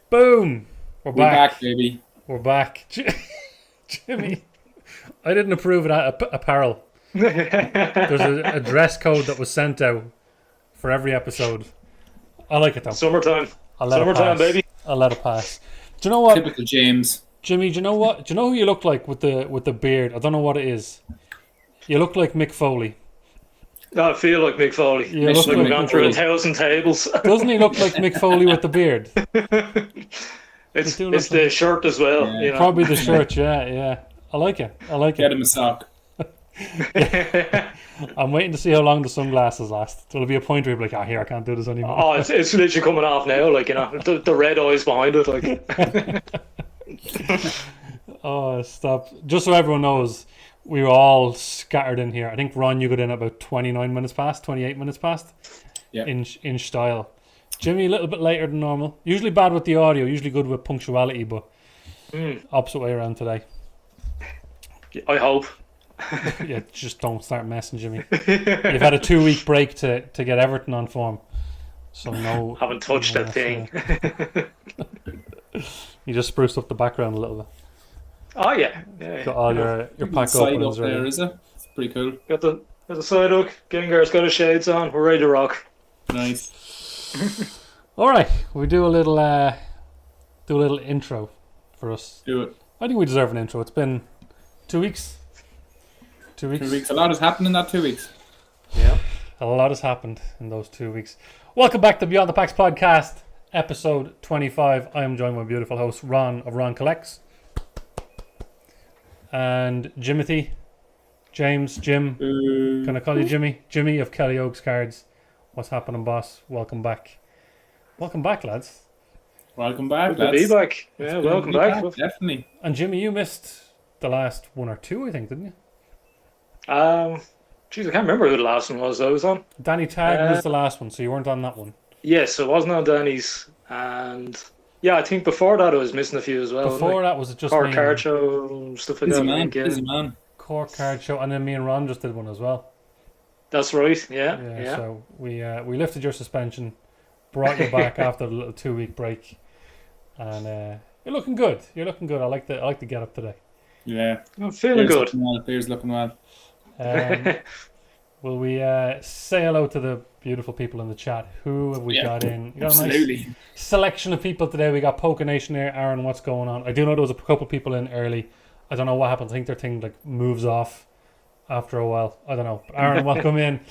Boom! We're back. baby. We're back. Jimmy, I didn't approve of that apparel. There's a dress code that was sent out for every episode. I like it though. Summertime. I'll let Summertime, it pass. baby. I'll let it pass. Do you know what, Typical James. Jimmy? Do you know what? Do you know who you look like with the beard? I don't know what it is. You look like Mick Foley. I feel like Mick Foley. You Looks look like we've like gone Mick through Foley. 1,000 tables. Doesn't he look like Mick Foley with the beard? It's do look the like- shirt as well. Yeah. You know. Probably the shirt. Yeah. I like it. Get him a sock. I'm waiting to see how long the sunglasses last. There'll be a point where you'll be like, here, I can't do this anymore. Oh, it's literally coming off now. Like, you know, the red eyes behind it. Like, Oh, stop. Just so everyone knows, we were all scattered in here. I think, Ron, you got in about 28 minutes past. Yeah. In style. Jimmy, a little bit later than normal. Usually bad with the audio, usually good with punctuality, but opposite way around today. I hope. Yeah, just don't start messing, Jimmy. You've had a 2-week break to get everything on form. So no... Haven't touched that thing. You just spruced up the background a little bit. Oh yeah. Got all your pack Side up openings there, ready. is it? It's pretty cool. Got the side hook. Gengar's got his shades on. We're ready to rock. Nice. All right, we do a little intro for us. Do it. I think we deserve an intro. It's been 2 weeks. 2 weeks. 2 weeks. A lot has happened in that 2 weeks. Yeah. A lot has happened in those 2 weeks. Welcome back to Beyond the Packs podcast, episode 25. I am joined by my beautiful host, Ron of Ron Collects. And Jimothy, James, Jim. Can I call you Jimmy? Jimmy of Kelly Oaks Cards. What's happening, boss? Welcome back. Welcome back, lads. Welcome back, Good to be lads. back. Yeah, Good to welcome be back. Definitely. And Jimmy, you missed the last one or two, I think, didn't you? Geez, I can't remember who the last one was I was on. Danny Tag was the last one, so you weren't on that one. Yes, it wasn't on Danny's, and yeah, I think before that I was missing a few as well. Before that was just Or me card and show stuff like Busy that. I man. think, yeah. Busy man. Core Card Show, and then me and Ron just did one as well. That's right. Yeah. So we lifted your suspension, brought you back after the little 2-week break, and you're looking good. You're looking good. I like the get up today. Yeah. I'm feeling good. Beer's looking well. Will we say hello to the beautiful people in the chat? Who have we got in? We got a nice Absolutely. selection of people today. We got Poker Nation here. Aaron, what's going on? I do know there was a couple of people in early. I don't know what happens. I think their thing like moves off after a while. I don't know. But Aaron, welcome in.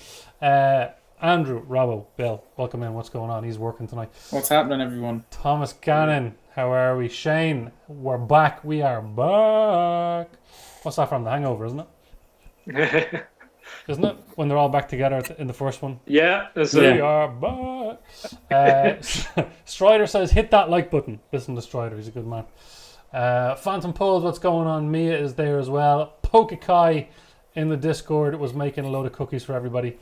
Andrew, Robbo, Bill, welcome in. What's going on? He's working tonight. What's happening, everyone? Thomas Gannon, how are we? Shane, we're back. We are back. What's that from? The Hangover, isn't it? Isn't it? When they're all back together in the first one. Yeah, that's We it. are back. Strider says, hit that like button. Listen to Strider, he's a good man. Phantom Pulls, what's going on? Mia is there as well. Pokekai in the Discord was making a load of cookies for everybody.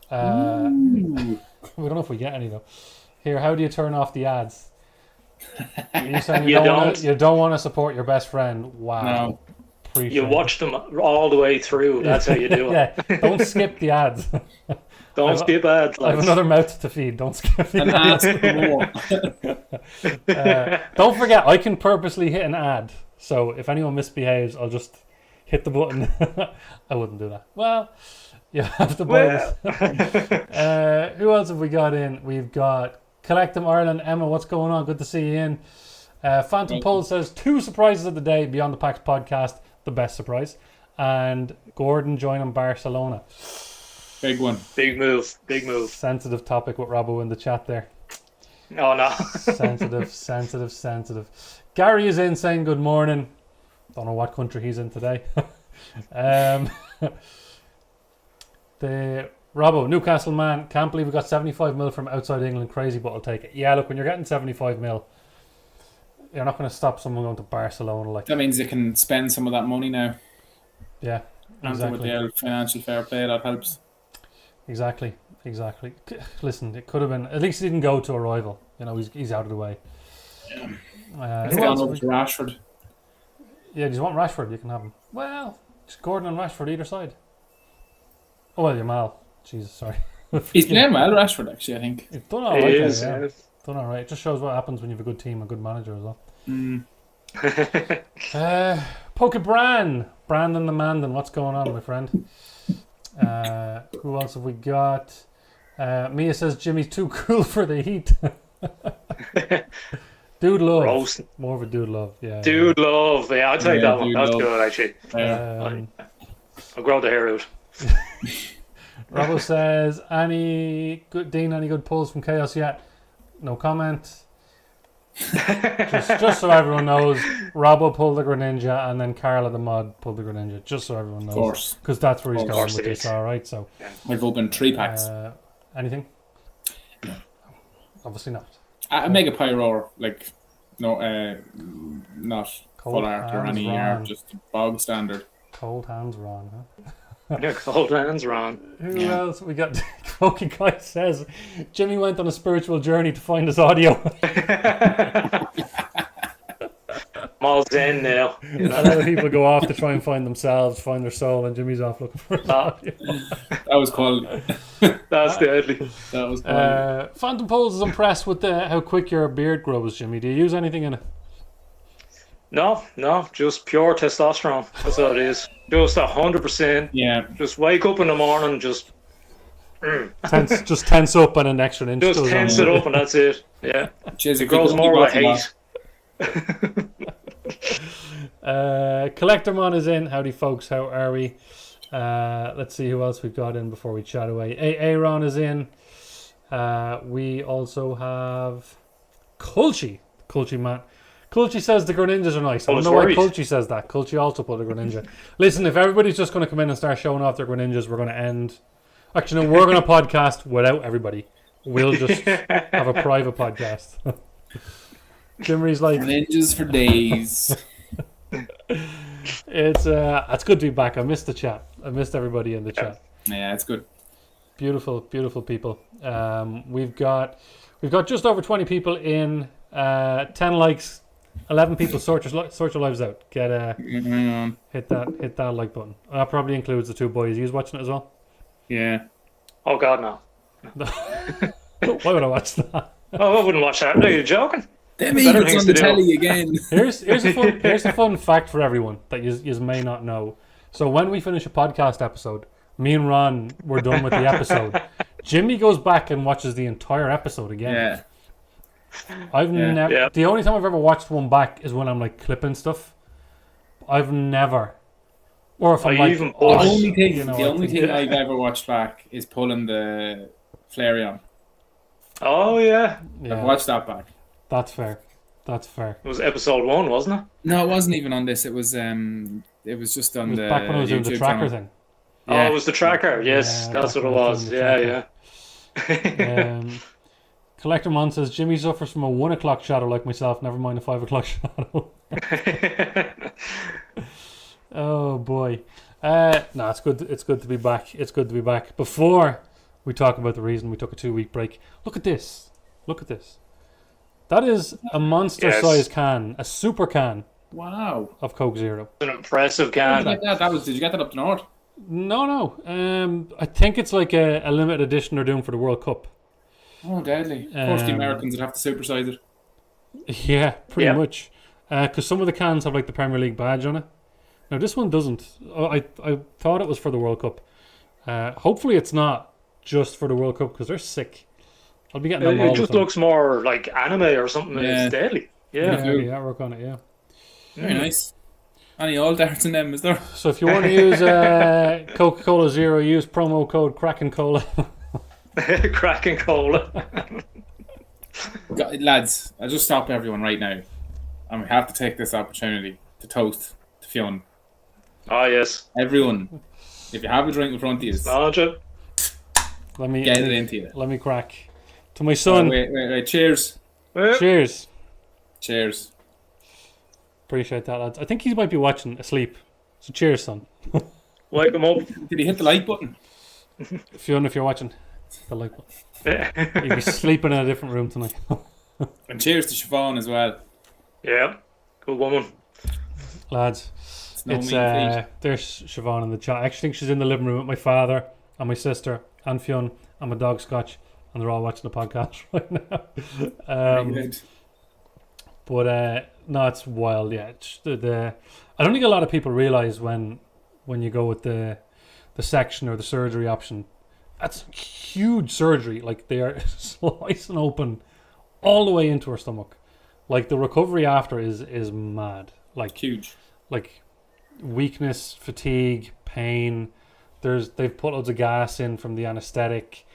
We don't know if we get any though. Here, how do you turn off the ads? You're saying you don't want to support your best friend. Wow. No. Appreciate You it. watch them all the way through. That's how you do it. Yeah, don't skip the ads. Don't skip ads. I have lads. another mouth to feed. Don't skip the And ads. ask for more. Don't forget, I can purposely hit an ad. So if anyone misbehaves, I'll just hit the button. I wouldn't do that. Well, you have to buy this. Who else have we got in? We've got Collectum Ireland. Emma, what's going on? Good to see you in. Phantom Pole says, 2 surprises of the day, Beyond the Packs podcast, the best surprise. And Gordon joining Barcelona. Big one. Big move. Big move. Sensitive topic with Robbo in the chat there. Oh no. Sensitive. Gary is in saying good morning. Don't know what country he's in today. The Robbo, Newcastle man, can't believe we got 75 mil from outside England. Crazy, but I'll take it. Yeah, look, when you're getting 75 mil, you're not going to stop someone going to Barcelona. Like That means they can spend some of that money now. yeah, And with exactly. the financial fair play, that helps. Exactly. Listen, it could have been. At least he didn't go to a rival. You know, he's out of the way. He's Who gone else have over we- to Rashford. Yeah, do you want Rashford? You can have him. Well, it's Gordon and Rashford either side. Oh well, Yamal. Jesus, sorry. He's playing well, Rashford, actually, I think. He's done all It right there, is. yeah. Done all right. It just shows what happens when you have a good team, a good manager as well. Mm. Brandon the Mandan, what's going on, my friend? Who else have we got? Mia says Jimmy's too cool for the heat. Dude love. Roasting. More of a dude love, yeah. Dude love. Yeah, I'll take that one. dude That's love. good, actually. I'll grow the hair out. Robbo says, any good pulls from Chaos yet? No comment. just so everyone knows, Robbo pulled the Greninja and then Carla the mod pulled the Greninja, just so everyone knows. Of course. Because that's where he's Of going course with it this, is. alright, so. I've opened 3 packs. Anything? Obviously not. A Mega Pyro, like, no, not Cold full art or hands any wrong. art, just bog standard. Cold hands wrong, huh? Yeah, cold hands, Ron. Who else we got? Cookie Guy says Jimmy went on a spiritual journey to find his audio. I'm all zen now. A lot of people go off to try and find themselves, find their soul, and Jimmy's off looking for his audio. That was quality. That's deadly. That was quality. Phantom Poles is impressed with how quick your beard grows, Jimmy. Do you use anything in it? No, just pure testosterone. That's all it is. Just 100%. Yeah. Just wake up in the morning, just tense up and an extra inch. just goes tense on. it up, and that's it. Yeah, Jeez, it grows more with hate. Collectormon is in. Howdy, folks. How are we? Let's see who else we've got in before we chat away. Aaron is in. We also have Kulchi Matt. Kulchi says the Greninjas are nice. I I was don't know why worried. Kulchi says that. Kulchi also put a Greninja. Listen, if everybody's just going to come in and start showing off their Greninjas, we're going to end. Actually, no, we're going to podcast without everybody. We'll just have a private podcast. Jimmy's like, Ninjas for days. it's good to be back. I missed the chat. I missed everybody in the chat. Yeah, it's good. Beautiful, beautiful people. We've got just over 20 people in. 10 likes. 11 people. Sort your lives out. Hit that like button. That probably includes the 2 boys. You watching it as well? Yeah. Oh God, no. Why would I watch that? Oh, I wouldn't watch that. No, you're joking. Them Better Eagles things on the to do. telly again. Here's a fun fact for everyone that you may not know. So when we finish a podcast episode, me and Ron were done with the episode. Jimmy goes back and watches the entire episode again. Yeah. I've never. Yeah. The only time I've ever watched one back is when I'm like clipping stuff. I've never. Or if I'm you like, even The pause. only thing, you know, the I only think- thing I've ever watched back is pulling the Flareon. Oh yeah, I've yeah, watched that back. that's fair. That's fair. it was episode 1, wasn't it? No, it wasn't even on this. It was just on It was the back when I was doing the YouTube tracker channel. Oh, Yeah. it was the tracker. Yes, Yeah, that's back what it when I was was. doing Yeah, the yeah. Collector Mon says Jimmy suffers from a 1 o'clock shadow like myself. Never mind a 5 o'clock shadow. Oh boy. No, it's good. It's good to be back. It's good to be back. Before we talk about the reason we took a 2-week break, look at this. Look at this. That is a monster-sized can, a super can Wow. of Coke Zero. An impressive Did you can. get that? Did you get that up north? No. I think it's like a limited edition they're doing for the World Cup. Oh, deadly. Of course, the Um, Americans would have to supersize it. Yeah, pretty Yeah. much. Because some of the cans have like the Premier League badge on it. Now this one doesn't. Oh, I thought it was for the World Cup. Hopefully it's not just for the World Cup because they're sick. I'll be getting them all It the just time. looks more like anime or something. And Yeah. it's deadly. Yeah, Yeah. Yeah. the artwork on it. Yeah. Very nice. Any old darts in them, is there? So if you want to use Coca-Cola Zero, use promo code Crackin'Cola. Cracking cola. Lads, I'll just stop everyone right now. And we have to take this opportunity to toast to Fionn. Oh yes. Everyone, if you have a drink in front of you, Acknowledge it. Let me get it into you. Let me crack. To my son. Wait. Cheers. Cheers. Cheers. Appreciate that, lads. I think he might be watching asleep. So cheers, son. Wake them up. Did he hit the like button? Fionn, if you're watching, the like button. You'll be sleeping in a different room tonight. And cheers to Siobhan as well. Yeah. Good woman. Lads, It's no mean feat. there's Siobhan in the chat. I actually think she's in the living room with my father and my sister and Fionn and my dog Scotch and they're all watching the podcast right now. Very good. But no, it's wild. Yeah, I don't think a lot of people realize when you go with the section or the surgery option, that's huge surgery. Like they are slicing open all the way into her stomach. Like the recovery after is mad. Like Huge. Like weakness, fatigue, pain. They've put loads of gas in from the anesthetic.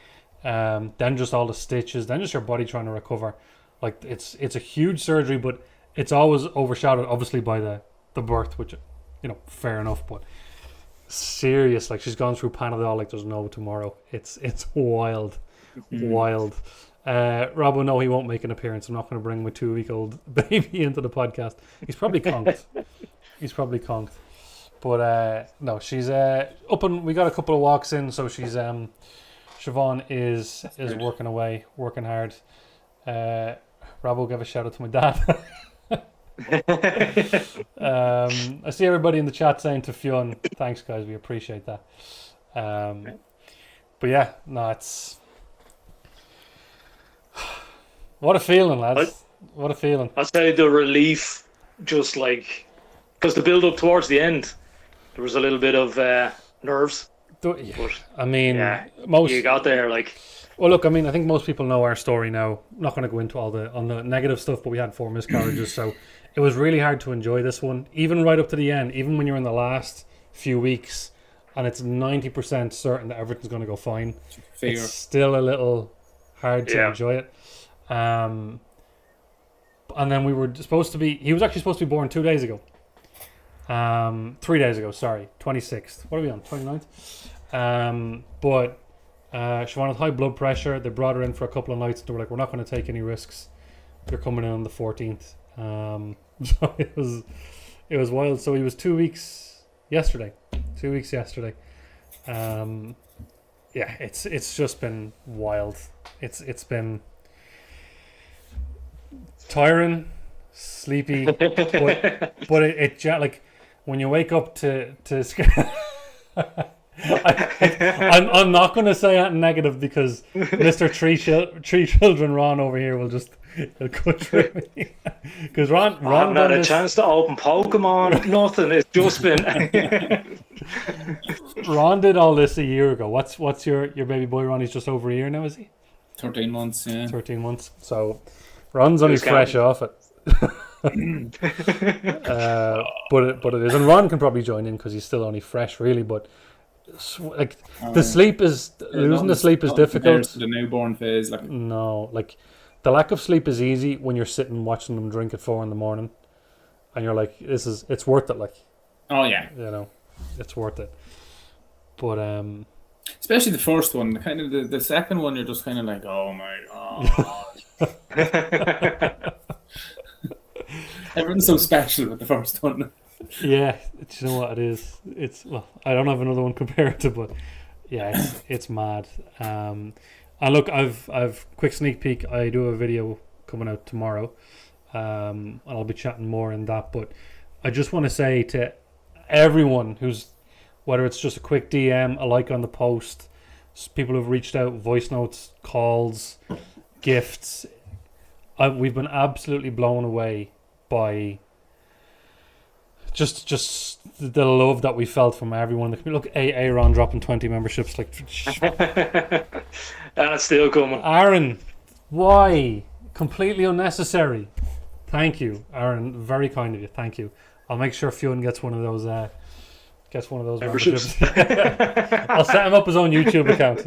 Then just all the stitches. Then just your body trying to recover. Like it's a huge surgery, but it's always overshadowed obviously by the birth, which fair enough. But serious, like she's gone through Panadol like there's no tomorrow. It's wild, wild. Robbo, no, he won't make an appearance. I'm not going to bring my 2-week-old baby into the podcast. He's probably conked. But no, she's up and we got a couple of walks in, so she's Siobhan is working away, working hard. Robbo, give a shout out to my dad. I see everybody in the chat saying to Fionn, thanks guys, we appreciate that. But yeah, no, it's what a feeling, lads. What a feeling. I'd say the relief, just like, because the build up towards the end, there was a little bit of nerves. But, I mean, most you got there, like. Well, look, I mean, I think most people know our story now. I'm not going to go into all the negative stuff, but we had 4 miscarriages, so it was really hard to enjoy this one, even right up to the end, even when you're in the last few weeks and it's 90% certain that everything's going to go fine. It's still a little hard to enjoy it. And then he was actually supposed to be born 2 days ago. 3 days ago, sorry, 26th. What are we on, 29th? But she wanted high blood pressure. They brought her in for a couple of nights. They were like, we're not going to take any risks. They're coming in on the 14th. So it was wild. So he was 2 weeks yesterday. 2 weeks yesterday. Yeah, it's just been wild. It's been tiring, sleepy, but it like when you wake up to I'm not going to say anything negative because Mr. Three Children Ron over here will just cut through me. Because Ron haven't had a chance to open Pokemon, nothing. It's just been. Ron did all this a year ago. What's your baby boy Ron? He's just over a year now, is he? 13 months, yeah. 13 months. So Ron's only fresh off it. But it is, and Ron can probably join in because he's still only fresh, really. But like the sleep is losing the sleep is difficult. The newborn phase, like no, like the lack of sleep is easy when you're sitting watching them drink at 4 a.m, and you're like, it's worth it. Like, oh yeah, it's worth it. But especially the first one, kind of the second one, you're just kind of like, oh my god. Everything's so special with the first one. Yeah, do you know what it is? I don't have another one compared to, but yeah, it's mad. And look, I've quick sneak peek. I do a video coming out tomorrow, and I'll be chatting more in that. But I just want to say to everyone who's, whether it's just a quick DM, a like on the post, people who've reached out, voice notes, calls, gifts, we've been absolutely blown away by just the love that we felt from everyone. Look, Aaron dropping 20 memberships, like, and it's still coming. Aaron, why? Completely unnecessary. Thank you, Aaron. Very kind of you. Thank you. I'll make sure Fionn gets one of those memberships. I'll set him up his own YouTube account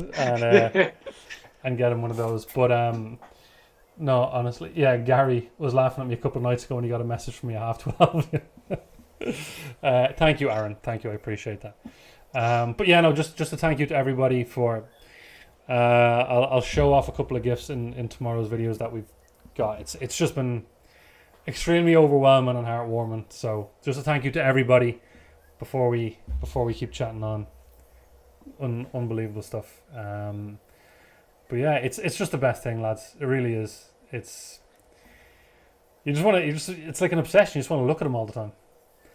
and get him one of those. But no, honestly, yeah, Gary was laughing at me a couple of nights ago when he got a message from me at 12:30. Thank you, Aaron. Thank you, I appreciate that. But yeah, no, just a thank you to everybody for. I'll show off a couple of gifts in tomorrow's videos that we've got. It's just been extremely overwhelming and heartwarming. So just a thank you to everybody before we keep chatting on. Unbelievable stuff. But yeah, it's just the best thing, lads. It really is. It's like an obsession. You just want to look at him all the time.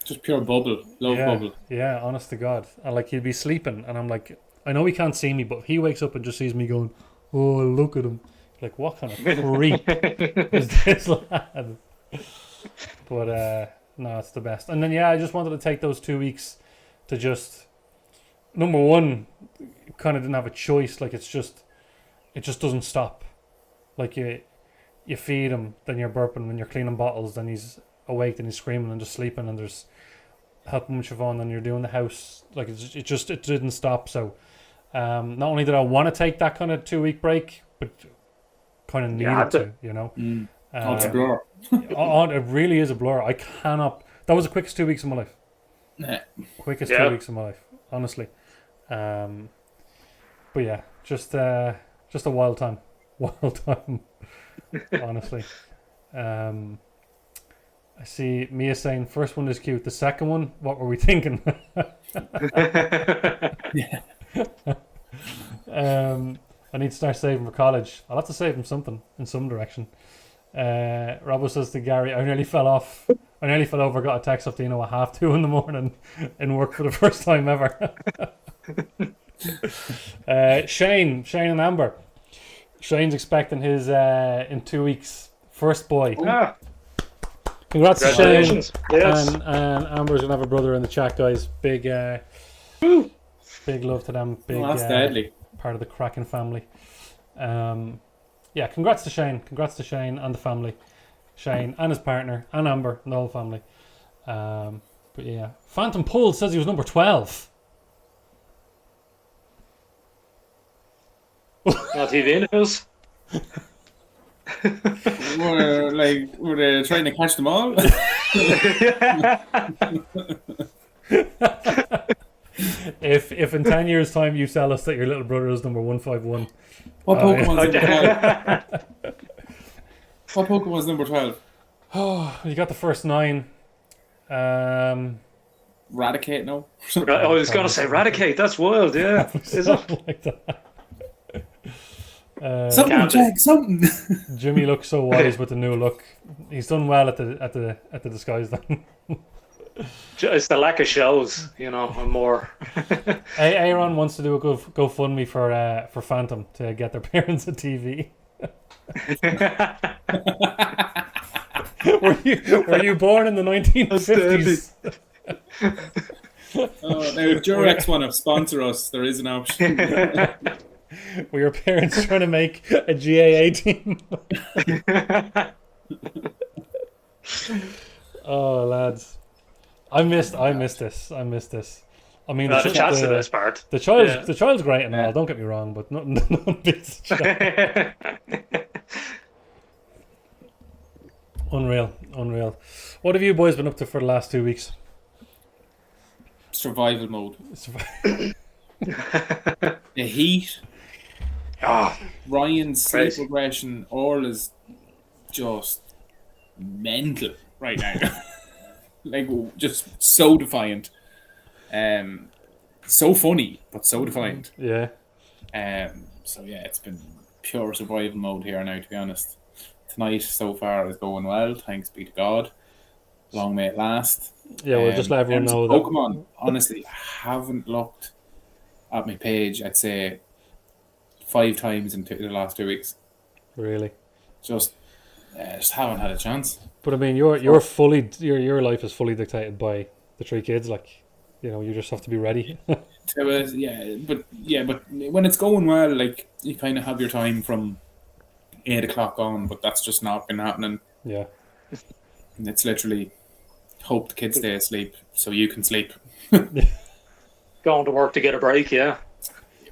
Just pure bubble, bubble. Yeah, honest to God. And like he'll be sleeping, and I'm like, I know he can't see me, but he wakes up and just sees me going, oh, look at him. Like, what kind of creep is this lad? But no, it's the best. And then I just wanted to take those 2 weeks to just, number one, kind of didn't have a choice. Like, it just doesn't stop. Like, you feed him, then you're burping. When you're cleaning bottles, then he's awake, then he's screaming and just sleeping, and there's helping with Siobhan, and you're doing the house. Like, it didn't stop. So not only did I want to take that kind of 2 week break, but kind of needed to, you know. It's a blur. It really is a blur. I cannot. That was the quickest 2 weeks of my life. Nah. Quickest 2 weeks of my life, honestly. But yeah, just a wild time. Wild time. Honestly. I see Mia saying first one is cute. The second one, what were we thinking? Yeah. I need to start saving for college. I'll have to save him something in some direction. Robbo says to Gary, I nearly fell over, got a text off Dino at 2:30 in the morning in work for the first time ever. Shane and Amber. Shane's expecting his in 2 weeks first boy. Congrats to Shane. Yes. And Amber's gonna have a brother in the chat, guys. Big love to them. Big that's deadly. Part of the Kraken family. Congrats to Shane. Congrats to Shane and the family. Shane and his partner and Amber and the whole family. But yeah, Phantom Pull says he was number 12. Not TV news. Were they trying to catch them all? If in 10 years' time you tell us that your little brother is number 151, What Pokemon's number 12? What Pokemon's number 12? Oh, you got the first 9. Raticate, no? I was going to say Eradicate. That's wild, yeah. Is it? Like that. Something, Jack, something. Jimmy looks so wise with the new look. He's done well at the disguise then. It's the lack of shows, you know, and more. Aaron wants to do a GoFundMe for Phantom to get their parents a TV. Were you born in the 1950s? Now, if Durex want to sponsor us, there is an option. Were your parents trying to make a GAA team? Oh, lads. I missed this. I mean, The chat's the best part. The child's great and all, don't get me wrong, but nothing beats the child. Unreal. What have you boys been up to for the last 2 weeks? Survival mode. The heat. Ryan's sleep regression, all is just mental right now. Like, just so defiant. So funny, but so defiant. Yeah. So yeah, it's been pure survival mode here now, to be honest. Tonight so far is going well, thanks be to God. Long may it last. Yeah, we'll just let everyone know that Pokemon, honestly, I haven't looked at my page, I'd say 5 times in the last 2 weeks. Really? Just haven't had a chance. But I mean, your life is fully dictated by the 3 kids. Like, you know, you just have to be ready. But when it's going well, like, you kind of have your time from 8 o'clock on, but that's just not been happening. Yeah. And it's literally hope the kids stay asleep so you can sleep. Going to work to get a break, yeah.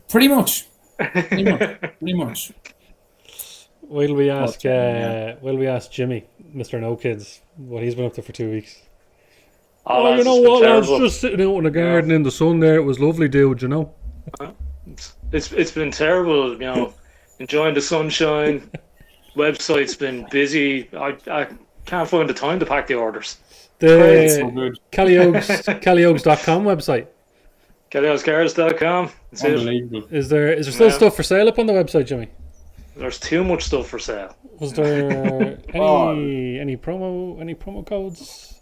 Pretty much. Will we ask Jimmy, Mr. No Kids, what he's been up to for 2 weeks? Oh, you know what? I was just sitting out in the garden in the sun there. It was lovely, dude, you know? It's been terrible, you know, enjoying the sunshine. Website's been busy. I can't find the time to pack the orders. The Calliogs.com website. CalliogsCars.com. Unbelievable. Is there still stuff for sale up on the website, Jimmy? There's too much stuff for sale. Was there any promo codes?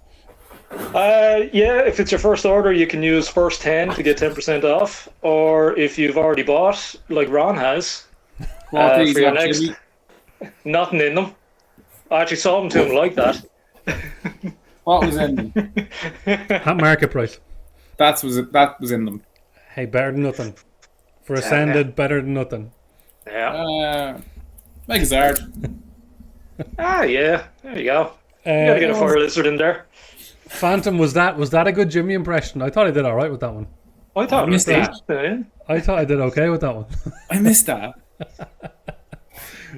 Yeah, if it's your first order, you can use first 10 to get 10% off. Or if you've already bought, like Ron has, What did he for your have, next, Jimmy? nothing in them. I actually sold them to him like that. What was in them? At market price. That was in them. Hey, better than nothing. For Ascended, better than nothing. Yeah. Make it hard. Yeah. There you go. You gotta get a fire lizard in there. Phantom, was that a good Jimmy impression? I thought I did all right with that one. I thought it was missed decent. I thought I did okay with that one. I missed that.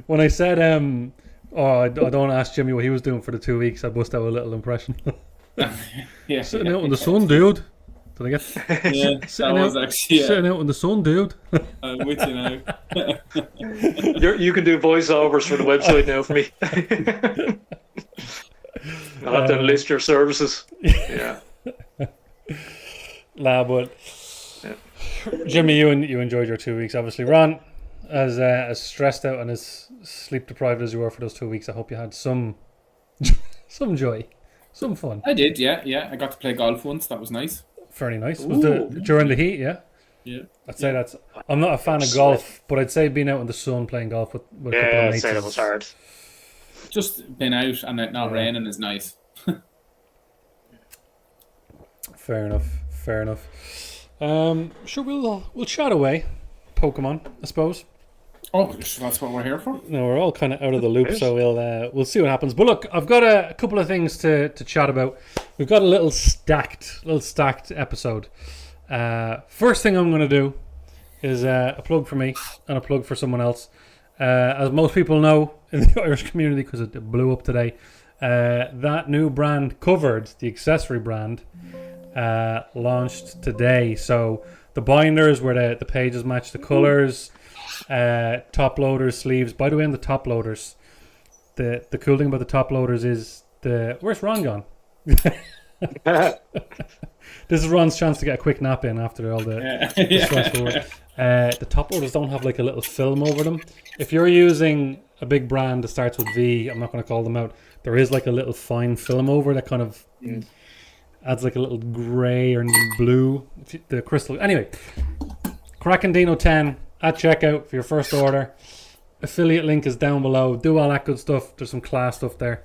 When I said, I don't ask Jimmy what he was doing for the 2 weeks, I bust out a little impression. Yeah. Sitting out in the sun, dude. Did I get Yeah, that was actually. Yeah. sitting out in the sun, dude? I'm with you now. You can do voiceovers for the website now for me. I'll have to enlist your services. Yeah. Nah, but Jimmy, you enjoyed your 2 weeks, obviously. Ron, as stressed out and as sleep deprived as you were for those 2 weeks, I hope you had some joy, some fun. I did, yeah. I got to play golf once. That was nice. Very nice. Was during the heat? Yeah. Yeah. I'd say that's. I'm not a fan of golf, but I'd say being out in the sun playing golf with a couple of I'd mates. say that was hard. Just been out and it not raining is nice. Fair enough. Sure, we'll chat away. Pokemon, I suppose. Oh, that's what we're here for. No, we're all kind of out of the loop, so we'll see what happens. But look, I've got a couple of things to chat about. We've got a little stacked episode. First thing I'm going to do is a plug for me and a plug for someone else. As most people know in the Irish community, because it blew up today, that new brand, COVRD, the accessory brand, launched today. So the binders where the pages match the colours, top loaders, sleeves. By the way, on the top loaders, the cool thing about the top loaders is where's Ron gone? This is Ron's chance to get a quick nap in after all the stressful work. The top loaders don't have like a little film over them. If you're using a big brand that starts with V, I'm not going to call them out, there is like a little fine film over that kind of adds like a little grey or blue, the crystal. Anyway, Crackin'Deano 10 at checkout for your first order. Affiliate link is down below. Do all that good stuff. There's some class stuff there.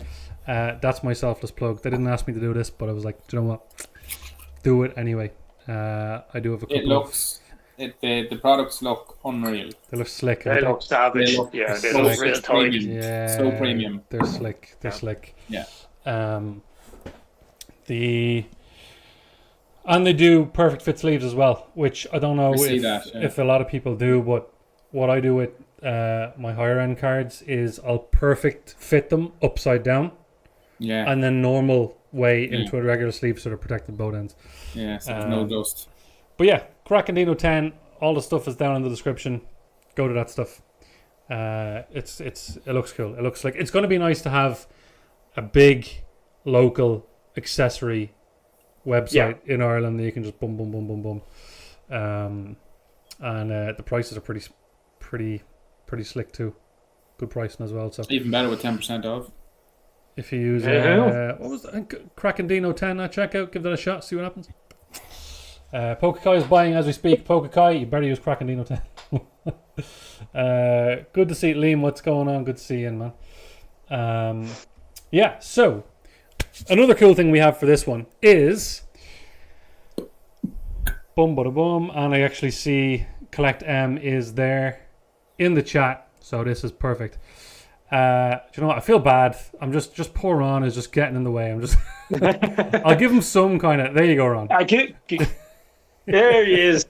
That's my selfless plug. They didn't ask me to do this, but I was like, do you know what? Do it anyway. I do have a couple the products look unreal. They look slick. They look savage. They look real tight. Yeah, so premium. They're slick. Slick. Yeah. And they do perfect fit sleeves as well, which I don't know if a lot of people do, but what I do with my higher end cards is I'll perfect fit them upside down. Yeah. And then normal way into a regular sleeve so they're protected both ends. Yeah, so there's no dust. But yeah, Crackin'Deano 10, all the stuff is down in the description. Go to that stuff. It looks cool. It looks like it's going to be nice to have a big local accessory website in Ireland that you can just boom. And the prices are pretty slick too. Good pricing as well. So even better with 10% off. If you use what was that? Crackin'Deano 10 at checkout, give that a shot, see what happens. Pokekai is buying as we speak. Pokekai, you better use Crackin'Deano 10. Good to see Liam. What's going on? Good to see you in, man. So another cool thing we have for this one is boom, and I actually see Collect M is there in the chat, so this is perfect. Do you know what? I feel bad. I'm just poor Ron is just getting in the way. I'm just I'll give him some kind of. There you go, Ron. There he is.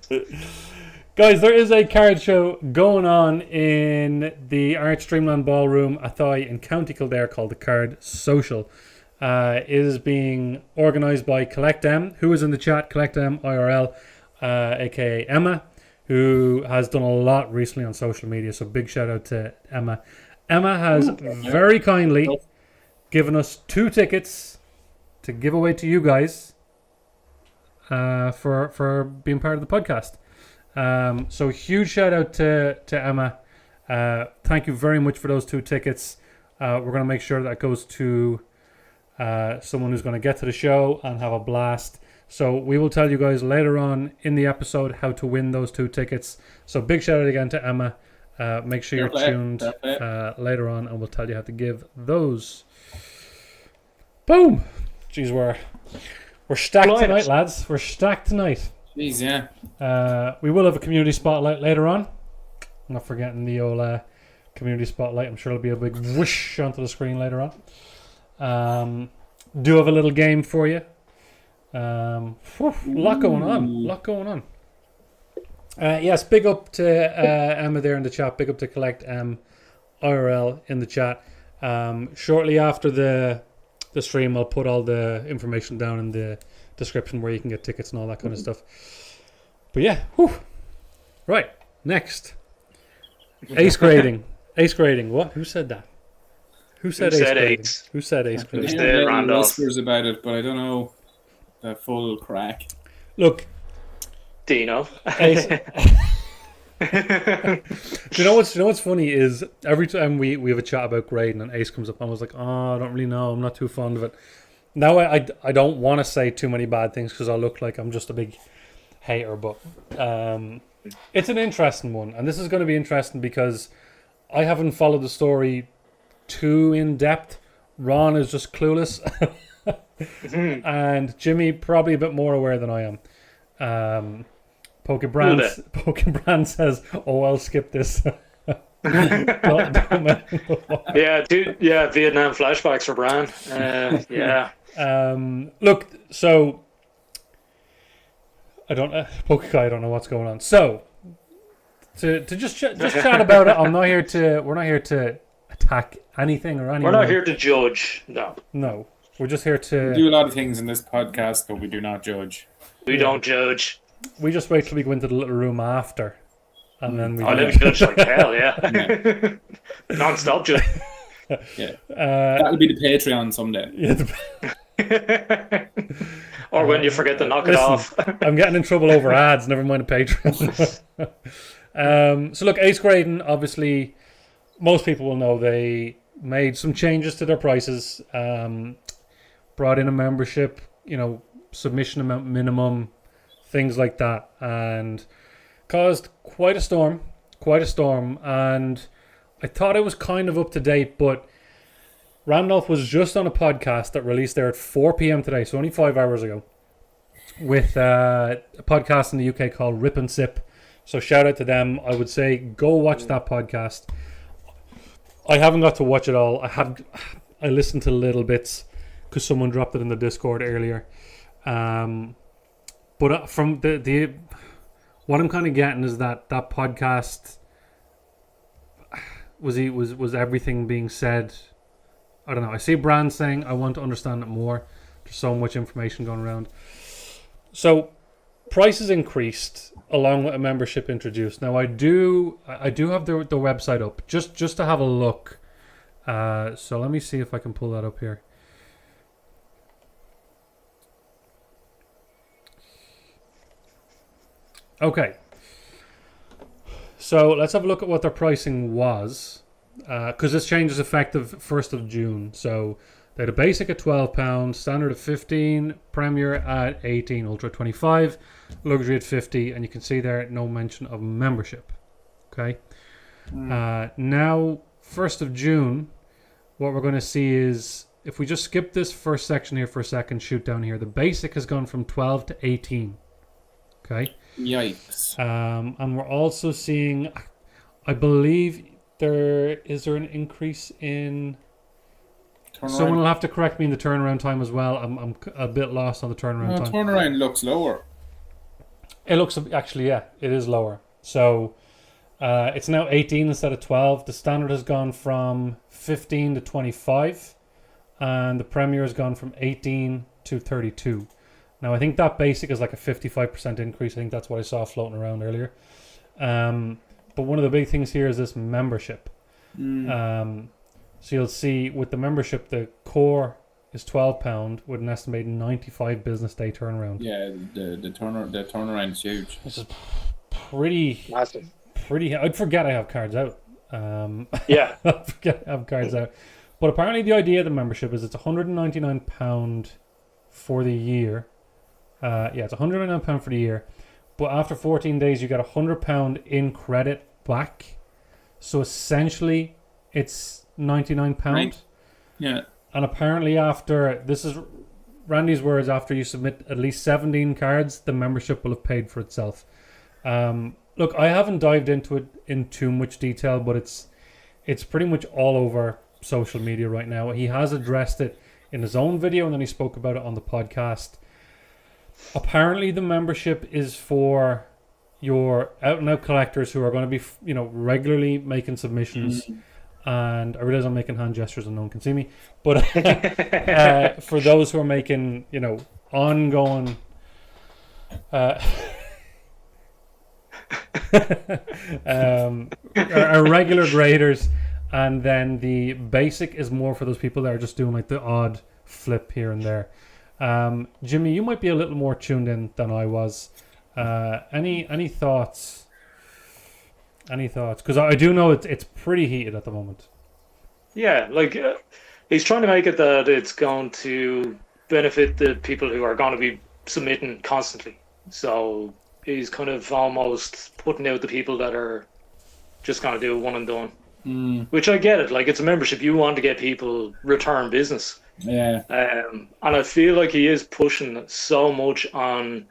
Guys, there is a card show going on in the Art Streamland Ballroom Athy in County Kildare called the Card Social. It is being organised by Collect M, who is in the chat, Collect M IRL, aka Emma, who has done a lot recently on social media. So big shout out to Emma. Emma has very kindly given us 2 tickets to give away to you guys for being part of the podcast. So huge shout out to Emma. Thank you very much for those 2 tickets. We're going to make sure that goes to someone who's going to get to the show and have a blast. So we will tell you guys later on in the episode how to win those 2 tickets. So big shout out again to Emma. Make sure Fair you're play, tuned fair play. later on, and we'll tell you how to give those. Boom! Jeez, we're stacked Flying tonight, it. lads. We're stacked tonight. Jeez, yeah. We will have a community spotlight later on. I'm not forgetting the old community spotlight. I'm sure it'll be a big whoosh onto the screen later on. Do have a little game for you. Lot going on. Yes, big up to Emma there in the chat. Big up to Collect IRL in the chat. Shortly after the stream, I'll put all the information down in the description where you can get tickets and all that kind of stuff. But yeah, right. Next, ace grading. Ace grading. What? Who said that? Who said ace grading? ace? Who said ace I've been grading? Who's hearing there, little Randolph? whispers about it, but I don't know the full crack. Look, Dino. ace. Do you know what's funny is every time we have a chat about grading and ace comes up, I was like, oh, I don't really know. I'm not too fond of it. Now I don't want to say too many bad things because I look like I'm just a big hater, but it's an interesting one, and this is going to be interesting because I haven't followed the story too in depth. Ron is just clueless, and Jimmy probably a bit more aware than I am. Pokebrand says, "Oh, I'll skip this." Yeah, Vietnam flashbacks for Bran. Yeah. Look, so I don't I don't know what's going on. So to just chat about it. We're not here to attack anything or anyone. We're not here to judge. No, we're just here We to. do a lot of things in this podcast, but we do not judge. We don't judge. We just wait till we go into the little room after, and then we. I live judge like hell, yeah. Non-stop judge. Yeah, that'll be the Patreon someday. Yeah, Or when you forget to knock it off. I'm getting in trouble over ads. Never mind a Patreon. So look, ace grading. Obviously, most people will know they made some changes to their prices. Brought in a membership, submission amount minimum, things like that, and caused quite a storm. And I thought it was kind of up to date, but Randolph was just on a podcast that released there at 4 p.m. today, so only 5 hours ago, with a podcast in the UK called Rip and Sip. So shout out to them. I would say go watch that podcast. I haven't got to watch it all. I listened to little bits because someone dropped it in the Discord earlier. But from the what I'm kind of getting is that podcast was everything being said. I don't know. I see Brand saying I want to understand it more. There's so much information going around. So prices increased along with a membership introduced. Now I do have the website up just to have a look. So let me see if I can pull that up here. Okay. So let's have a look at what their pricing was. Because this change is effective 1st of June. So they had a basic at £12, standard at 15, Premier at 18, Ultra 25, luxury at 50, and you can see there no mention of membership. Okay. Now, 1st of June, what we're going to see is, if we just skip this first section here for a second, shoot down here, the basic has gone from 12 to 18. Okay. Yikes. And we're also seeing, I believe, there an increase in. Someone will have to correct me in the turnaround time as well. I'm a bit lost on the turnaround time. Turnaround looks lower. It looks actually, yeah, it is lower. So it's now 18 instead of 12. The standard has gone from 15 to 25, and the Premier has gone from 18 to 32. Now I think that basic is like a 55% increase. I think that's what I saw floating around earlier. But one of the big things here is this membership. So you'll see with the membership, the core is £12 with an estimated 95 business day turnaround. Yeah, the turnaround is huge. This is pretty Massive. I'd forget I have cards out. Yeah. I'd forget I have cards out. But apparently the idea of the membership is it's £199 for the year. It's £199 for the year. But after 14 days, you get £100 in credit back. So essentially, it's £99. Right. Yeah. And apparently, after this is Randy's words, after you submit at least 17 cards, the membership will have paid for itself. Look, I haven't dived into it in too much detail, but it's pretty much all over social media right now. He has addressed it in his own video, and then he spoke about it on the podcast. Apparently, the membership is for your out-and-out collectors who are going to be, regularly making submissions. Mm-hmm. And I realize I'm making hand gestures and no one can see me. But for those who are making, ongoing... are regular graders, and then the basic is more for those people that are just doing like the odd flip here and there. Jimmy, you might be a little more tuned in than I was. Any thoughts? Any thoughts? Because I do know it's pretty heated at the moment. Yeah, he's trying to make it that it's going to benefit the people who are going to be submitting constantly. So he's kind of almost putting out the people that are just going to do one and done. Which I get it. It's a membership. You want to get people return business. Yeah. And I feel like he is pushing so much on,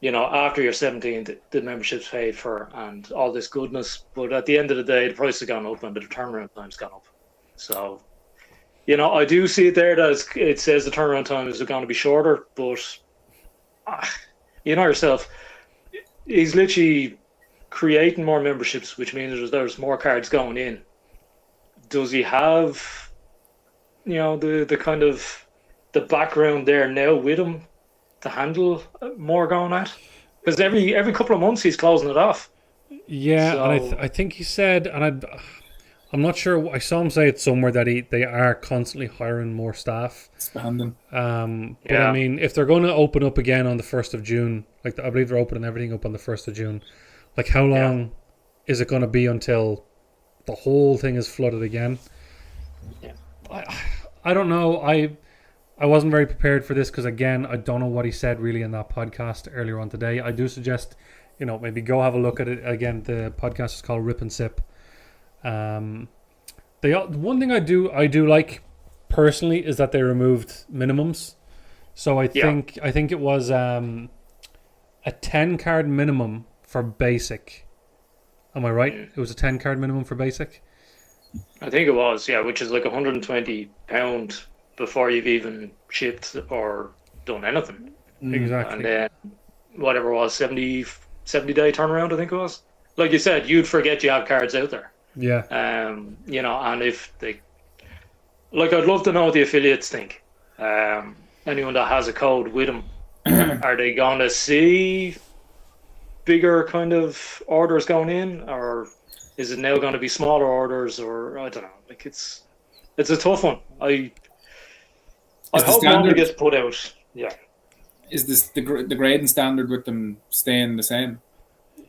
after you're 17, the membership's paid for and all this goodness. But at the end of the day, the price has gone up and the turnaround time's gone up. So, I do see it there that it says the turnaround time is going to be shorter, but you know yourself, he's literally creating more memberships, which means there's more cards going in. Does he have, the kind of the background there now with him to handle more going at? Because every couple of months he's closing it off. Yeah, so, and I think he said, and I'm not sure. I saw him say it somewhere that they are constantly hiring more staff. Expanding. But I mean, if they're going to open up again on the 1st of June, I believe they're opening everything up on the 1st of June. How long is it going to be until the whole thing is flooded again? Yeah. I don't know. I wasn't very prepared for this because, again, I don't know what he said really in that podcast earlier on today. I do suggest, maybe go have a look at it. Again, the podcast is called Rip and Sip. One thing I do like personally is that they removed minimums. So I think it was a 10 card minimum for basic. Am I right? It was a 10 card minimum for basic. I think it was, which is like £120 before you've even shipped or done anything. Exactly. And then whatever it was, 70 day turnaround, I think it was. Like you said, you'd forget you have cards out there. Yeah. And if they, I'd love to know what the affiliates think. Anyone that has a code with them, are they going to see bigger kind of orders going in, or is it now going to be smaller orders, or I don't know. It's a tough one. I hope nobody gets put out. Yeah. Is this the grading standard with them staying the same?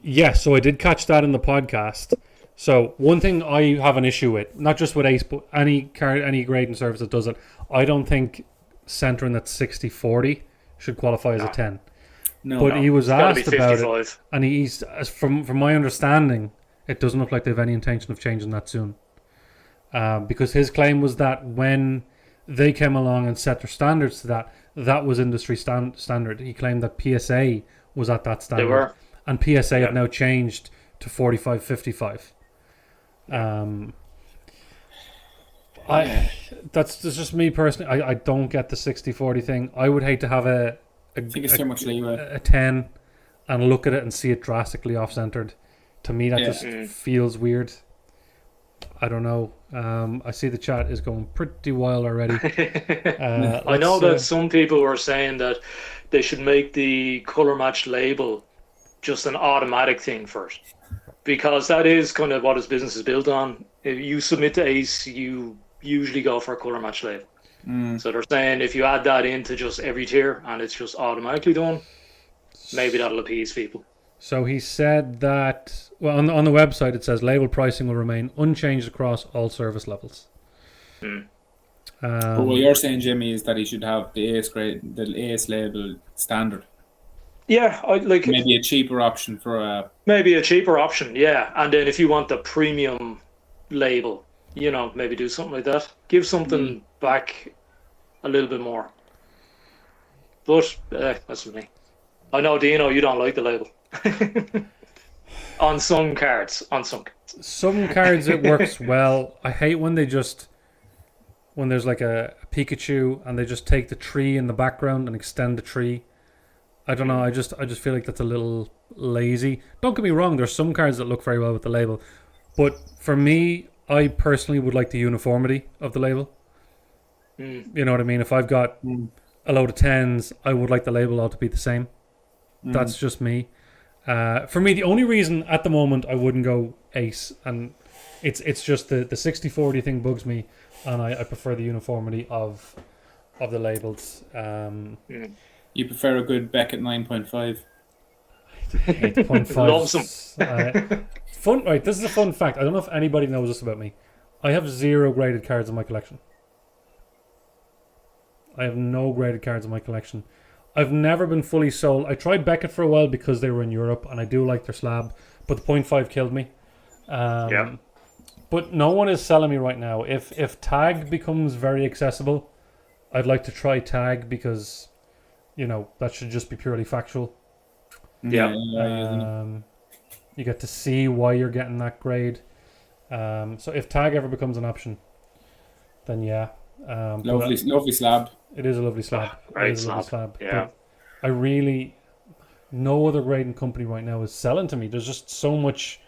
Yeah, so I did catch that in the podcast. So one thing I have an issue with, not just with Ace, but any grading service that does it, I don't think centering at 60/40 should qualify as a 10. No, he was asked about it, and he's from my understanding, it doesn't look like they have any intention of changing that soon. Because his claim was that when they came along and set their standards to that was industry standard. He claimed that PSA was at that standard. They were. And PSA have now changed to 45/55. That's just me personally. I don't get the 60/40 thing. I would hate to have I think it's too much leeway. A 10 and look at it and see it drastically off-centered. To me, that just feels weird. I don't know. I see the chat is going pretty wild already. I know that some people were saying that they should make the color match label just an automatic thing first, because that is kind of what his business is built on. If you submit to Ace, you usually go for a color match label. So they're saying if you add that into just every tier and it's just automatically done, maybe that'll appease people. So he said that, well, on the website it says label pricing will remain unchanged across all service levels. But what you're saying, Jimmy, is that he should have the ACE label standard. Yeah, maybe a cheaper option for a... Maybe a cheaper option, yeah. And then if you want the premium label. You know, maybe do something like that. Give something back a little bit more. But that's me. I know, Dino, you don't like the label. On some cards. Some cards it works well. I hate when there's like a Pikachu and they just take the tree in the background and extend the tree. I don't know. I just feel like that's a little lazy. Don't get me wrong. There's some cards that look very well with the label, but for me, I personally would like the uniformity of the label. You know what I mean? If I've got a load of 10s, I would like the label all to be the same. That's just me. For me, the only reason at the moment I wouldn't go ace, and it's just the 60-40 thing bugs me, and I prefer the uniformity of the labels. You prefer a good Beckett 9.5? I hate the 0.5. Loves them. Fun, right? This is a fun fact. I don't know if anybody knows this about me. I have 0 graded cards in my collection. I have no graded cards in my collection. I've never been fully sold. I tried Beckett for a while because they were in Europe, and I do like their slab, but the 0.5 killed me. But no one is selling me right now. If tag becomes very accessible, I'd like to try tag because, you know, that should just be purely factual. You get to see why you're getting that grade. So if tag ever becomes an option, then yeah. Lovely slab. It is a lovely slab. Great slab. Yeah. But I really, no other grading company right now is selling to me. There's just so much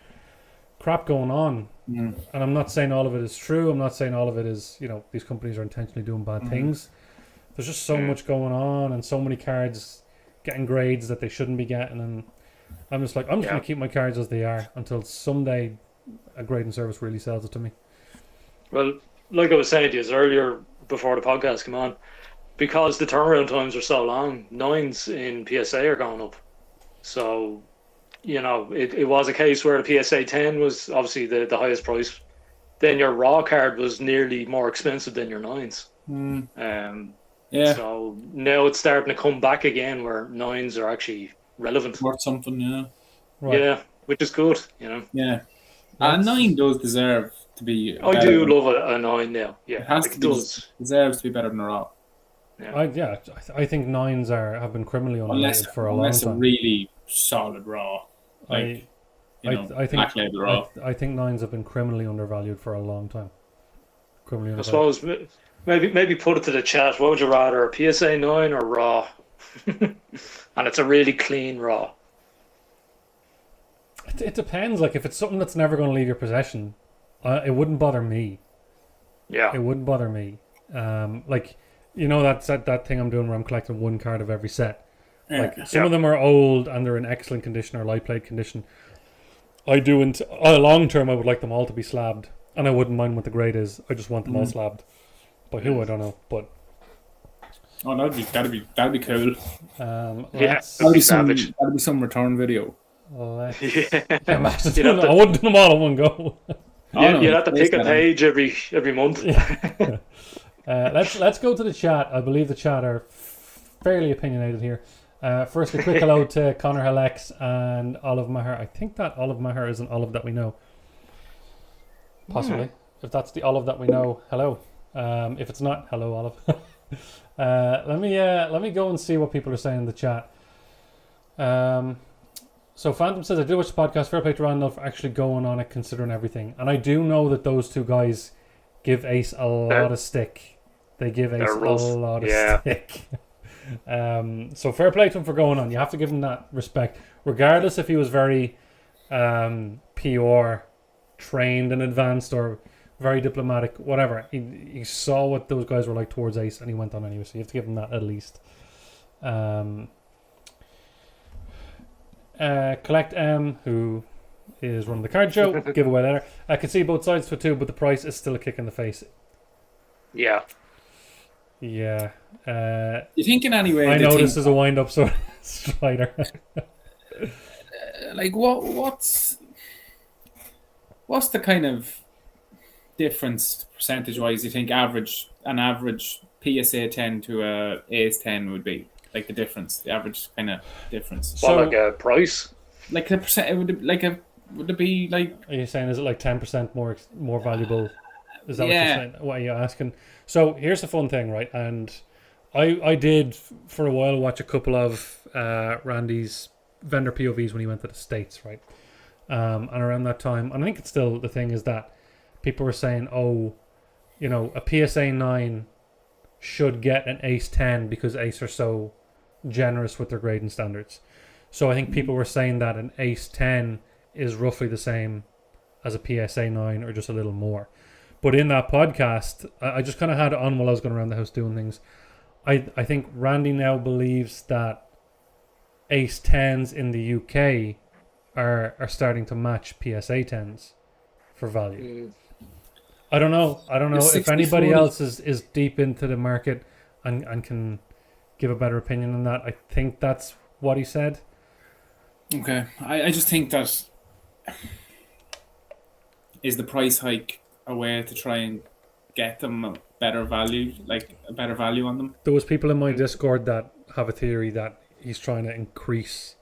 crap going on. And I'm not saying all of it is true. I'm not saying all of it is, you know, these companies are intentionally doing bad things. There's just so much going on and so many cards getting grades that they shouldn't be getting. And I'm just like, I'm just going to keep my cards as they are until someday a grading service really sells it to me. Well, like I was saying to you earlier before the podcast came on, because the turnaround times are so long, 9s in PSA are going up. So, you know, it was a case where the PSA 10 was obviously the highest price. Then your raw card was nearly more expensive than your 9s. So now it's starting to come back again where 9s are actually relevant. Worth something, yeah. Right. Yeah, which is good, you know. Yeah. A 9 does deserve to be. I do love a 9 now. Yeah, it has to be, deserves to be better than a raw. I think 9s have been criminally underrated for a long time. Unless a really solid raw, like I think black label raw. I think 9s have been criminally undervalued for a long time. I suppose maybe put it to the chat. What would you rather, a PSA 9 or raw? And it's a really clean raw. It depends. Like if it's something that's never going to leave your possession, it wouldn't bother me. Yeah, it wouldn't bother me. Like, you know, that thing I'm doing where I'm collecting one card of every set. Like some of them are old and they're in excellent condition or light plate condition. I do long term. I would like them all to be slabbed, and I wouldn't mind what the grade is. I just want them all slabbed. By who I don't know, but that'd be cool. That'd be savage. That'd be some return video. Imagine I wouldn't do them all in one go. You'd have to pick a page every month. Let's go to the chat. I believe the chat are fairly opinionated here. First, a quick hello to Connor Halex and Olive Maher. I think that Olive Maher is an Olive that we know. Possibly. If that's the Olive that we know, hello. If it's not, hello, Olive. Let me go and see what people are saying in the chat. So Phantom says, I did watch the podcast. Fair play to Randall for actually going on it, considering everything. And I do know that those two guys give Ace a lot of stick. They give Ace a lot of stick. So fair play to him for going on. You have to give him that respect, regardless if he was very PR trained and advanced or very diplomatic, whatever. He saw what those guys were like towards Ace, and he went on anyway. So you have to give him that at least. Collect M, who is running the card show, giveaway later. I can see both sides to it too, but the price is still a kick in the face. Yeah. You think in any way? I know this is a wind-up sort of Strider. Like what's the kind of difference percentage-wise? You think an average PSA 10 to a Ace 10 would be? Like the average kind of difference. So like a price? Like the percent, it would like Would it be like? Are you saying is it like 10% more valuable? Is that what you're Yeah. saying? What are you asking? So here's the fun thing, right? And I did for a while watch a couple of Randy's vendor POVs when he went to the States, right? And around that time, and I think it's still the thing is that people were saying, oh, you know, a PSA 9 should get an Ace 10 because Ace are so generous with their grading standards. So I think people were saying that an Ace 10 is roughly the same as a PSA 9 or just a little more. But in that podcast, I just kind of had it on while I was going around the house doing things. I think Randy now believes that Ace 10s in the UK are starting to match PSA 10s for value. I don't know if anybody else is deep into the market and can give a better opinion on that. I think that's what he said. Okay, I just think that is the price hike a way to try and get them a better value, like a better value on them. There was people in my Discord that have a theory that he's trying to increase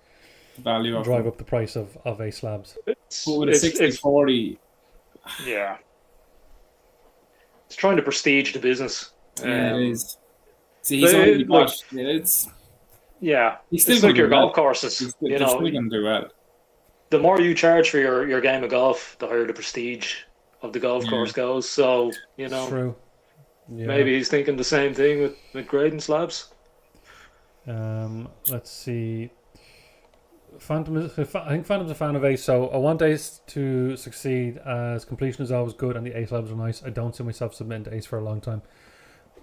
Value of drive them. up the price of Ace Labs. But with a 60-40, yeah. It's trying to prestige the business. yeah, it is. See, he's already got it's. Yeah, He's still it's like your gonna do golf well. courses. He's You still know, going to do well. the more you charge for your game of golf, the higher the prestige of the golf course goes. So, you know, True. Yeah. maybe he's thinking the same thing with grading slabs. Let's see. I think Phantom's a fan of Ace, so I want Ace to succeed as completion is always good and the Ace Labs are nice. I don't see myself submitting to Ace for a long time.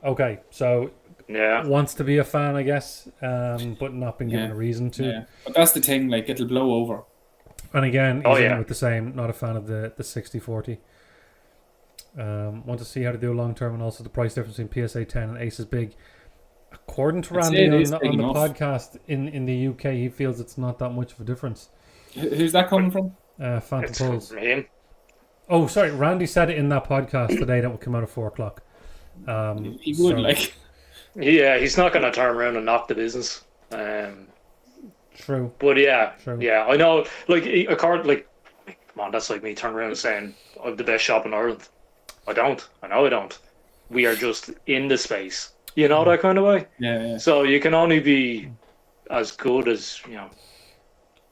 Okay, so Yeah. wants to be a fan, I guess, but not been given a reason to. Yeah, but that's the thing. Like, it'll blow over. And again, he's in with the same. Not a fan of the 60-40. Want to see how to do long term and also the price difference between PSA 10 and Ace is big. According to Randy on the podcast in the UK, he feels it's not that much of a difference. Who's that coming from? Phantom Pulse. From him. Oh, sorry. Randy said it in that podcast today that will come out at 4:00. He would like. Yeah, he's not going to turn around and knock the business. True. But yeah, True. yeah, I know. Like a card, like, come on, that's like me turning around and saying I'm the best shop in Ireland. I don't. I know I don't. We are just in the space. You know, that kind of way. Yeah. So you can only be as good as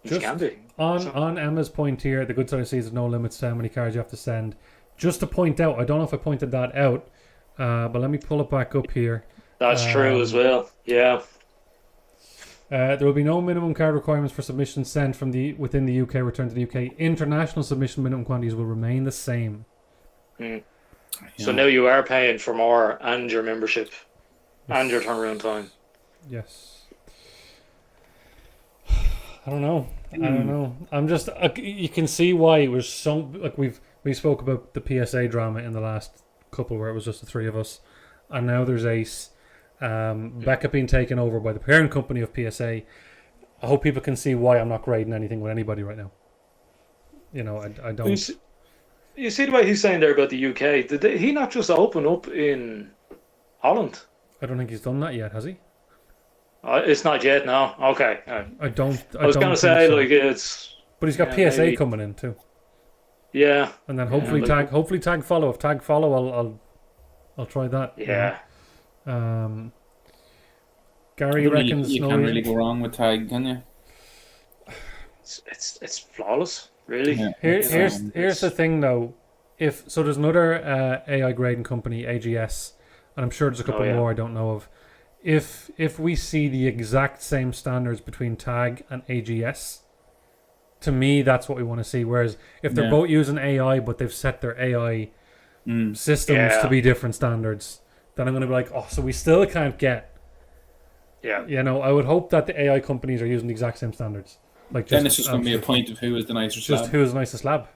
you can be. On Emma's point here, the good side sees there's no limits to how many cards you have to send. Just to point out, I don't know if I pointed that out, but let me pull it back up here. That's true as well. Yeah. There will be no minimum card requirements for submissions sent from within the UK return to the UK. International submission minimum quantities will remain the same. So now you are paying for more and your membership and your turnaround time. Yes. I don't know. I'm just. You can see why it was so. Like we spoke about the PSA drama in the last couple where it was just the three of us, and now there's Ace. Becca being taken over by the parent company of PSA. I hope people can see why I'm not grading anything with anybody right now. You know, I don't. You see the way he's saying there about the UK? Did he not just open up in Holland? I don't think he's done that yet, has he? It's not yet, no. Okay. I was going to say, so. Like, it's... But he's got PSA maybe coming in, too. Yeah. And then hopefully tag follow. If tag follow, I'll try that. Yeah. Gary reckons... You can't really go wrong with tag, can you? It's flawless, really. Yeah. Here's the thing, though. There's another AI grading company, AGS, and I'm sure there's a couple more I don't know of. If we see the exact same standards between tag and AGS, to me that's what we want to see. Whereas if they're both using AI but they've set their AI systems to be different standards, then I'm going to be like, oh, so we still can't get. Yeah. You know, I would hope that the AI companies are using the exact same standards. Like then it's just going to be a point of who is the nicest slab. Just who is the nicest slab.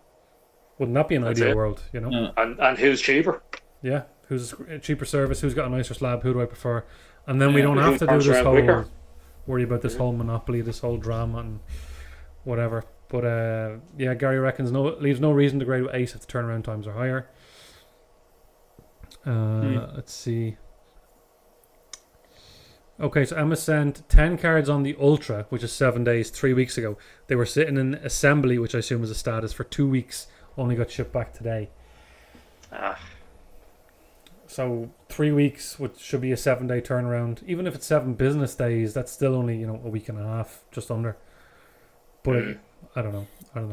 Wouldn't that be an ideal world, you know? Yeah. And who's cheaper? Yeah, who's a cheaper service, who's got a nicer slab, who do I prefer? And then we don't have to do this whole worry about this whole monopoly, this whole drama and whatever. But Gary reckons leaves no reason to grade with Ace if the turnaround times are higher. Let's see. Okay, so Emma sent 10 cards on the Ultra, which is 7 days, 3 weeks ago. They were sitting in assembly, which I assume is a status, for 2 weeks. Only got shipped back today. So 3 weeks, which should be a 7-day turnaround. Even if it's 7 business days, that's still only, a week and a half, just under. But I don't know.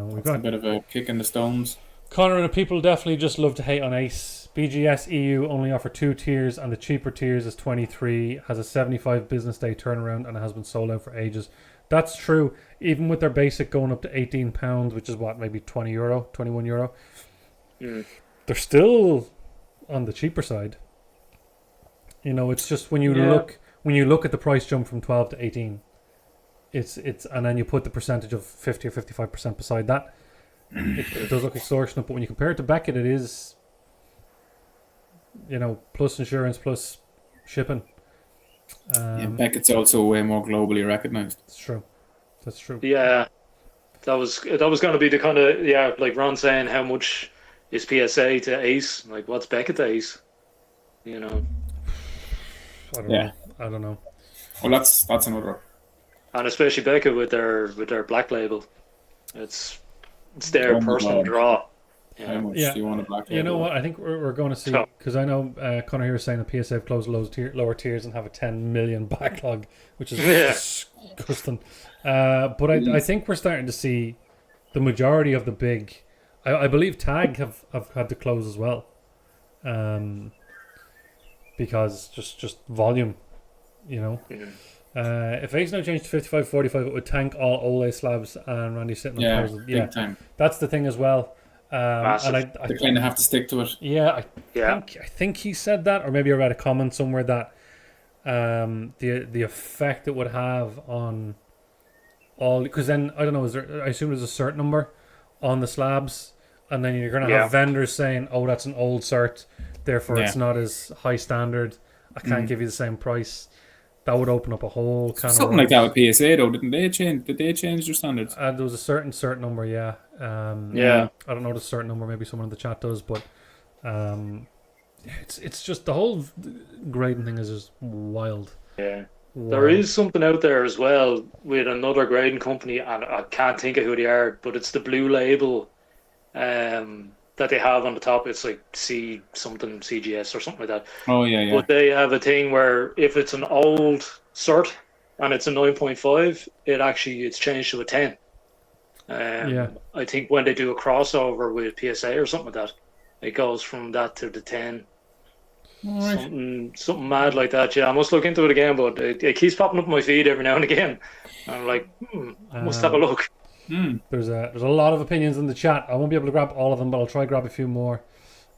We've got a bit of a kick in the stones. Connor and the people definitely just love to hate on Ace. BGS EU only offer 2 tiers, and the cheaper tiers is 23, has a 75 business day turnaround, and it has been sold out for ages. That's true. Even with their basic going up to £18, which is what, maybe €20, €21. They're still on the cheaper side. It's just when you look at the price jump from 12 to 18, it's and then you put the percentage of 50 or 55% beside that. It does look extortionate, but when you compare it to Beckett, it is, plus insurance, plus shipping. Beckett's also way more globally recognized. That's true. Yeah, that was going to be the kind of like Ron saying, how much is PSA to Ace? Like, what's Beckett to Ace? I don't know. Well, that's another. And especially Beckett with their black label, it's their personal draw. How much do you want a black label? You know what? I think we're going to see, because I know Connor here was saying that PSA have closed lower tiers and have a 10 million backlog, which is disgusting. But I think we're starting to see the majority of the big. I believe Tag have had to close as well, because just volume, If Ace now changed to 55-45, it would tank all Ole slabs and Randy sitting on poses. Big time. That's the thing as well. And they kind of have to stick to it. I think he said that, or maybe I read a comment somewhere that the effect it would have on all, because then I don't know, I assume there's a cert number on the slabs, and then you're going to have vendors saying, oh, that's an old cert, therefore it's not as high standard, I can't give you the same price. That would open up a whole kind something like that with PSA though, didn't they change? Did they change their standards? There was a certain cert number, I don't know the cert number, maybe someone in the chat does, but it's just the whole grading thing is just wild. There is something out there as well with another grading company, and I can't think of who they are, but it's the blue label that they have on the top. It's like C something CGS or something like that. Oh yeah. But they have a thing where if it's an old cert and it's a 9.5, it's changed to a 10. I think when they do a crossover with PSA or something like that, it goes from that to the 10. Right. Something mad like that. I must look into it again, but it keeps popping up on my feed every now and again. And I'm like, I must have a look. There's a lot of opinions in the chat. I won't be able to grab all of them, but I'll try to grab a few more.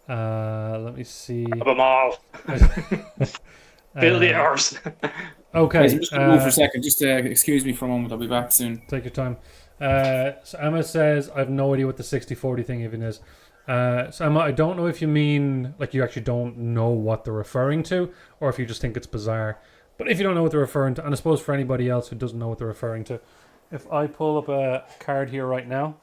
Let me see. Grab them all. Fill the hours. Okay. Just move for a second. Just excuse me for a moment. I'll be back soon. Take your time. So Emma says, I have no idea what the 60-40 thing even is. So Emma, I don't know if you mean like you actually don't know what they're referring to, or if you just think it's bizarre. But if you don't know what they're referring to, and I suppose for anybody else who doesn't know what they're referring to, if I pull up a card here right now,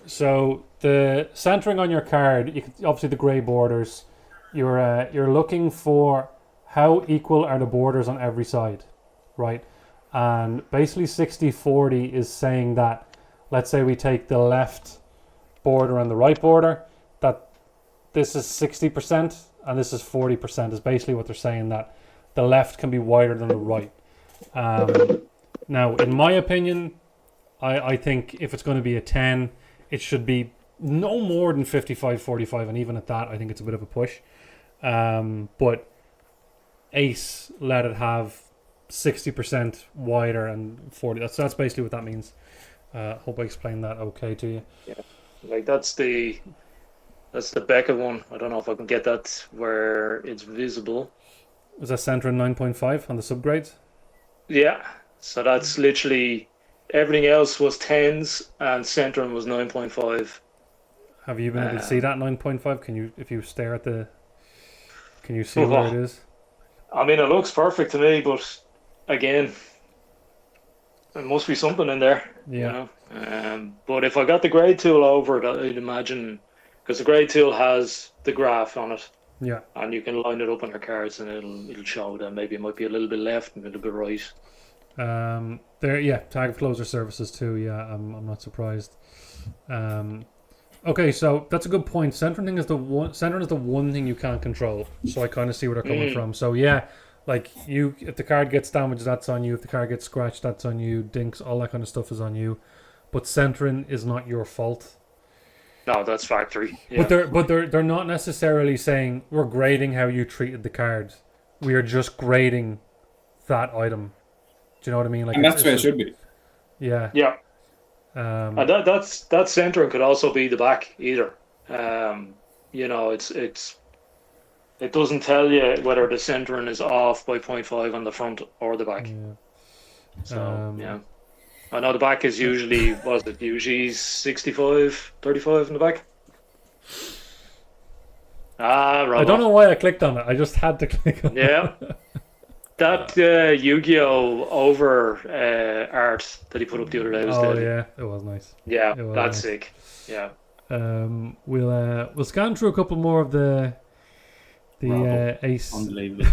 so the centering on your card, you can, obviously the grey borders, you're looking for how equal are the borders on every side, right? And basically 60-40 is saying that, let's say we take the left border and the right border, that this is 60% and this is 40%, is basically what they're saying, that the left can be wider than the right. Now, in my opinion, I think if it's going to be a 10, it should be no more than 55-45, and even at that, I think it's a bit of a push. But Ace let it have 60% wider and 40. That's basically what that means. Hope I explained that okay to you. Yeah, like that's the Becca one. I don't know if I can get that where it's visible. Was that centering 9.5 on the subgrades? Yeah. So that's literally everything else was 10s and centering was 9.5. Have you been able to see that 9.5? Can you, if you stare at the, can you see where it is? I mean, it looks perfect to me, but again, there must be something in there. Yeah. You know? But if I got the grade tool over it, I'd imagine, because the grade tool has the graph on it. Yeah. And you can line it up on your cards, and it'll show that maybe it might be a little bit left and a little bit right. Tag closer services too. Yeah, I'm not surprised. Okay, so that's a good point. Centering is the one thing you can't control. So I kind of see where they're coming from. So yeah, like if the card gets damaged, that's on you. If the card gets scratched, that's on you. Dinks, all that kind of stuff is on you. But centering is not your fault. No, that's factory. Yeah. But they're not necessarily saying we're grading how you treated the card. We are just grading that item. Do you know what I mean? Like, and that's where it should be. Yeah. Yeah. And that centering could also be the back either. You know, it doesn't tell you whether the centering is off by 0.5 on the front or the back. Yeah. So yeah, I know the back is usually 65, 35 in the back. Right. I don't know why I clicked on it. I just had to click on it. Yeah. That Yu-Gi-Oh! Over art that he put up the other day was deadly. Yeah, it was nice. Yeah, was that's nice. sick. Yeah. We'll scan through a couple more of the ace. Unbelievable.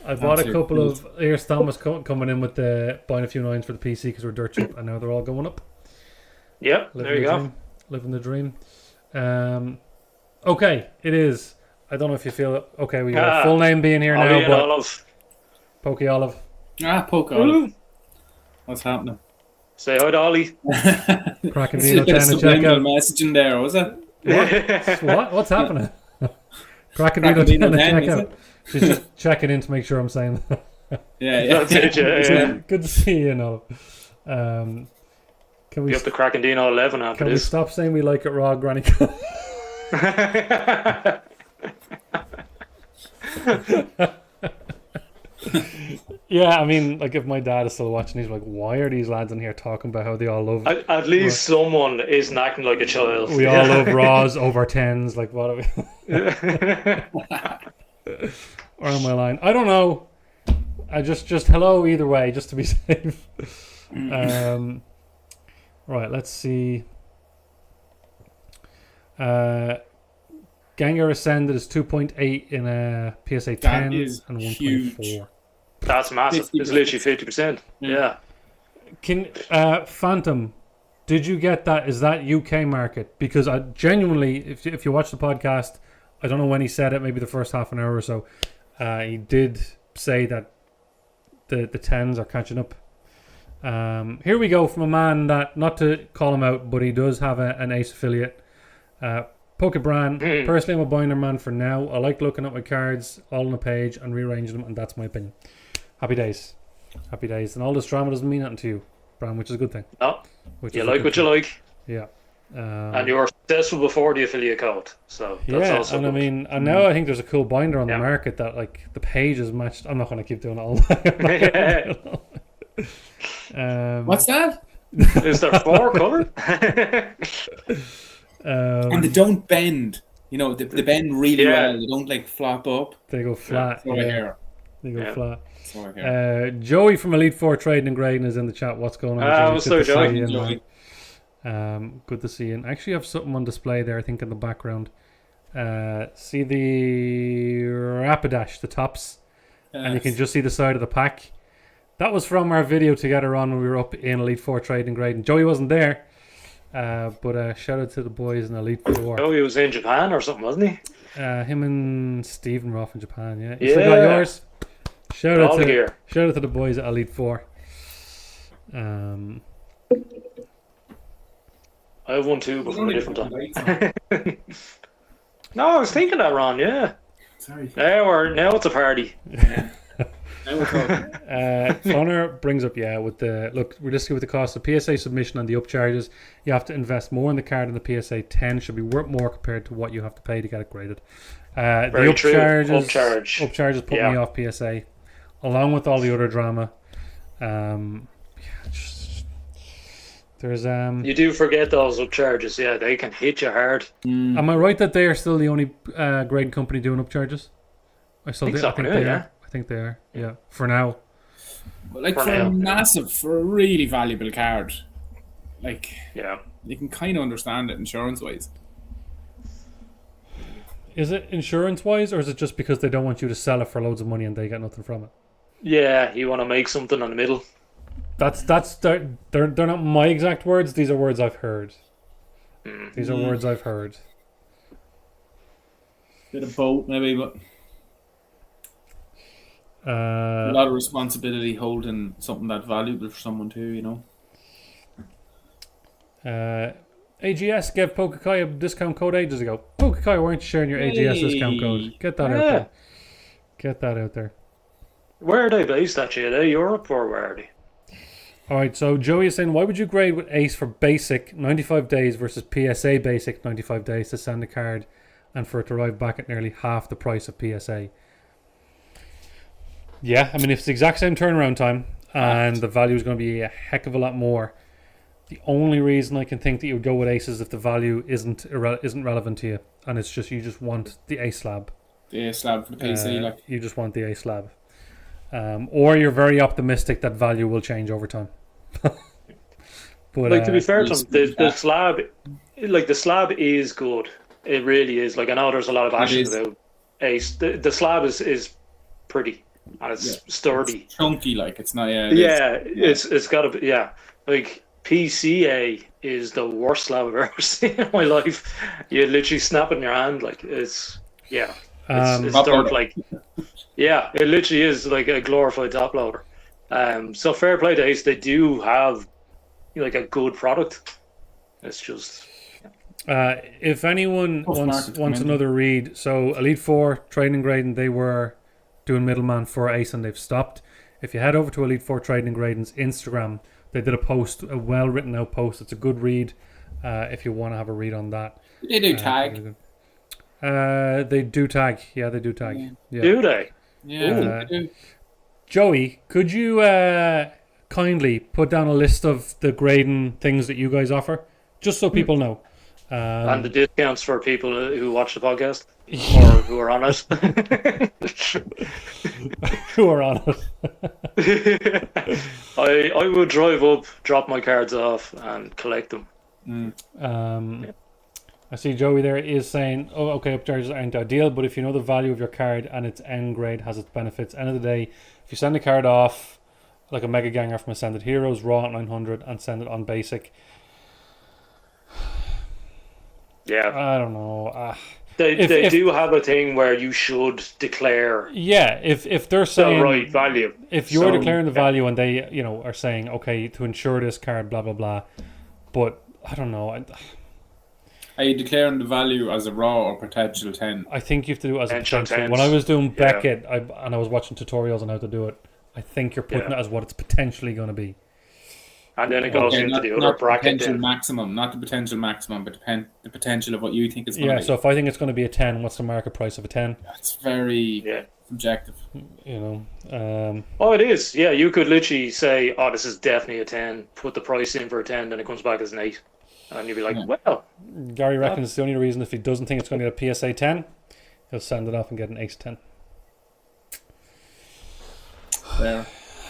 I bought a couple of Ears Thomas coming in with the buying a few nines for the PC because we're dirt cheap, and now they're all going up. Yep, there you go. Living the dream. Okay, it is. I don't know if you feel it. Okay, we got a full name being here Ollie now, and but Olive. Pokey Olive. Poke Olive. What's happening? Say hi to Ollie. Crackin'Deano 10 and check out. Message in there, was it? What? What's happening? Crackin'Deano 10 and check out. She's just checking in to make sure I'm saying that. Yeah. That's it, yeah. Good to see you, Olive. Can we You have the Crackin'Deano 11 after Can we this. stop saying we like it raw, Granny? Yeah, I mean, like if my dad is still watching, he's like, "Why are these lads in here talking about how they all love?" At least someone isn't acting like a child. We all love raws over tens. Like what? Are we... Or am I lying? I don't know. I just hello either way, just to be safe. Right, let's see. Gengar Ascended is 2.8 in a PSA 10 and 1.4. That's massive. 50%. It's literally 50%. Yeah. Can Phantom, did you get that? Is that UK market? Because I genuinely, if you watch the podcast, I don't know when he said it, maybe the first half an hour or so, he did say that the tens are catching up. Here we go from a man that, not to call him out, but he does have an Ace affiliate. Pokebran, personally I'm a binder man for now. I like looking at my cards all on a page and rearranging them, and that's my opinion. Happy days. Happy days. And all this drama doesn't mean nothing to you, Bran, which is a good thing. No, you like what you like. Yeah. And you were successful before the affiliate code, so that's also and good. I mean, and now I think there's a cool binder on the market that like the page is matched. I'm not going to keep doing it all night. What's that? Is there 4 covered? And they don't bend. You know, they bend really well. They don't like flop up. They go flat. They go flat. Joey from Elite 4 Trading and Grading is in the chat. What's going on? What's up, Joey? Good to see you. And actually, I have something on display there, I think, in the background. See the Rapidash, the tops, and you can just see the side of the pack. That was from our video together on when we were up in Elite 4 Trading and Grading. Joey wasn't there, but shout out to the boys in Elite 4. Oh, he was in Japan or something, wasn't he? Him and Stephen were off in Japan. Yeah, you still got yours. Shout out to the boys at Elite 4. I have one too, but from a different time. No, I was thinking that, Ron. Yeah. Sorry. Now it's a party. Connor brings up with the look realistically with the cost of PSA submission and the upcharges, you have to invest more in the card, and the PSA 10 should be worth more compared to what you have to pay to get it graded. The upcharges put me off PSA, along with all the other drama. There's you do forget those upcharges. Yeah, they can hit you hard. Am I right that they are still the only grading company doing upcharges? I think they are. I think they are. Yeah, for now. But like for a really valuable card, like you can kind of understand it insurance wise. Is it insurance-wise, or is it just because they don't want you to sell it for loads of money and they get nothing from it? Yeah, you want to make something in the middle. They're not my exact words. These are words I've heard. These are words I've heard. Bit of both, maybe, but a lot of responsibility holding something that valuable for someone too, you know. AGS gave Pokekai a discount code ages ago. Pokekai, weren't you sharing your AGS discount code? Get that out there. Get that out there. Where are they based actually? Are they Europe or where are they? Alright, so Joey is saying, why would you grade with Ace for basic 95 days versus PSA basic 95 days to send a card and for it to arrive back at nearly half the price of PSA? Yeah, I mean, if it's the exact same turnaround time and the value is going to be a heck of a lot more, the only reason I can think that you would go with Ace is if the value isn't relevant to you and it's just you just want the Ace slab. The Ace slab for the PC, you just want the Ace slab. Or you're very optimistic that value will change over time. But to be fair to them, the slab, the slab is good. It really is. Like, I know there's a lot of action about Ace. The slab is pretty and it's sturdy. It's chunky, like it's not. It's got to be. Yeah, like PCA is the worst slab I've ever seen in my life. You literally snap it in your hand, like it's dirt, like. Yeah, it literally is like a glorified top loader. So fair play to Ace. They do have like a good product. It's just. If anyone wants another read, so Elite Four Trading Grading, they were doing middleman for Ace and they've stopped. If you head over to Elite Four Trading Grading's Instagram, they did a well written out post. It's a good read. If you want to have a read on that. They do tag. They do tag. Yeah, they do tag. Yeah. Do they? Yeah. They do. Joey, could you kindly put down a list of the grading things that you guys offer, just so people know? And the discounts for people who watch the podcast or who are on it. Who are on it? I would drive up, drop my cards off, and collect them. I see Joey there is saying, oh, okay, upcharges aren't ideal, but if you know the value of your card and its end grade has its benefits, end of the day, if you send a card off, like a Mega Ganger from Ascended Heroes, raw at 900, and send it on basic, I don't know. They do have a thing where you should declare. Yeah, if they're saying the right value, if you're declaring the value and they are saying, okay, to insure this card, blah blah blah, but I don't know. Are you declaring the value as a raw or potential 10? I think you have to do it as a potential. When I was doing Beckett, and I was watching tutorials on how to do it, I think you're putting it as what it's potentially going to be. And then it goes into the other bracket. Potential maximum, not the potential maximum, but the potential of what you think it's going to be. Yeah, so if I think it's going to be a 10, what's the market price of a 10? That's very subjective. It is. Yeah, you could literally say, oh, this is definitely a 10, put the price in for a 10, then it comes back as an 8. And you'd be like, well. Gary reckons the only reason if he doesn't think it's going to get a PSA 10, he'll send it off and get an Ace 10. There.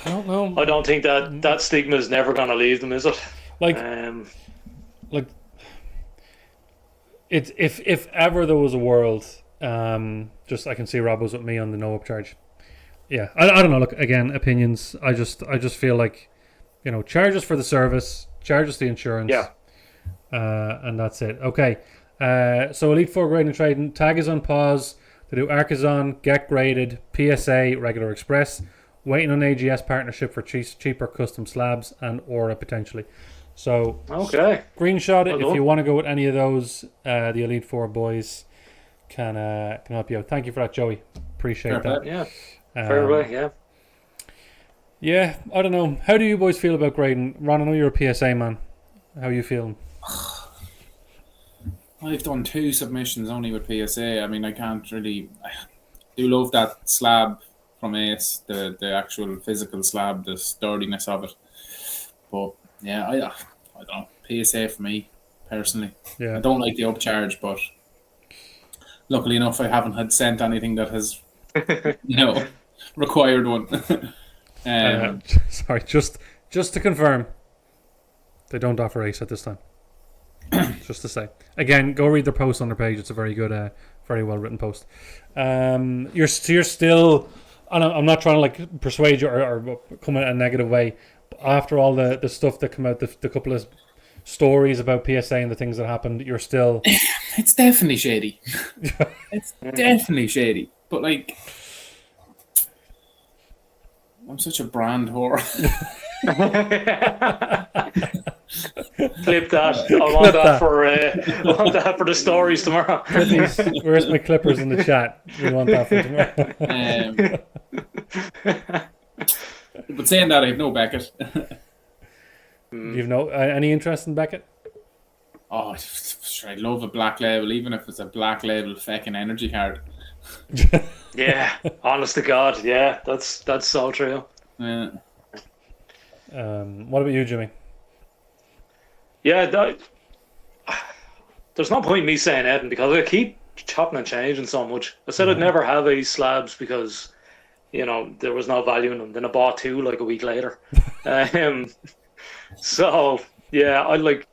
I don't know. I don't think that stigma is never going to leave them, is it? Like it's if ever there was a world, just I can see Rob was with me on the no upcharge. Yeah, I don't know. Look, again, opinions. I just feel like, charge us for the service, charge us the insurance. Yeah. And that's it. Okay. So Elite Four Grading and Trading, tag is on pause. They do Archazon, Get Graded, PSA, Regular Express. Waiting on AGS partnership for cheaper custom slabs and Aura potentially. So screenshot it if you want to go with any of those. The Elite Four boys can help you out. Thank you for that, Joey. Appreciate that. Yeah, fair away. Yeah. Yeah, I don't know. How do you boys feel about grading? Ron, I know you're a PSA man. How are you feeling? I've done 2 submissions only with PSA. I mean, I can't really. I do love that slab from Ace, the actual physical slab, the sturdiness of it. But yeah, I don't know. PSA for me personally. Yeah. I don't like the upcharge, but luckily enough, I haven't had sent anything that has, required one. Sorry, just to confirm, they don't offer Ace at this time. Just to say, again, go read their post on their page. It's a very good very well written post. You're still, and I'm not trying to like persuade you or come in a negative way. But after all the stuff that came out, the couple of stories about PSA and the things that happened, you're still. It's definitely shady. It's definitely shady. But like, I'm such a brand whore. Clip that. I want that for the stories tomorrow. Where's my clippers in the chat? We want that for tomorrow. But saying that, I have no Beckett. You've no any interest in Beckett? Oh, I love a black label, even if it's a black label fucking energy card. Yeah, honest to God, yeah, that's so true. Yeah. What about you, Jimmy? Yeah, there's no point in me saying anything because I keep chopping and changing so much. I said I'd never have these slabs because, you know, there was no value in them. Then I bought two like a week later. So yeah, I like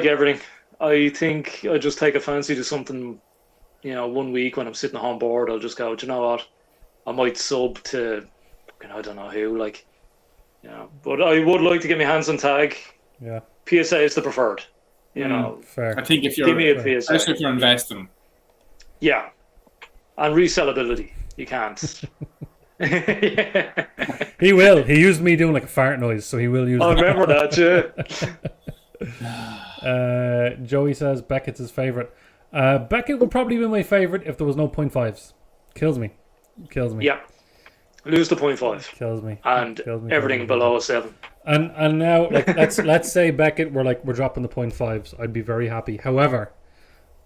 everything. I think I just take a fancy to something, you know, 1 week when I'm sitting home bored, I'll just go, do you know what? I might sub to, I don't know who, like, you know, but I would like to get my hands on tag. Yeah. PSA is the preferred, you know. Fair. I think if you're, give me a PSA. especially if you're investing. Yeah. And resellability, you can't. Yeah. He will. He used me doing like a fart noise, so he will use I that. remember that, yeah. Joey says Beckett's his favourite. Beckett would probably be my favourite if there was no 0.5s. Kills me. Yeah. Lose the 0.5. Kills me. And Kills me. everything below a 7. And now like let's say Beckett we're dropping the 0.5s. I'd be very happy. However,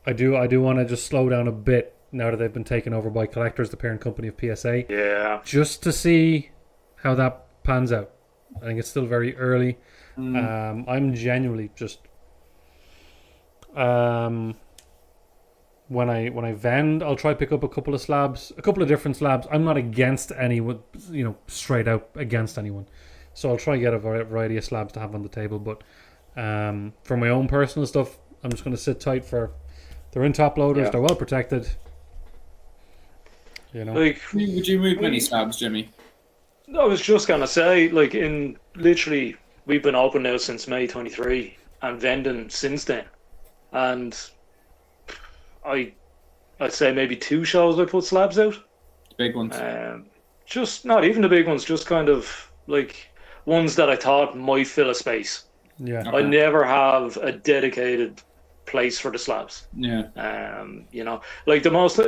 I do want to just slow down a bit now that they've been taken over by Collectors, the parent company of PSA. Yeah. Just to see how that pans out. I think it's still very early. I'm genuinely just when I vend, I'll try pick up a couple of different slabs. I'm not against anyone, you know, straight out against anyone. So I'll try and get a variety of slabs to have on the table. But for my own personal stuff, I'm just going to sit tight for. They're in top loaders. Yeah. They're well protected. You know. Like, Would you move many slabs, Jimmy? I was just gonna say, like, in literally, we've been open now since May 23 and vending since then, and I'd say maybe 2 shows I put slabs out. Big ones. Just not even the big ones, just kind of like ones that I thought might fill a space. Yeah. Okay. I never have a dedicated place for the slabs. Yeah. You know, like the most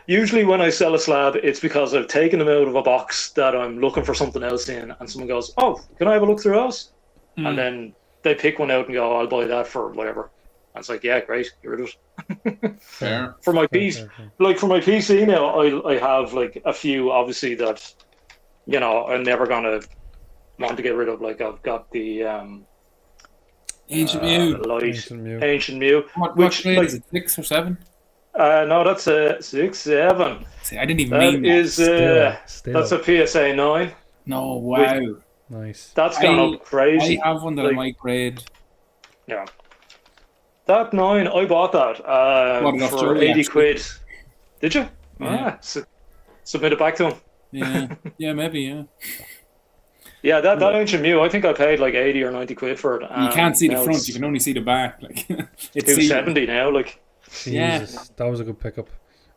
usually when I sell a slab, it's because I've taken them out of a box that I'm looking for something else in, and someone goes, "Oh, can I have a look through those?" And then they pick one out and go, "I'll buy that for whatever." And it's like, "Yeah, great, get rid of it." Fair. For my piece, like for my PC now, I have like a few obviously that, you know, I'm never gonna want to get rid of. Like I've got the Ancient Mew. Ancient Mew. What which, grade like, is it? 6 or 7? No, that's a 6, 7. See, I didn't even That mean is Still. that's a PSA 9. No, wow. Nice. That's gone up crazy. I have one that I might grade. Yeah. That 9, I bought that Enough for Joey, 80 actually. quid. Did you? Yeah. Submit it back to him. Yeah. Yeah, maybe, yeah. Yeah, that Ancient Mew, I think I paid like 80 or 90 quid for it. You can't see the now front, it's you can only see the back. Like, it's 270 now, like. Jesus, that was a good pickup.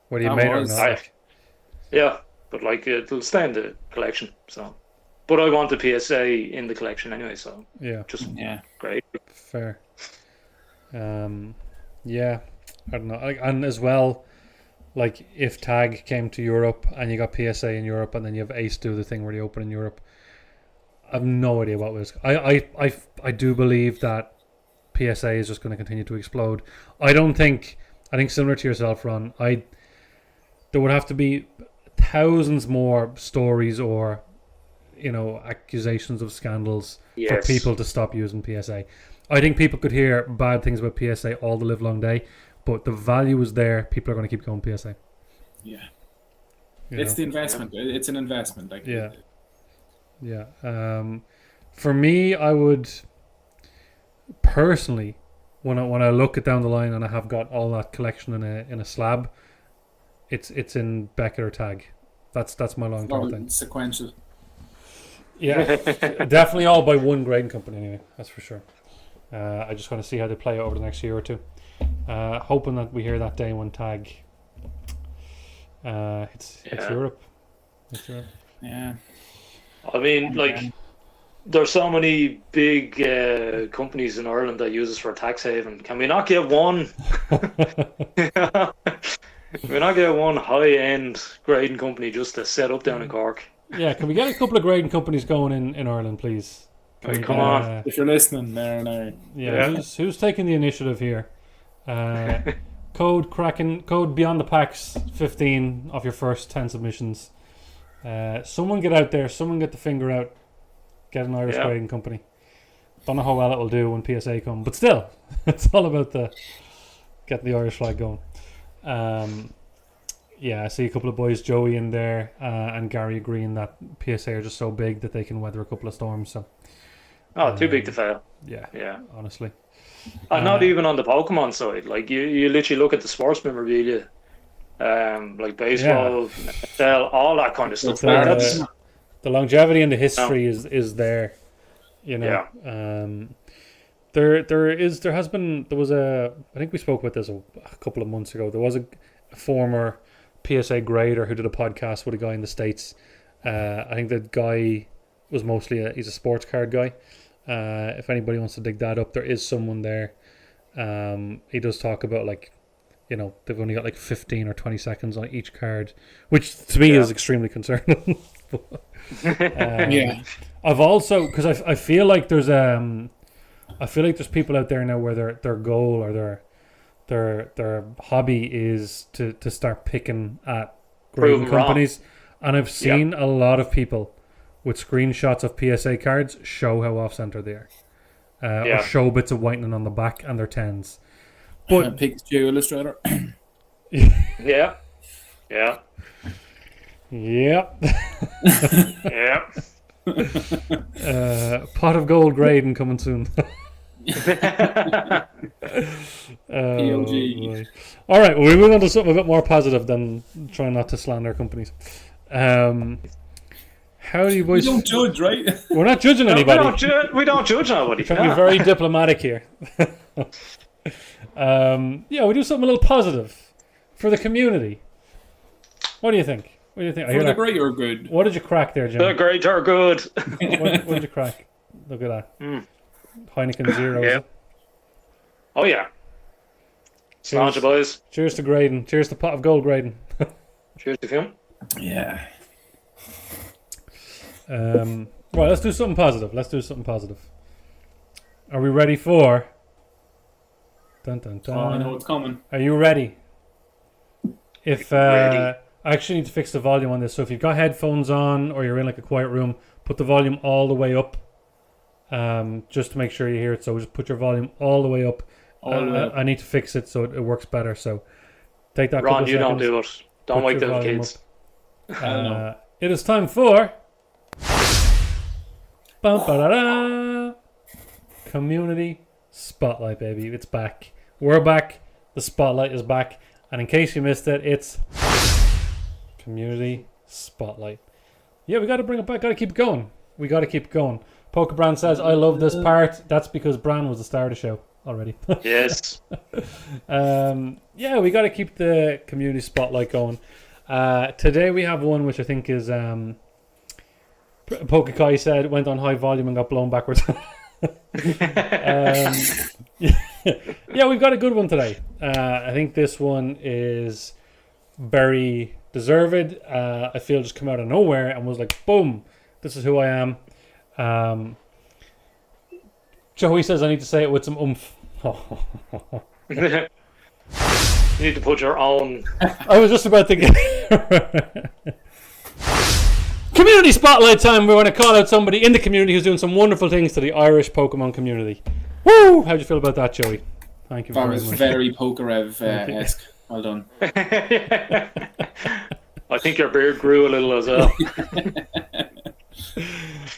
Whether you That made it or was. not. Like, Yeah, but like it'll stay in the collection. So, but I want the PSA in the collection anyway. So yeah, just Yeah. great. fair. Yeah, I don't know. And as well, like if Tag came to Europe and you got PSA in Europe, and then you have Ace do the thing where they open in Europe, I have no idea what was. I do believe that PSA is just going to continue to explode. I think similar to yourself, Ron. There would have to be thousands more stories or, you know, accusations of scandals for Yes. people to stop using PSA. I think people could hear bad things about PSA all the live long day, but the value is there. People are going to keep going PSA. Yeah. You It's know? the investment. It's an investment. Like, Yeah. Yeah. For me, I would personally when I look it down the line and I have got all that collection in a slab, it's in Beckett or Tag. That's my long term thing. Sequential. Yeah, definitely all by one grading company anyway. That's for sure. I just want to see how they play over the next year or two. Hoping that we hear that day when Tag. It's Europe. It's Europe. Yeah. I mean, like, there's so many big companies in Ireland that use us for a tax haven. Can we not get one? Can we not get one high-end grading company just to set up down in Cork? Yeah, can we get a couple of grading companies going in Ireland, please? Come on. If you're listening, there now. Yeah. Who's taking the initiative here? Code Beyond the Packs 15 of your first 10 submissions. Someone get out there. Someone get the finger out. Get an Irish grading company. Don't know how well it'll do when PSA come, but still, it's all about getting the Irish flag going. I see a couple of boys, Joey in there, and Gary agreeing that PSA are just so big that they can weather a couple of storms. So, too big to fail. Yeah. Honestly, and not even on the Pokemon side. Like you literally look at the sports memorabilia, like baseball, NFL, all that kind of stuff. The longevity and the history is there. You know. Yeah. There was a, I think we spoke about this a couple of months ago. There was a former PSA grader who did a podcast with a guy in the States. I think the guy was mostly he's a sports card guy. If anybody wants to dig that up, there is someone there. He does talk about, like, you know, they've only got like 15 or 20 seconds on each card, which to me is extremely concerning. I've also, because I feel like there's people out there now where their goal or their hobby is to start picking at grading companies, and I've seen a lot of people with screenshots of PSA cards show how off center they are, or show bits of whitening on the back and their 10s. But Pikachu Illustrator. Yeah. Pot of gold grading coming soon. PLG. All right, we move on to something a bit more positive than trying not to slander companies. How do you boys? We don't judge, right? We're not judging anybody. We don't judge nobody. We're trying to be very diplomatic here. We do something a little positive for the community. What do you think? For the great or good? What did you crack there, Jim? The great or good. What did you crack? Look at that. Heineken Zero. Yeah. Oh yeah. Cheers, boys. Cheers to grading. Cheers to pot of gold grading. Cheers to him. Yeah. Right, let's do something positive. Are we ready for? Dun, dun, dun. Oh, I know what's coming. Are you ready? I actually need to fix the volume on this. So if you've got headphones on or you're in like a quiet room, put the volume all the way up. Just to make sure you hear it. So just put your volume all the way up. I need to fix it so it works better. So take that. Ron, couple you seconds, don't do it. Don't wake the kids. It is time for Community Spotlight, baby. It's back. We're back. The spotlight is back. And in case you missed it, it's Community Spotlight. Yeah, we got to bring it back. Got to keep going. We got to keep going. Poker Brand says, I love this part. That's because Bran was the star of the show already. Yes. We got to keep the Community Spotlight going. Today we have one which I think is Poker Kai said went on high volume and got blown backwards. We've got a good one today. I think this one is very deserved. I feel just come out of nowhere and was like, boom, this is who I am. Joey says I need to say it with some oomph. You need to put your own. I was just about to get Community Spotlight time. We want to call out somebody in the community who's doing some wonderful things to the Irish Pokemon community. Woo! How'd you feel about that, Joey? Thank you very much. That was very Pokerev-esque. Well done. I think your beard grew a little as well.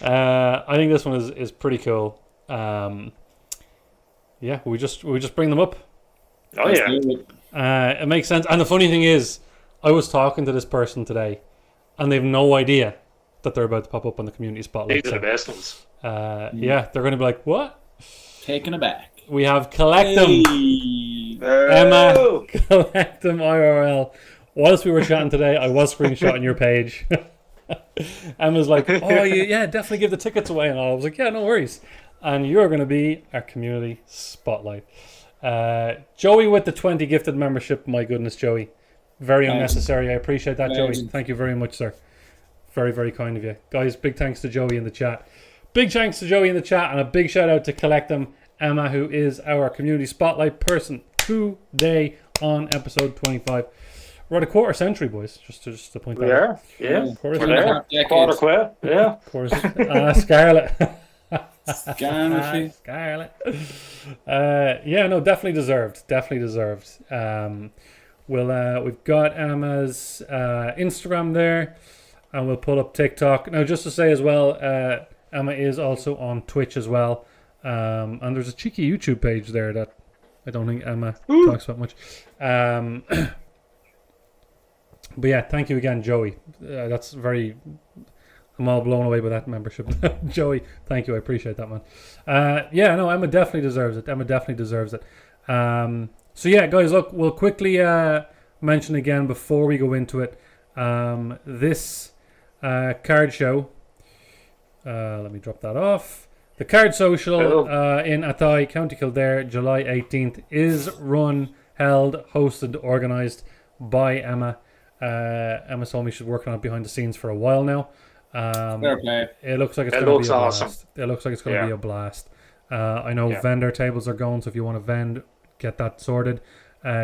I think this one is pretty cool. Yeah, we just bring them up. Oh yeah. It makes sense. And the funny thing is, I was talking to this person today, and they have no idea that they're about to pop up on the community spotlight. These are the best ones. Yeah, they're going to be like, what? Taken aback. We have Collect Them. Hey. Emma, Collect Them IRL. Whilst we were chatting today, I was screenshotting your page. Emma's like, oh, yeah, definitely give the tickets away and all. I was like, yeah, no worries. And you're going to be our community spotlight. Joey with the 20 gifted membership. My goodness, Joey. Very unnecessary. I appreciate that, Joey. Thank you very much, sir. Very, very kind of you. Guys, big thanks to Joey in the chat. Big thanks to Joey in the chat, and a big shout out to Collect Them, Emma, who is our community spotlight person today on episode 25. We're at a quarter century, boys. Just to point that out. We are, yeah. Quarter quid, yeah. Scarlet. Scarlet. Yeah, no, definitely deserved. We've got Emma's Instagram there, and we'll pull up TikTok. Now, just to say as well, Emma is also on Twitch as well, and there's a cheeky YouTube page there that I don't think Emma talks about much. But yeah, thank you again, Joey. That's very... I'm all blown away by that membership. Joey, thank you. I appreciate that, man. Yeah, no, Emma definitely deserves it. So yeah, guys, look, we'll quickly mention again before we go into it. This card show. Let me drop that off. The card social in Athy, County Kildare, July 18th is run, held, hosted, organised by Emma. Emma told me she's working on it behind the scenes for a while now. Fair play. It looks like it's going to be a awesome. blast. It looks like it's going to be a blast. I know vendor tables are going, so if you want to vend, get that sorted.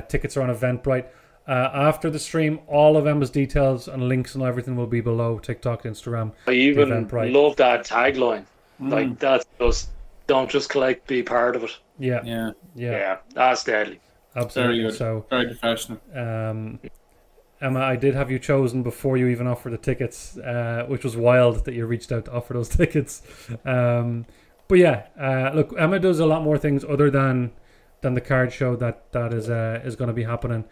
Tickets are on Eventbrite. After the stream, all of Emma's details and links and everything will be below TikTok, Instagram. I even love that tagline. Like, that's just, don't just collect, be part of it. Yeah, that's deadly. Absolutely. Very good. So, very professional. Emma, I did have you chosen before you even offered the tickets, which was wild that you reached out to offer those tickets. But yeah, look, Emma does a lot more things other than the card show that is going to be happening.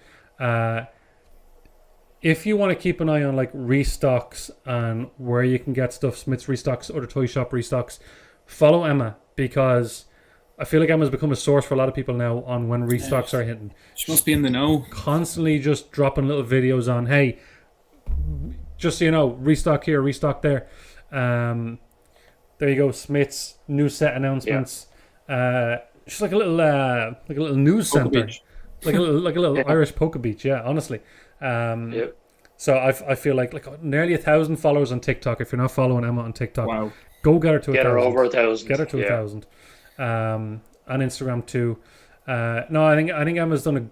If you want to keep an eye on like restocks and where you can get stuff, Smith's restocks, other toy shop restocks, follow Emma, because I feel like Emma's become a source for a lot of people now on when restocks are hitting. She must be in the know. Constantly just dropping little videos on, hey, just so you know, restock here, restock there. There you go, Smith's new set announcements. She's like a little news center, like a little Irish poker beach. Yeah, honestly. So I feel like nearly 1,000 followers on TikTok. If you're not following Emma on TikTok, wow, go get her to 1,000. Get her over 1,000. Get her to 1,000. And Instagram too. No, I think Emma's done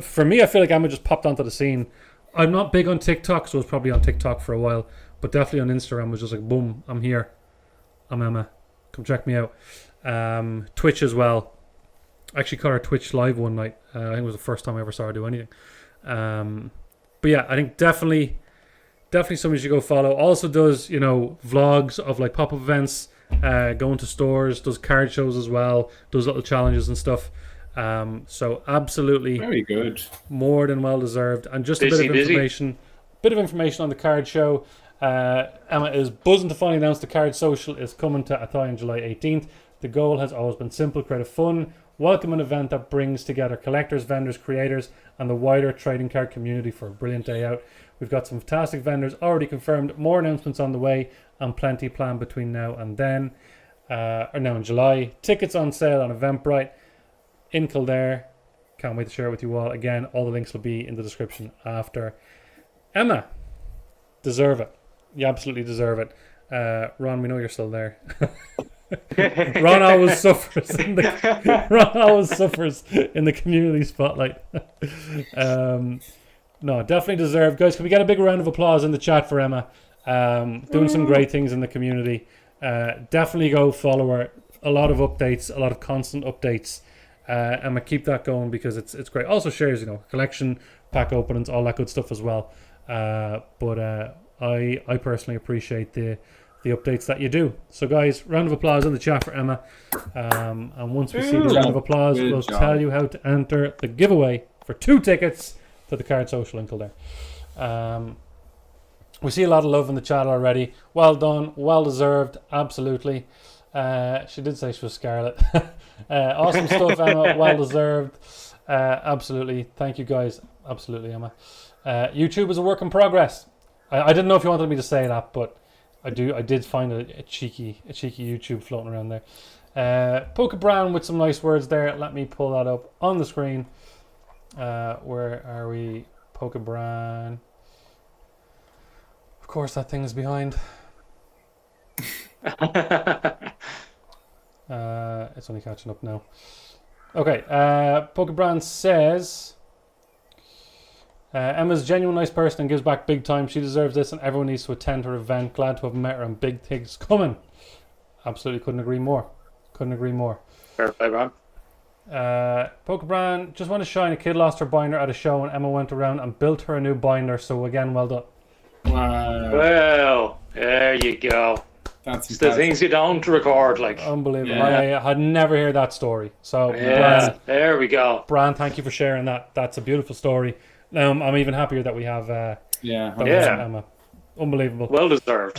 for me. I feel like Emma just popped onto the scene. I'm not big on TikTok, so I was probably on TikTok for a while, but definitely on Instagram was just like, boom, I'm here. I'm Emma. Come check me out. Twitch as well. I actually caught her Twitch live one night. I think it was the first time I ever saw her do anything. But yeah, I think definitely somebody should go follow. Also does, vlogs of like pop-up events, going to stores, does card shows as well, does little challenges and stuff. So absolutely very good, more than well deserved. And just a bit of information on the card show. Emma is buzzing to finally announce the card social is coming to Athy on July 18th. The goal has always been simple: create a fun, welcoming event that brings together collectors, vendors, creators, and the wider trading card community for a brilliant day out. We've got some fantastic vendors already confirmed, more announcements on the way, and plenty planned between now and then. Or now in July. Tickets on sale on Eventbrite in Kildare. Can't wait to share it with you all. Again, all the links will be in the description after. Emma, deserve it. You absolutely deserve it. Ron, we know you're still there. Ron always suffers in the community spotlight. No, definitely deserved. Guys, can we get a big round of applause in the chat for Emma? Doing some great things in the community. Definitely go follow her. A lot of updates, a lot of constant updates. Emma, keep that going because it's great. Also shares, collection, pack openings, all that good stuff as well. But I personally appreciate the the updates that you do. So guys, round of applause in the chat for Emma. And once we see the round of applause, Good we'll job. tell you how to enter the giveaway for 2 tickets to the Card Social in Kildare. We see a lot of love in the chat already. Well done, well deserved, absolutely. She did say she was Scarlet. Awesome stuff, Emma. Well deserved. Absolutely. Thank you, guys. Absolutely, Emma. YouTube is a work in progress. I didn't know if you wanted me to say that, but I did find a cheeky YouTube floating around there. Polka Brown with some nice words there. Let me pull that up on the screen. Where are we? Polka Brown. Of course, that thing is behind. It's only catching up now. Okay, Polka Brand says Emma's a genuine nice person and gives back big time. She deserves this and everyone needs to attend her event. Glad to have met her and big things coming. Absolutely couldn't agree more. Fair play, Brand. Polka Brand, just want to shine. A kid lost her binder at a show and Emma went around and built her a new binder. So again, well done. Wow. Well, there you go. That's It's the things you don't record, like. Unbelievable. Yeah. I had never heard that story. So Yeah, there we go. Brand, thank you for sharing that. That's a beautiful story. I'm even happier that we have Yeah. Emma. Unbelievable. Well deserved.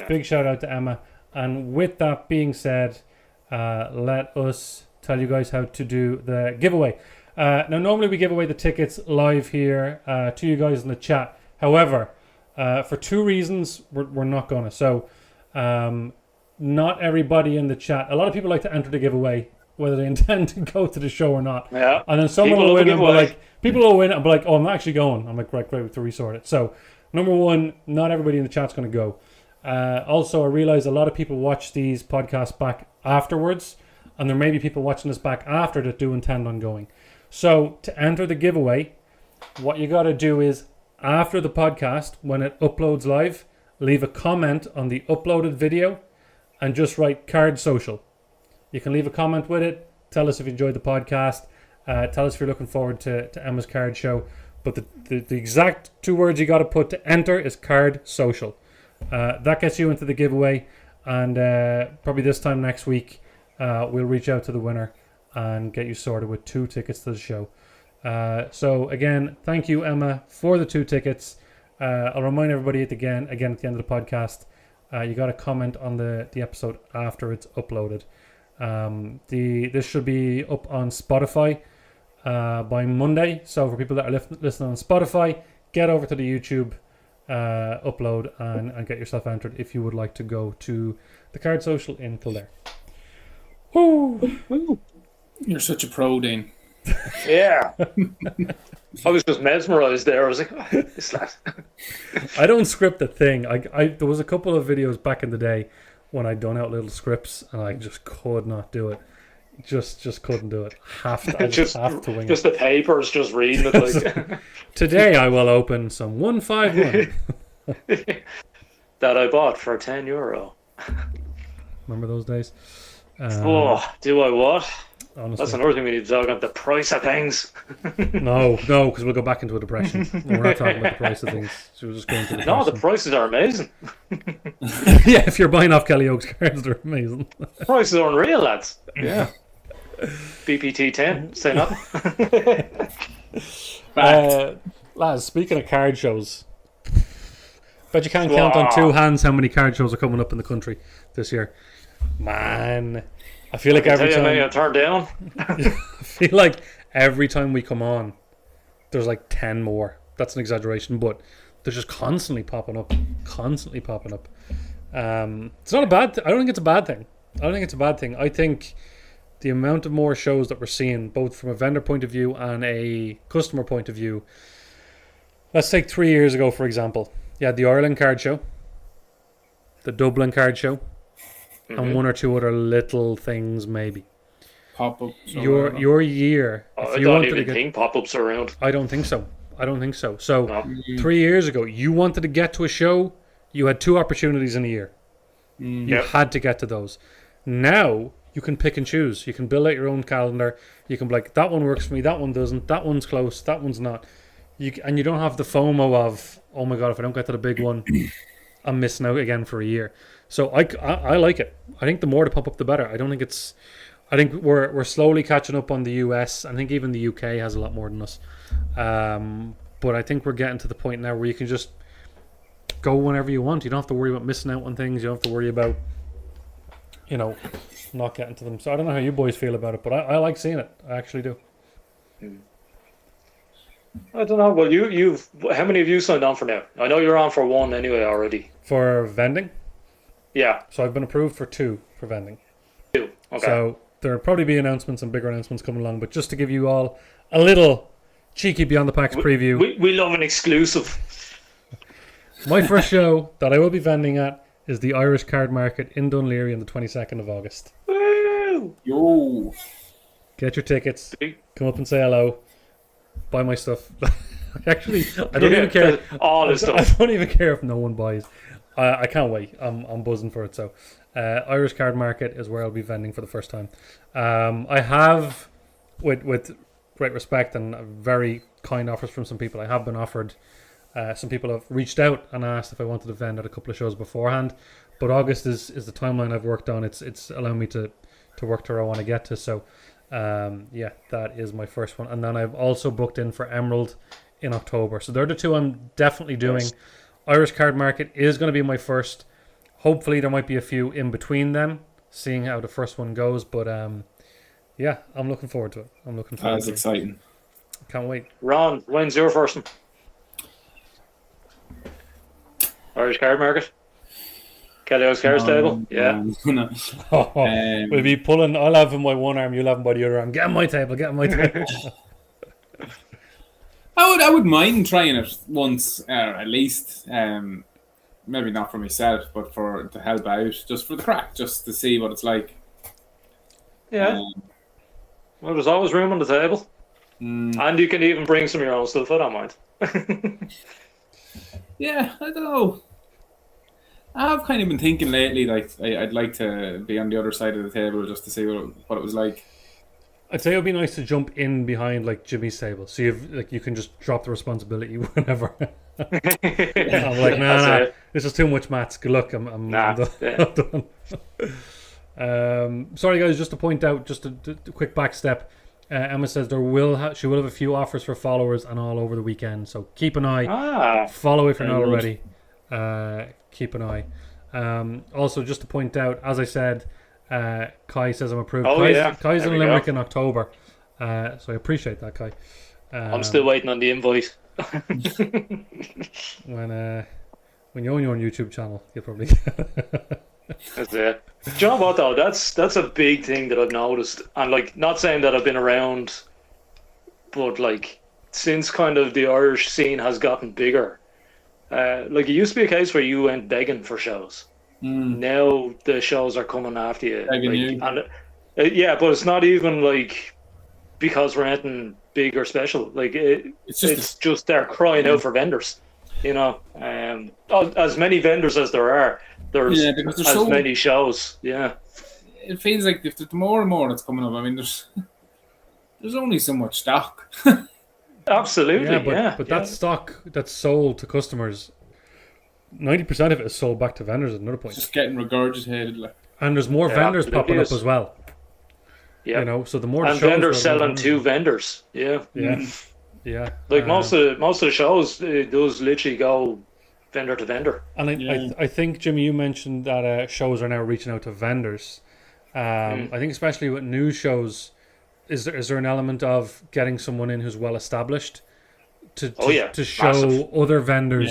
Big shout out to Emma. And with that being said, let us tell you guys how to do the giveaway. Now, normally we give away the tickets live here to you guys in the chat. However, for 2 reasons, we're not going to. So, not everybody in the chat. A lot of people like to enter the giveaway, whether they intend to go to the show or not. Yeah. And then someone People will love win a and be giveaway. like, people will win and be like, oh, I'm actually going. I'm like, great, we have to resort it. So, number 1, not everybody in the chat's going to go. Also, I realize a lot of people watch these podcasts back afterwards, and there may be people watching this back after that do intend on going. So, to enter the giveaway, what you got to do is, after the podcast, when it uploads live, leave a comment on the uploaded video and just write Card Social. You can leave a comment with it. Tell us if you enjoyed the podcast. Tell us if you're looking forward to Emma's card show. But the exact 2 words you got to put to enter is Card Social. That gets you into the giveaway. And probably this time next week, we'll reach out to the winner and get you sorted with 2 tickets to the show. So again, thank you, Emma, for the 2 tickets. I'll remind everybody again at the end of the podcast, you got to comment on the episode after it's uploaded. This should be up on Spotify by Monday. So for people that are listening on Spotify, get over to the YouTube upload and get yourself entered if you would like to go to the Card Social in Kildare. Woo! You're such a pro, Dean. Yeah. I was just mesmerised there. I was like, oh, this lad. I don't script a thing. There was a couple of videos back in the day when I'd done out little scripts and I just could not do it. Just couldn't do it. I just have to wing just it. the papers, just reading it. Like. Today I will open some 151. That I bought for €10. Remember those days? Do I what? Honestly. That's another thing we need to talk about, the price of things. No, because we'll go back into a depression. We're not talking about the price of things. So we're just going to No, the prices are amazing. Yeah, if you're buying off Kelly Oak's cards, they're amazing. Prices are unreal, lads. Yeah. BPT 10, say nothing. Lads, speaking of card shows, bet you can't count on 2 hands how many card shows are coming up in the country this year. Man, I feel like every time I turn down. I feel like every time we come on, there's like 10 more. That's an exaggeration, but they're just constantly popping up. It's not a bad I don't think it's a bad thing. I think the amount of more shows that we're seeing, both from a vendor point of view and a customer point of view. Let's take 3 years ago, for example. You had the Ireland card show, the Dublin card show, and 1 or 2 other little things maybe. Pop-up. Your year. I don't even think pop-ups are around. I don't think so. So 3 years ago, you wanted to get to a show, you had 2 opportunities in a year. You had to get to those. Now you can pick and choose. You can build out your own calendar. You can be like, that one works for me, that one doesn't, that one's close, that one's not. And you don't have the FOMO of, oh my god, if I don't get to the big one, I'm missing out again for a year. So I like it. I think the more to pop up, the better. I don't think it's. I think we're slowly catching up on the US. I think even the UK has a lot more than us. But I think we're getting to the point now where you can just go whenever you want. You don't have to worry about missing out on things. You don't have to worry about, not getting to them. So I don't know how you boys feel about it, but I like seeing it. I actually do. I don't know. Well, you've how many have you signed on for now? I know you're on for one anyway already. For vending? Yeah. So I've been approved for 2 for vending. 2. Okay. So there'll probably be announcements and bigger announcements coming along, but just to give you all a little cheeky Beyond the Packs preview. We love an exclusive. My first show that I will be vending at is the Irish Card Market in Dunleary on the 22nd of August. Woo! Yo. Get your tickets. Come up and say hello. Buy my stuff. Actually, I don't even care. All this stuff. I don't even care if no one buys. I can't wait. I'm buzzing for it. So, Irish Card Market is where I'll be vending for the first time. I have, with great respect and very kind offers from some people, I have been offered. Some people have reached out and asked if I wanted to vend at a couple of shows beforehand. But August is the timeline I've worked on. It's allowing me to work to where I want to get to. So, that is my first one. And then I've also booked in for Emerald in October. So they're the 2 I'm definitely doing. Yes. Irish Card Market is going to be my first. Hopefully there might be a few in between them, seeing how the first one goes. But I'm looking forward to it. That's exciting. Can't wait. Ron, when's your first one? Irish Card Market? Kelly's Card Table? Yeah. We'll be pulling. I'll have him by one arm, you'll have him by the other arm. Get on my table, I would mind trying it once, at least. Maybe not for myself, but to help out, just for the crack, just to see what it's like. Yeah. Well, there's always room on the table, and you can even bring some of your own stuff. I don't mind. Yeah, I don't know. I've kind of been thinking lately, like I'd like to be on the other side of the table just to see what it was like. I'd say it would be nice to jump in behind like Jimmy's table, so you can just drop the responsibility whenever. I'm like, nah, this is too much, Mats. Good luck. I'm done. Sorry, guys, just to point out, just a quick back step. Emma says she will have a few offers for followers and all over the weekend, so keep an eye. Follow if you're not already. Keep an eye. Also, just to point out, as I said, Kai says I'm approved. Kai's in Limerick in October, so I appreciate that, Kai. I'm still waiting on the invite. When you own your own YouTube channel, you'll probably. That's it. Do you know what though? That's a big thing that I've noticed, and like, not saying that I've been around, but like since kind of the Irish scene has gotten bigger. Like it used to be a case where you went begging for shows. Now the shows are coming after you. And but it's not even like because we're anything big or special. Like it's just they're crying out for vendors. As many vendors as there are, there's as many shows. Yeah, it feels like the more and more that's coming up. I mean, there's only so much stock. Absolutely, but that stock that's sold to customers, 90% of it is sold back to vendors at another point. Just getting regurgitated, like. And there's more vendors popping up as well. Yeah, so the more and vendors selling to vendors. Yeah. Like most of the shows, it does literally go vendor to vendor. And I think, Jimmy, you mentioned that shows are now reaching out to vendors. I think especially with news shows. Is there an element of getting someone in who's well established to show massive. Other vendors?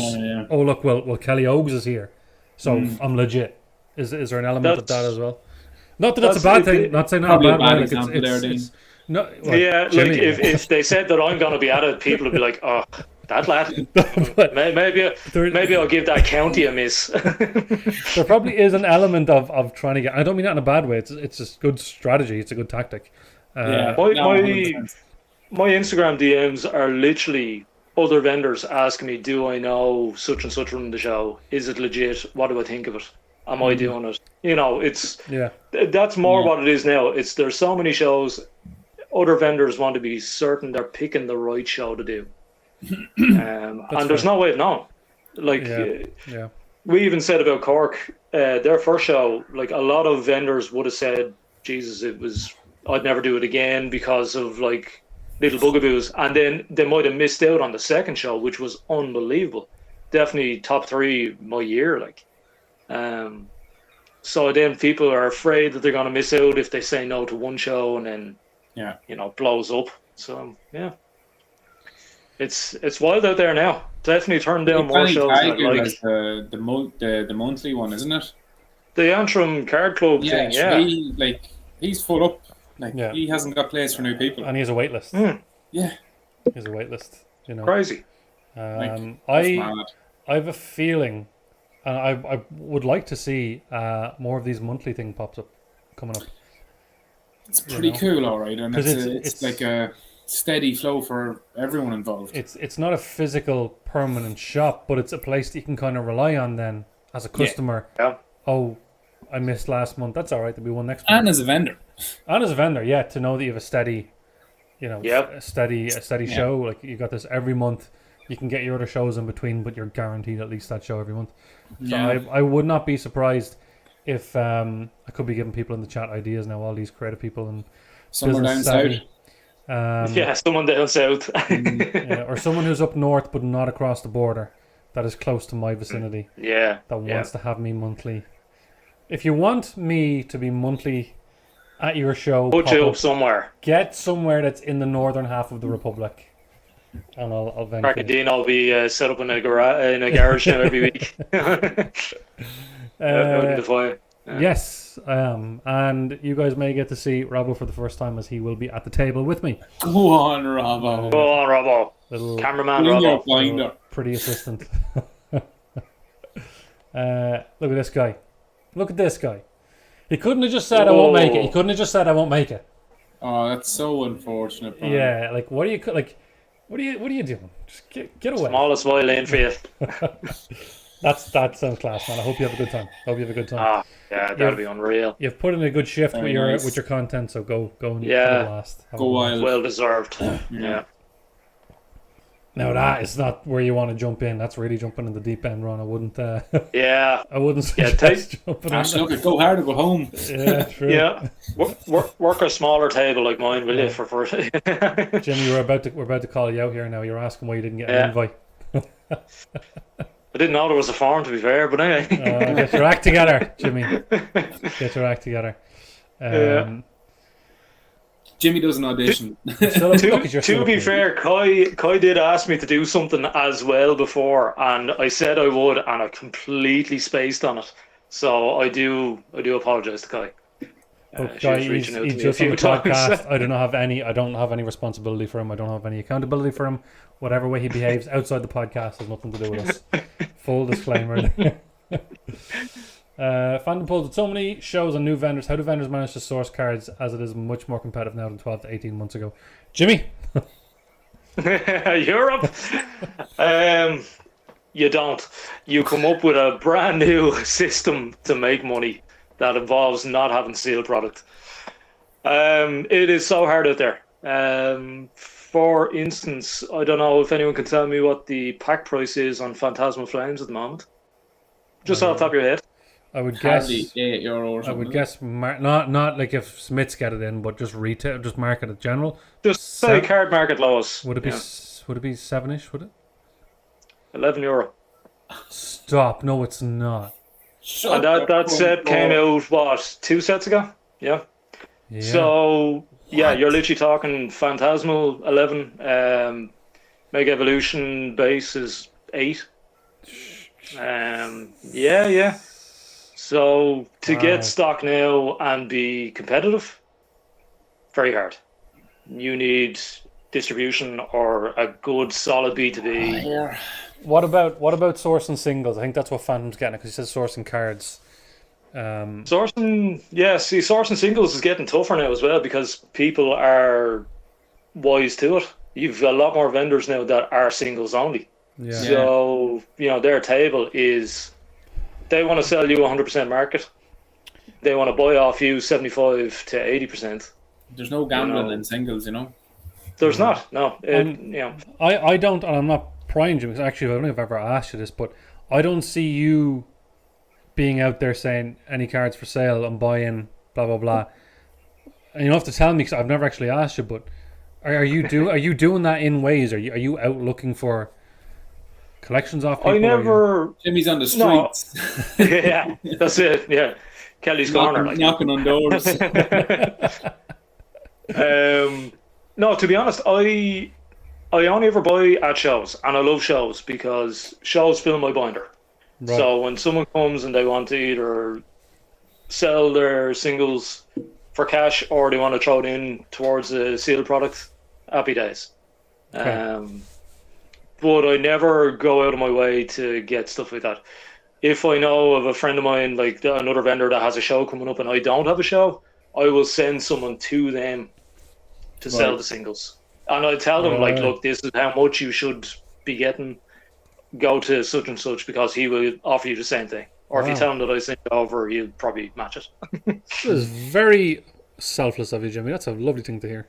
Oh look, well Kelly Ogues is here, so I'm legit. Is there an element of that as well? Not that that's a bad thing. Not saying not a bad way. It's no. Well, Jimmy, like if they said that I'm going to be at it, people would be like, oh, that lad. maybe I'll give that county a miss. There probably is an element of trying to get. I don't mean that in a bad way. It's a good strategy. It's a good tactic. My Instagram DMs are literally other vendors asking me, do I know such and such running the show? Is it legit? What do I think of it? Am I doing it? That's more what it is now. There's so many shows. Other vendors want to be certain they're picking the right show to do. And there's no way of knowing. Like, we even said about Cork, their first show, like a lot of vendors would have said, Jesus, I'd never do it again because of like little bugaboos. And then they might have missed out on the second show, which was unbelievable. Definitely top 3 my year. Like, so then people are afraid that they're going to miss out if they say no to one show and then, blows up. So, yeah. It's wild out there now. Definitely turn down more shows. Like the monthly one, isn't it? The Antrim Card Club thing, yeah. He's full up. He hasn't got place for new people, and he has a wait list. Yeah, he has a wait list. Crazy. I have a feeling, and I would like to see more of these monthly thing pops up coming up. It's pretty cool, all right, and it's like a steady flow for everyone involved. It's not a physical permanent shop, but it's a place that you can kind of rely on then as a customer. Yeah. Oh, I missed last month. That's all right. There'll be one next month. And as a vendor, to know that you have a steady, a steady show. Like you got this every month. You can get your other shows in between, but you're guaranteed at least that show every month. So I would not be surprised if I could be giving people in the chat ideas now. All these creative people and someone down south. Someone down south. Or someone who's up north but not across the border, that is close to my vicinity. Yeah. That wants to have me monthly. If you want me to be monthly at your show, put you up somewhere. Get somewhere that's in the northern half of the Republic, and I'll vent. Crackin'Deano will be set up in a garage now every week. Yes, I am, and you guys may get to see Robbo for the first time as he will be at the table with me. Go on, Robbo. Little cameraman Robbo. Pretty assistant. Look at this guy. Look at this guy. He couldn't have just said I won't make it. He couldn't have just said I won't make it. Oh, that's so unfortunate. Brian. Yeah, like what are you doing? Just get away. Smallest violin for you. That sounds class, man. I hope you have a good time. Ah, yeah, that'll be unreal. You've put in a good shift with your content, so go and yeah, blast. Go wild. Well deserved. Yeah. Now that is not where you want to jump in. That's really jumping in the deep end, Ron. I wouldn't. Yeah. I wouldn't suggest jumping in. Actually, go hard or go home. Yeah, true. Yeah. Work a smaller table like mine, will you? For first. Jimmy, we're about to call you out here now. You're asking why you didn't get an invite. I didn't know there was a form, to be fair, but anyway. Get your act together, Jimmy. Get your act together. Jimmy does an audition. To be fair, Kai did ask me to do something as well before, and I said I would, and I completely spaced on it. So I do apologise to Kai. Guy, he's just on the podcast. I don't have any responsibility for him. I don't have any accountability for him. Whatever way he behaves outside the podcast has nothing to do with us. Full disclaimer. Fandom polls with so many shows and new vendors. How do vendors manage to source cards as it is much more competitive now than 12 to 18 months ago? Jimmy? Europe? You don't. You come up with a brand new system to make money that involves not having sealed product. It is so hard out there. For instance, I don't know if anyone can tell me what the pack price is on Phantasmal Flames at the moment. Just off the top of your head. I would guess €8 or something. I would guess not like if Smiths get it in, but just retail, just market in general. Just say card market lows. Would it be 7ish? Would it? €11. Stop! No, it's not. And that set came out what 2 sets ago? Yeah. So you're literally talking Phantasmal 11. Mega Evolution base is 8. Yeah. So to get stock now and be competitive, very hard. You need distribution or a good solid B2B. What about sourcing singles? I think that's what Phantom's getting because he says sourcing cards. Sourcing singles is getting tougher now as well because people are wise to it. You've got a lot more vendors now that are singles only. Yeah. So, their table is, they want to sell you 100% market. They want to buy off you 75 to 80%. There's no gambling in singles, There's not, no. I don't, and I'm not prying you because actually I don't think I've ever asked you this, but I don't see you being out there saying any cards for sale, I'm buying, blah blah blah. And you don't have to tell me because I've never actually asked you, but are you doing that in ways? Are you out looking for collections off people? I never. Jimmy's on the No. streets. Yeah, that's it. Yeah, Kelly's corner. Like. knocking on doors. No, to be honest, I only ever buy at shows, and I love shows because shows fill my binder. Right. So when someone comes and they want to either sell their singles for cash or they want to throw it in towards a sealed product, happy days. Okay. But I never go out of my way to get stuff like that. If I know of a friend of mine, like another vendor that has a show coming up and I don't have a show, I will send someone to them to sell the singles. And I tell them, like, look, this is how much you should be getting. Go to such and such because he will offer you the same thing. Or if you tell him that I sent it over, he'll probably match it. That is very selfless of you, Jimmy. That's a lovely thing to hear.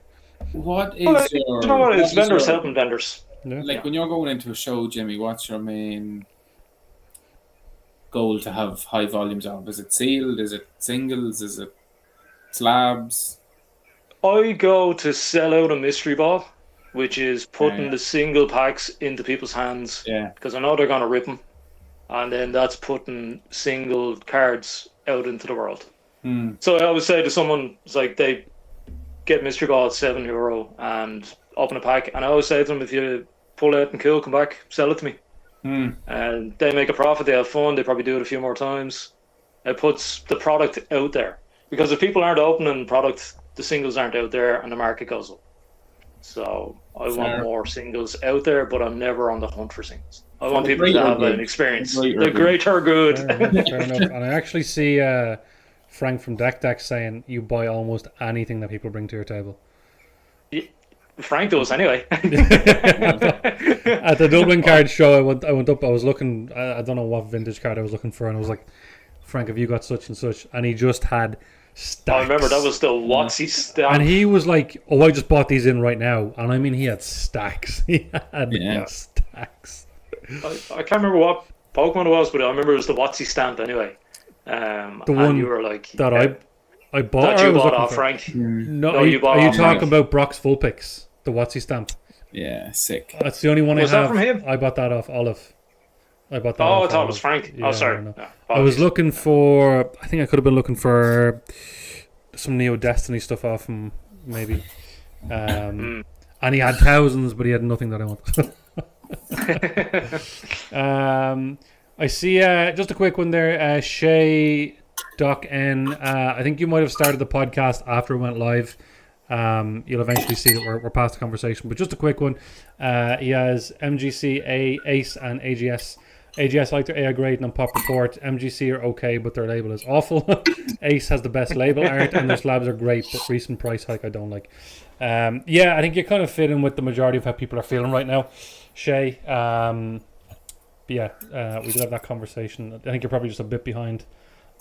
What is Well, your... you know what? It's vendors your, helping vendors. Yeah. Like, when you're going into a show, Jimmy, what's your main goal to have high volumes of? Is it sealed? Is it singles? Is it slabs? I go to sell out a mystery ball, which is putting the single packs into people's hands. Yeah. Because I know they're going to rip them. And then that's putting single cards out into the world. So I always say to someone, it's like they get mystery ball at €7 and open a pack. And I always say to them, if you pull out and kill, come back, sell it to me. And they make a profit, they have fun, they probably do it a few more times. It puts the product out there. Because if people aren't opening product, the singles aren't out there and the market goes up. So I want more singles out there, but I'm never on the hunt for singles. I want people to have an experience. The great are good. Fair enough. And I actually see Frank from Deck saying you buy almost anything that people bring to your table. Frank does anyway. At the Dublin card show, I went up. I was looking. I don't know what vintage card I was looking for, and I was like, "Frank, have you got such and such?" And he just had stacks. I remember that was the Watsy stamp. And he was like, "Oh, I just bought these in right now," and I mean, he had stacks. He had stacks. I can't remember what Pokemon it was, but I remember it was the Watsy stamp anyway. The one you were like that I bought. That you bought off Frank. No, are you talking about Brock's Full Picks, the Watsy stamp? Yeah, sick. That's the only one was I have. Was that from him? I bought that off Olive. I bought that. Oh, I thought it was Frank. Yeah, sorry. No. No, I was looking for. I think I could have been looking for some Neo Destiny stuff off him, maybe. And he had thousands, but he had nothing that I wanted. I see. Just a quick one there. Shay Doc N. I think you might have started the podcast after it went live. You'll eventually see that we're past the conversation, but just a quick one. He has MGC, Ace, and AGS. AGS like their AI grade and on Pop Report. MGC are okay, but their label is awful. Ace has the best label art, and their slabs are great, but recent price hike I don't like. I think you kind of fit in with the majority of how people are feeling right now, Shay. We did have that conversation. I think you're probably just a bit behind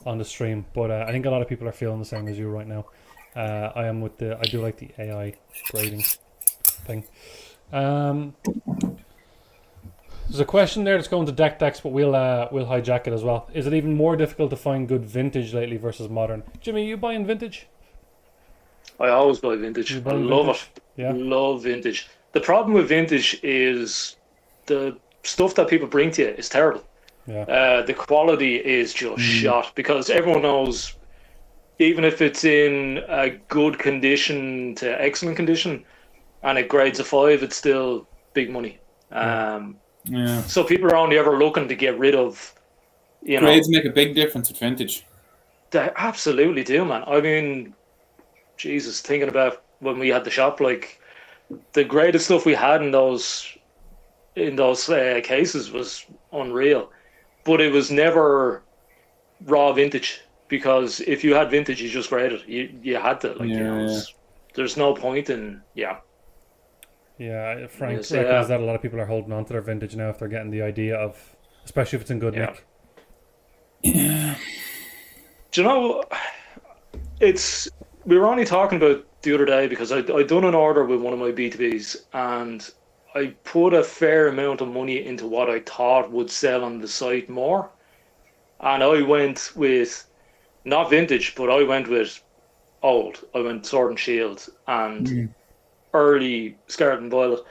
on the stream, but I think a lot of people are feeling the same as you right now. I do like the AI grading thing. There's a question there that's going to Decks, but we'll hijack it as well. Is it even more difficult to find good vintage lately versus modern? Jimmy, you buying vintage? I always buy vintage. I love it. Yeah. Love vintage. The problem with vintage is the stuff that people bring to you is terrible. Yeah. The quality is just shot because everyone knows, even if it's in a good condition to excellent condition and it grades a 5, it's still big money. So people are only ever looking to get rid of, grades make a big difference with vintage. They absolutely do, man. I mean, Jesus, thinking about when we had the shop, like the greatest stuff we had in those cases was unreal, but it was never raw vintage. Because if you had vintage, you just graded. You had to. There's no point in. Yeah, Frank reckons that a lot of people are holding on to their vintage now if they're getting the idea of, especially if it's in good nick. Yeah. Do you know, we were only talking about the other day because I done an order with one of my B2Bs and I put a fair amount of money into what I thought would sell on the site more. and I went with not vintage, but I went with old. I went Sword and Shield and early Scarlet and Violet.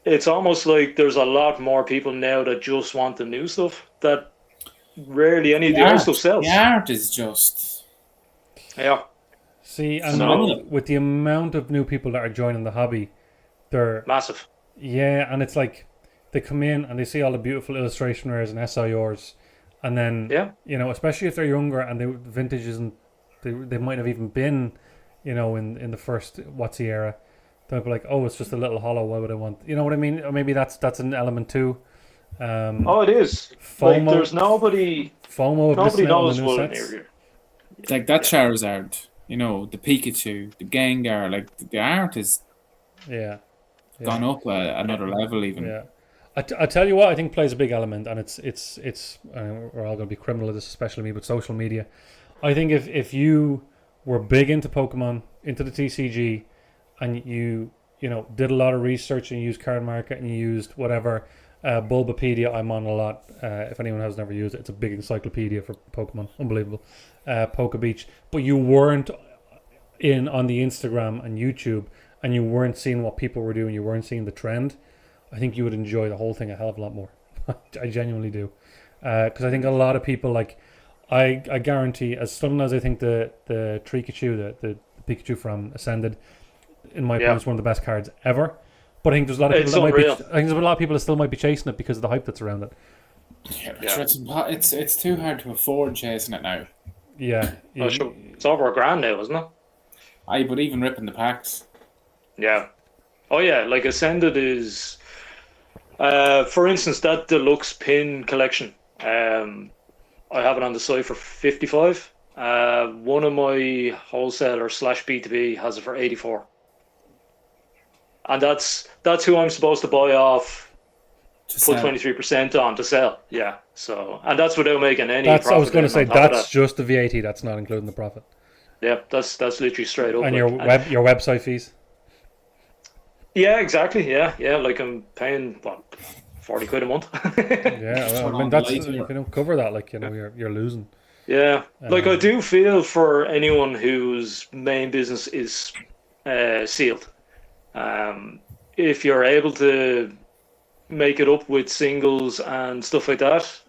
It's almost like there's a lot more people now that just want the new stuff that rarely any of the old stuff sells. The art is just See, and with the amount of new people that are joining the hobby, they're massive. Yeah, and it's like they come in and they see all the beautiful illustration rares and SIRs, and then especially if they're younger and the vintage isn't, they might have even been, in the first WotC era. They'll be like, oh, it's just a little hollow. Why would I want? You know what I mean? Or maybe that's an element too. It is. FOMO, like there's nobody. FOMO. Nobody knows what an area. Like that Charizard, the Pikachu, the Gengar. Like the art is. Gone up another level even. Yeah. I tell you what I think plays a big element, and it's we're all going to be criminal of this, especially me, but social media. I think if you were big into Pokemon, into the TCG, and you did a lot of research and you used Card Market and you used whatever Bulbapedia, I'm on a lot. If anyone has never used it, it's a big encyclopedia for Pokemon, unbelievable. Pokebeach, but you weren't on the Instagram and YouTube, and you weren't seeing what people were doing, you weren't seeing the trend, I think you would enjoy the whole thing a hell of a lot more. I genuinely do. Because I think a lot of people, I guarantee, as stunning as I think the Pikachu, the Pikachu from Ascended, in my opinion, is one of the best cards ever. But I think there's a lot of people there's a lot of people that still might be chasing it because of the hype that's around it. It's too hard to afford chasing it now. Yeah. It's over $1,000 now, isn't it? Aye, but even ripping the packs. Yeah. Oh yeah, like Ascended is, for instance, that deluxe pin collection. I have it on the site for 55. One of my wholesaler / B2B has it for 84. And that's who I'm supposed to buy off, put 23% on to sell. Yeah. So, and that's without making any profit. I was going to say that's just the VAT. That's not including the profit. Yeah, that's literally straight up. And your website fees. Yeah, exactly. Yeah. Like I'm paying £40 a month. Yeah, I mean that's if you don't cover that, you're losing. Yeah, I do feel for anyone whose main business is sealed. If you're able to make it up with singles and stuff like that,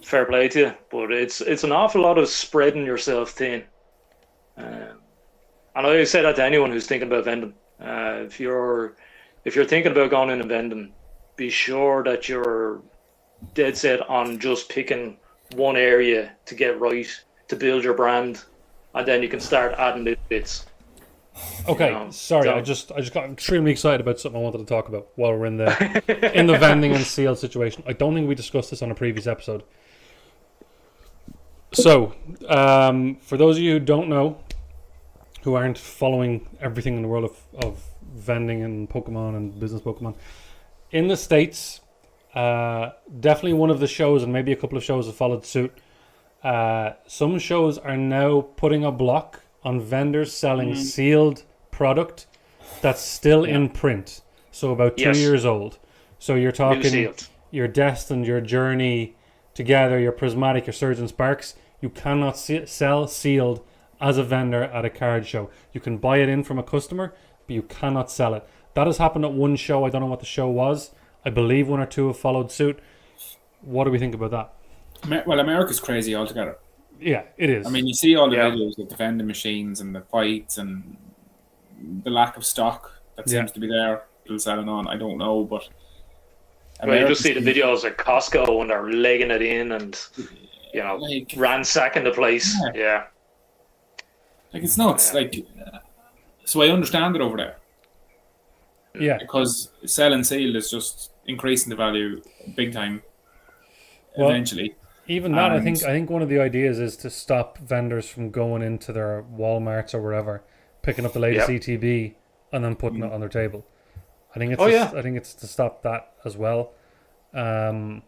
fair play to you. But it's an awful lot of spreading yourself thin. And I say that to anyone who's thinking about vending. If you're thinking about going in and vending, be sure that you're dead set on just picking one area to get right, to build your brand, and then you can start adding little bits. Okay, sorry, I just got extremely excited about something I wanted to talk about while we're in the vending and seal situation. I don't think we discussed this on a previous episode. So, for those of you who don't know, who aren't following everything in the world of vending and Pokemon and business Pokemon, in the States, definitely one of the shows, and maybe a couple of shows have followed suit, some shows are now putting a block on vendors selling sealed product that's still in print, so about 2 years old. So you're talking your Destined, your Journey, Together, your Prismatic, your Surgeon Sparks. You cannot sell sealed as a vendor at a card show. You can buy it in from a customer, but you cannot sell it. That has happened at one show. I don't know what the show was. I believe one or two have followed suit. What do we think about that? Well, America's crazy altogether. Yeah, it is. I mean, you see all the videos with the vending machines and the fights and the lack of stock that seems to be there. People selling on, I don't know, but you just see the videos at Costco when they're legging it in and ransacking the place. Yeah. Like, it's nuts. So I understand it over there. Yeah. Because selling sealed is just increasing the value big time. Eventually. Even that, I think one of the ideas is to stop vendors from going into their Walmarts or wherever, picking up the latest ETB and then putting it on their table. I think it's I think it's to stop that as well. I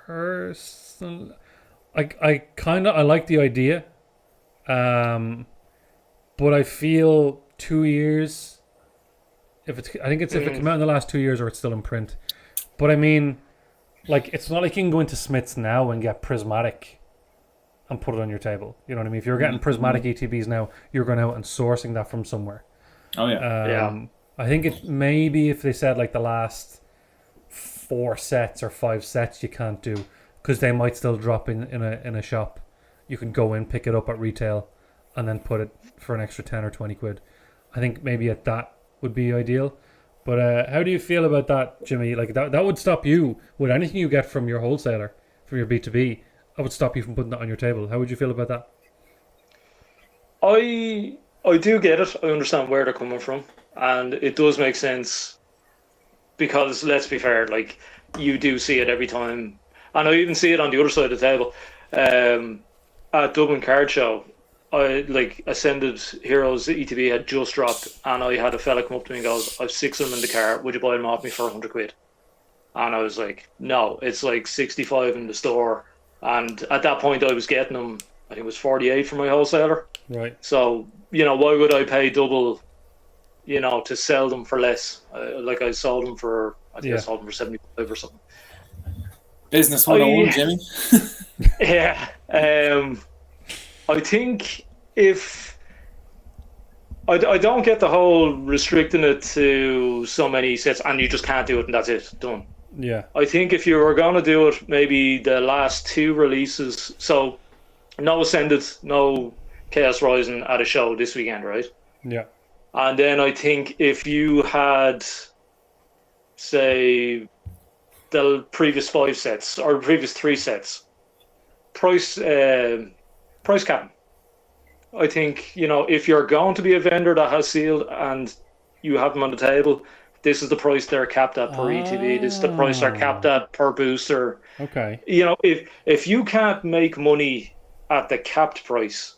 personally, I like the idea, but I feel 2 years. If it came out in the last 2 years or it's still in print, but I mean, like it's not like you can go into Smith's now and get prismatic and put it on your table. You know what I mean? If you're getting prismatic ETBs now, you're going out and sourcing that from somewhere. Oh yeah. I think it maybe if they said like the last 4 sets or 5 sets you can't do because they might still drop in a shop. You can go in, pick it up at retail, and then put it for an extra 10 or 20 quid. I think maybe at that would be ideal. But how do you feel about that, Jimmy? Like that would stop you with anything you get from your wholesaler, from your B2B. That would stop you from putting that on your table. How would you feel about that? I do get it. I understand where they're coming from, and it does make sense because let's be fair, like you do see it every time, and I even see it on the other side of the table. At Dublin Card Show, I like Ascended Heroes ETB had just dropped, and I had a fella come up to me and goes, "I've 6 of them in the car. Would you buy them off me for 100 quid?" And I was like, "No, it's like 65 in the store." And at that point, I was getting them. I think it was 48 for my wholesaler. Right. So why would I pay double? To sell them for less. Like I sold them for, I think I sold them for 75 or something. Business 101, Jimmy. Yeah. I think if I don't get the whole restricting it to so many sets and you just can't do it and that's it, done. Yeah. I think if you were going to do it, maybe the last 2 releases, so no Ascended, no Chaos Rising at a show this weekend, right? Yeah. And then I think if you had, say, the previous 5 sets or previous 3 sets, price cap. I think, if you're going to be a vendor that has sealed and you have them on the table, this is the price they're capped at per ETB. This is the price they're capped at per booster. Okay. If you can't make money at the capped price,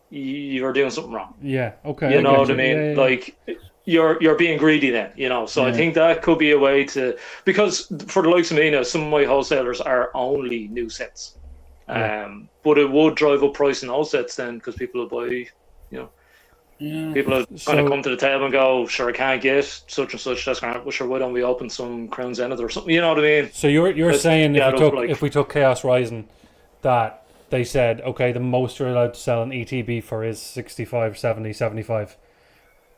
you're doing something wrong. Yeah. Okay. You know what I mean? Yeah. Like you're being greedy then. So I think that could be a way to, because for the likes of me now, some of my wholesalers are only new sets. But it would drive up price in all sets then because people will buy. People are kind of come to the table and go, sure, I can't get such and such. That's grand. Well, sure, why don't we open some Crown Zenith or something? You know what I mean? So you're saying if we took Chaos Rising, that they said, okay, the most you're allowed to sell an ETB for is 65, 70, 75.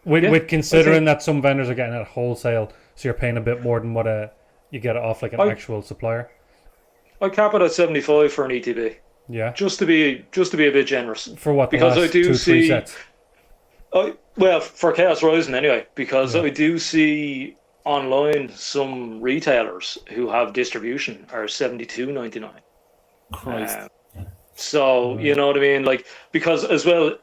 With considering that some vendors are getting it at wholesale, so you're paying a bit more than what you get it off like an actual supplier. I cap it at 75 for an ETB. Yeah. Just to be a bit generous. For what? Because I do 2-3 sets. Well, for Chaos Rising anyway, because I do see online some retailers who have distribution are $72.99. Christ. So you know what I mean, like, because as well,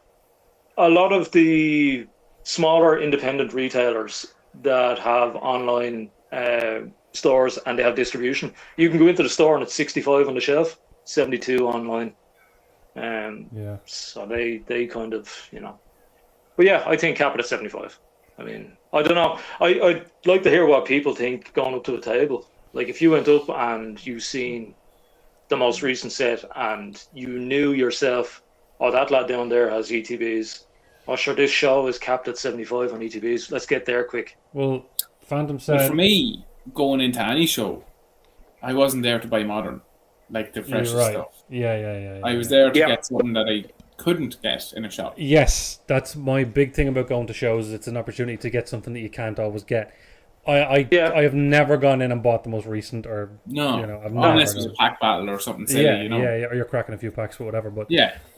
a lot of the smaller independent retailers that have online stores and they have distribution, you can go into the store and it's 65 on the shelf, 72 online. So they kind of but yeah, I think cap it at 75. I mean, I don't know. I'd like to hear what people think going up to a table. Like if you went up and you seen the most recent set and you knew yourself, oh, that lad down there has ETBs. Oh, sure, this show is capped at 75 on ETBs. Let's get there quick. Well, Phantom said... But for me, going into any show, I wasn't there to buy modern, like the freshest stuff. Yeah. I was there to get something that I couldn't get in a shop. Yes, that's my big thing about going to shows. It's an opportunity to get something that you can't always get. I have never gone in and bought the most recent or unless it was a pack battle or something silly, or you're cracking a few packs or whatever. But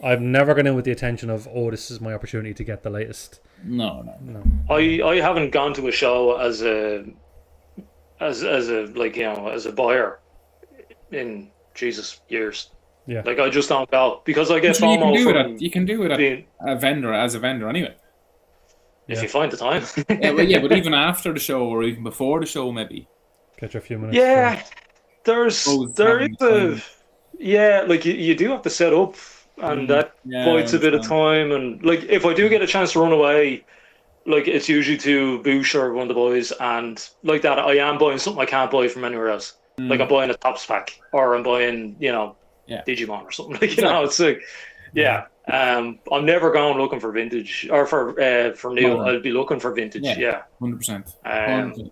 I've never gone in with the intention of this is my opportunity to get the latest. No. I haven't gone to a show as a buyer in Jesus years. Like I just don't go because I get FOMO. You can do it as a vendor anyway. If you find the time. But even after the show or even before the show, maybe. Get your few minutes. Yeah, like you do have to set up, and that bites a bit of time. And like if I do get a chance to run away, like it's usually to Boosh or one of the boys, and like that, I am buying something I can't buy from anywhere else. Like I'm buying a Tops pack, or I'm buying, Digimon or something. Like it's like, I'm never going looking for vintage or for new. I'll be looking for vintage. 100%.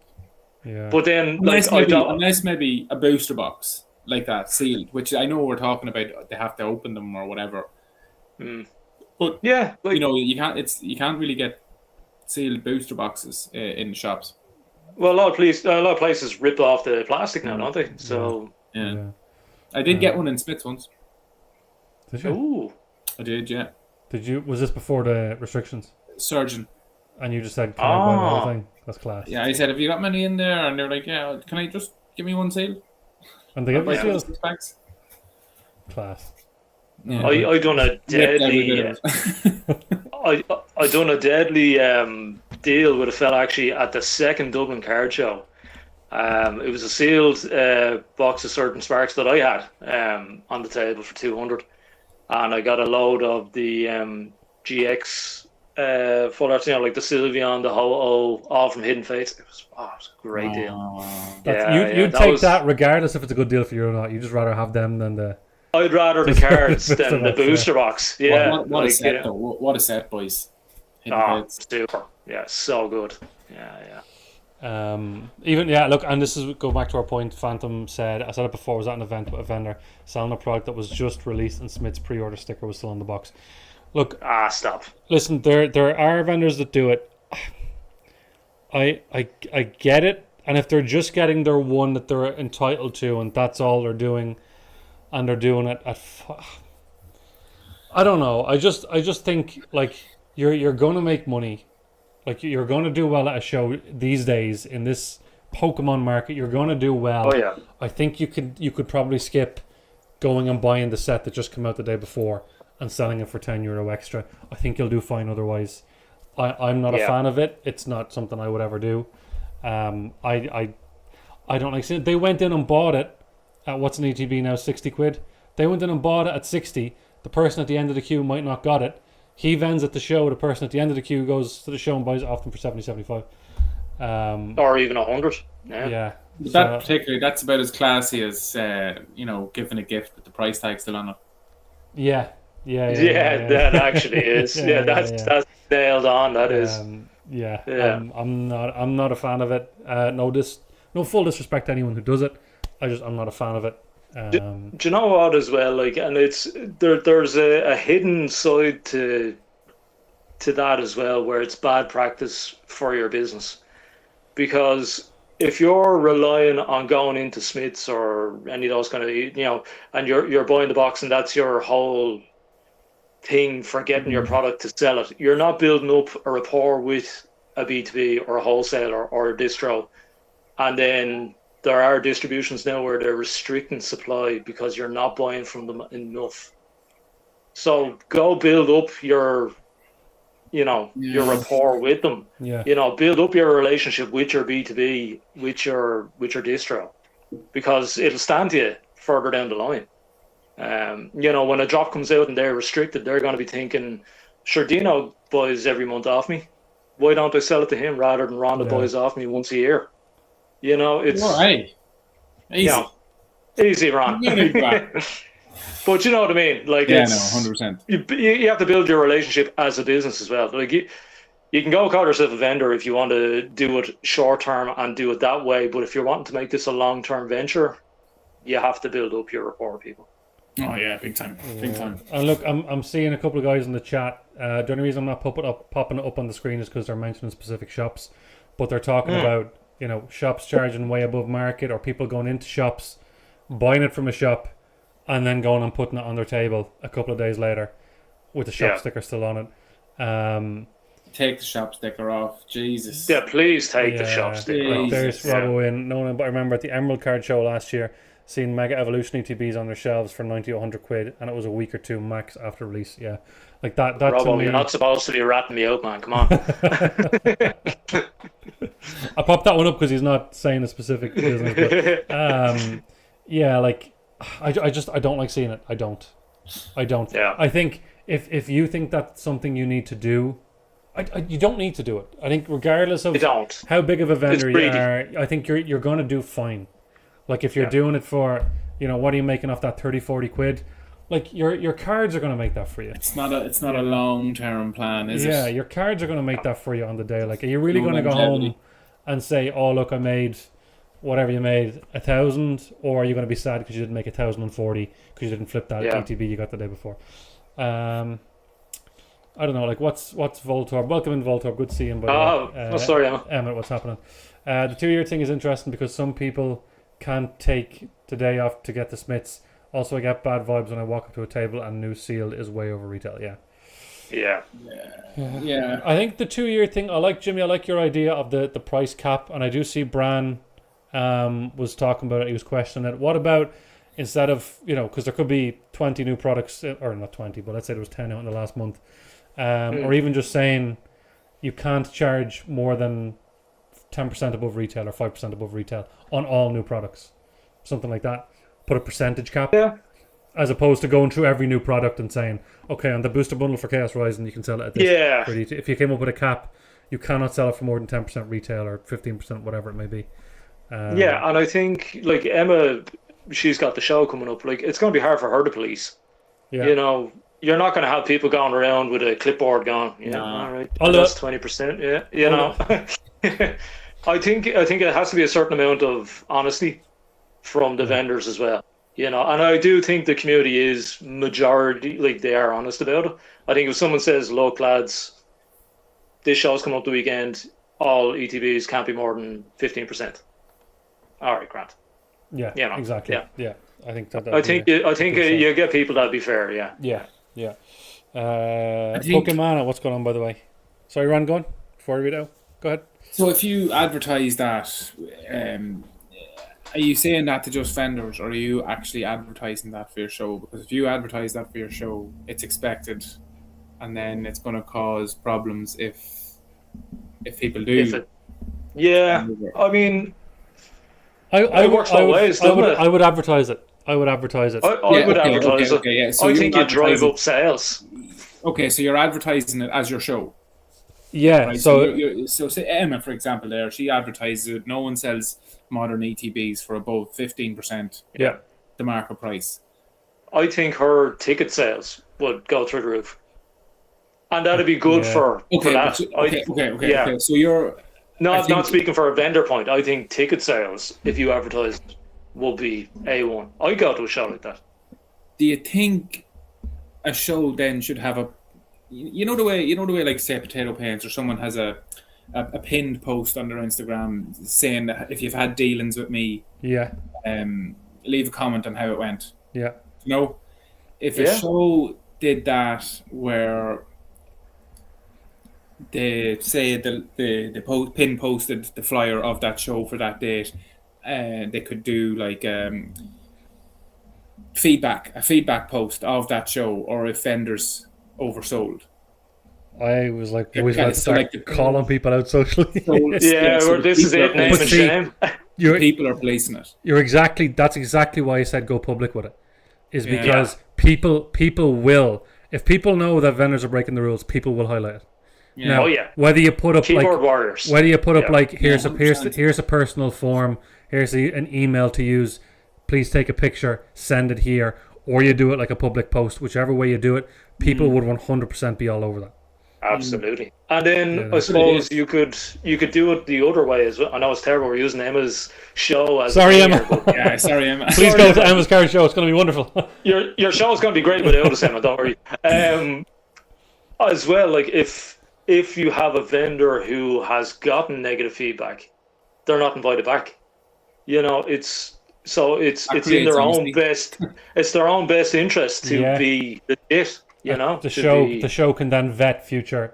Yeah. But then, Unless, like, maybe a booster box like that, sealed, which I know we're talking about, they have to open them or whatever. But yeah, like, you know, you can't really get sealed booster boxes in the shops. well, a lot of places rip off the plastic now, don't they? So Yeah. I did get one in Smith's once. Did you? ooh, I did, yeah. Did you? Was this before the restrictions? Surgeon. And you just said, "Can I buy the whole thing?" That's class. Yeah, I said, "Have you got many in there?" And they're like, "Yeah, can I just give me one seal?" And they give you I'll buy seals. 6 packs. Class. Yeah. I done a deadly. I done a deadly deal with a fella actually at the second Dublin card show. It was a sealed box of certain sparks that I had on the table for 200, and I got a load of the GX full arts, like the Sylveon, the Ho-Oh, all from Hidden Fates. It was a great deal. You'd take that regardless if it's a good deal for you or not. You'd just rather have them than the. I'd rather the cards than the booster box. Yeah, What a set, though. What a set, boys. Super. Yeah, so good. Yeah. Look, and this is go back to our point. Phantom said, I said it before, was at an event with a vendor selling a product that was just released and Smith's pre-order sticker was still on the box. Look, stop. Listen, there are vendors that do it. I get it, and if they're just getting their one that they're entitled to, and that's all they're doing, and they're doing it at, I don't know. I just think like you're gonna make money, like you're gonna do well at a show these days in this Pokemon market. You're gonna do well. Oh yeah. I think you could probably skip going and buying the set that just came out the day before and selling it for €10 extra. I think you'll do fine otherwise. I'm not a fan of it. It's not something I would ever do. I don't like seeing it. They went in and bought it at what's an ETB now, 60 quid. They went in and bought it at 60. The person at the end of the queue might not got it. He vends at the show. The person at the end of the queue goes to the show and buys it off them for 70, 75. Or even 100. Yeah. That's about as classy as giving a gift with the price tag still on it. Yeah. That actually is. That's nailed on. That is. I'm not a fan of it. No full disrespect to anyone who does it. I'm not a fan of it. Do you know what as well? Like, and it's there's a hidden side to that as well, where it's bad practice for your business, because if you're relying on going into Smith's or any of those kind of, and you're buying the box and that's your whole thing for getting your product to sell it, you're not building up a rapport with a B2B or a wholesaler or a distro. And then there are distributions now where they're restricting supply because you're not buying from them enough. So go build up your rapport with them. Build up your relationship with your B2B, with your distro, because it'll stand to you further down the line. When a drop comes out and they're restricted, they're going to be thinking, sure, Dino buys every month off me. Why don't I sell it to him rather than Rhonda buys off me once a year? It's all right. Easy. Easy, Ron. But you know what I mean? Like, 100%. You have to build your relationship as a business as well. Like, you can go call yourself a vendor if you want to do it short term and do it that way. But if you're wanting to make this a long term venture, you have to build up your rapport with people. Oh yeah, big time. And look, I'm seeing a couple of guys in the chat. The only reason I'm not popping it up on the screen is because they're mentioning specific shops, but they're talking about shops charging way above market, or people going into shops, buying it from a shop, and then going and putting it on their table a couple of days later with the shop sticker still on it. Take the shop sticker off, Jesus. Yeah, please take the shop sticker off. There's Robbo in. No one, but I remember at the Emerald Card Show last year, seeing Mega Evolution ETBs on their shelves for 90 or 100 quid, and it was a week or two max after release. Yeah, like that. Robbo, you're not supposed to be ratting me out, man. Come on. I popped that one up because he's not saying a specific business. But, I don't like seeing it. I don't. Yeah. I think if you think that's something you need to do, you don't need to do it. I think regardless of how big of a vendor you are, I think you're going to do fine. Like if you're doing it for, what are you making off that 30, 40 quid? Like your cards are going to make that for you. It's not a long term plan, is it? Yeah, your cards are going to make that for you on the day. Like, are you really going to go home and say, "Oh, look, I made whatever you made 1,000," or are you going to be sad because you didn't make 1,040 because you didn't flip that ETB you got the day before? I don't know. Like, what's Voltorb? Welcome in, Voltorb. Good seeing you. Sorry, Emma. Emma, what's happening? The 2-year thing is interesting because some people can't take the day off to get the Smiths. Also, I get bad vibes when I walk up to a table and new sealed is way over retail. Yeah. I think the 2-year thing, I like, Jimmy, I like your idea of the price cap, and I do see Bran was talking about it. He was questioning it. What about instead of, because there could be 20 new products, or not 20, but let's say there was 10 out in the last month, or even just saying you can't charge more than 10% above retail or 5% above retail on all new products, something like that. Put a percentage cap, as opposed to going through every new product and saying, okay, on the booster bundle for Chaos Rising you can sell it at this. If you came up with a cap, you cannot sell it for more than 10% retail or 15%, whatever it may be. And I think like Emma, she's got the show coming up. Like, it's going to be hard for her to police. You're not going to have people going around with a clipboard going, all right, that's 20%. I think it has to be a certain amount of honesty from the vendors as well. And I do think the community is majority, like, they are honest about it. I think if someone says, look, lads, this show's coming up the weekend, all ETBs can't be more than 15%. All right, Grant. Exactly. Yeah. I think you get people that'd be fair. Pokemon, what's going on, by the way? Sorry, Ron, go on before I read out. Go ahead. So if you advertise that, are you saying that to just vendors, or are you actually advertising that for your show? Because if you advertise that for your show, it's expected, and then it's going to cause problems if people do. I mean, it works both ways. I would advertise it. I would advertise it. So I think you drive up sales. Okay, so you're advertising it as your show. Yeah. Right? So say Emma, for example, there she advertises it. No one sells modern ETBs for above 15%. The market price. I think her ticket sales would go through the roof, and that'd be good for that. Okay. So you're not speaking for a vendor point. I think ticket sales, if you advertise, will be A1. I go to a show like that. Do you think a show then should have a, the way like say Potato Paints or someone has a pinned post on their Instagram saying that if you've had dealings with me, leave a comment on how it went. If a show did that where they say the pin posted the flyer of that show for that date, they could do like a feedback post of that show, or if vendors oversold. I was like, always about to start calling people out socially. This is it, name and shame. People are policing it. That's exactly why I said go public with it. Is because people will, if people know that vendors are breaking the rules, people will highlight it. Now, whether you put up keyboard warriors, here's a personal form, here's an email to use, please take a picture, send it here, or you do it like a public post, whichever way you do it, people would 100% be all over that. Absolutely. And then I suppose you could do it the other way as well. I know it's terrible, we're using Emma's show as sorry Emma. Sorry Emma. Please go to Emma's car show, it's going to be wonderful. Your show is going to be great without us, Emma, don't worry. As well, like if you have a vendor who has gotten negative feedback, they're not invited back. It's in their own best. It's their own best interest to be legit. The show can then vet future.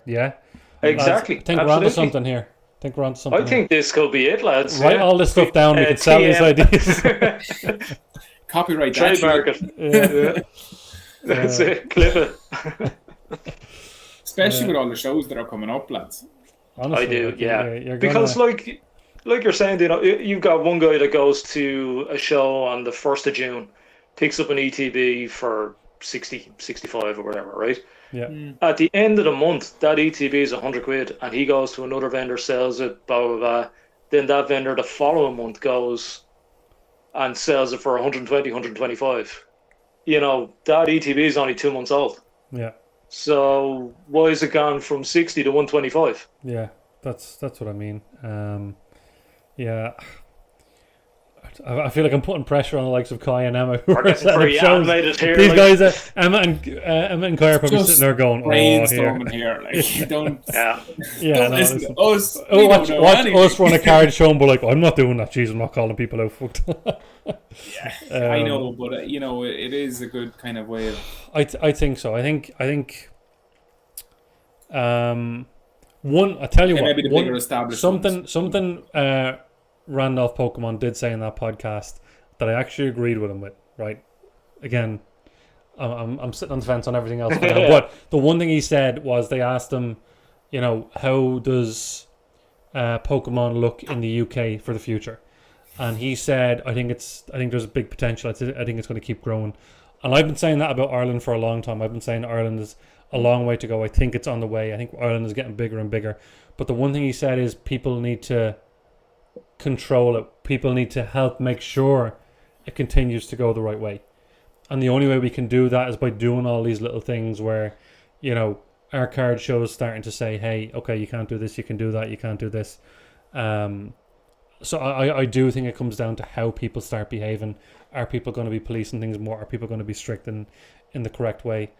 Exactly. I think we're onto something here. I think this could be it, lads. Write all this stuff down. We can sell these ideas. Copyright trademark it. That's it. Clip it. Especially with all the shows that are coming up, lads. Honestly, I do, because like you're saying, you've got one guy that goes to a show on the 1st of June, picks up an ETB for 60, 65 or whatever, right? At the end of the month, that ETB is 100 quid, and he goes to another vendor, sells it, blah, blah, blah. Then that vendor the following month goes and sells it for 120, 125. That ETB is only 2 months old. So why is it gone from 60 to 125? Yeah, that's what I mean. Yeah. I feel like I'm putting pressure on the likes of Kai and Emma. Who We're are getting setting up pretty shows. animated here. These like, guys, Emma and Kai are probably Just sitting there going, "Oh, brainstorming here." here. Like, you don't. yeah. Yeah, Don't no, listen listen. to us. Oh, We watch don't know anything. us run a card show and be like, I'm not doing that. Jeez, I'm not calling people out. Fucked. I know, but you know, it is a good kind of way of. I think so. I think. One. I tell you what. Maybe the bigger established something. Randolph Pokemon did say in that podcast that I actually agreed with him with. Right. Again, I'm sitting on the fence on everything else, but the one thing he said was they asked him, you know, how does Pokemon look in the UK for the future? And he said, I think there's a big potential. I think it's going to keep growing. And I've been saying that about Ireland for a long time. I've been saying Ireland is a long way to go. I think it's on the way. I think Ireland is getting bigger and bigger. But the one thing he said is people need to control it. People need to help make sure it continues to go the right way. And the only way we can do that is by doing all these little things where, you know, our card shows starting to say, hey, okay, you can't do this, you can do that, you can't do this. So I do think it comes down to how people start behaving. Are people going to be policing things more? Are people going to be strict in the correct way?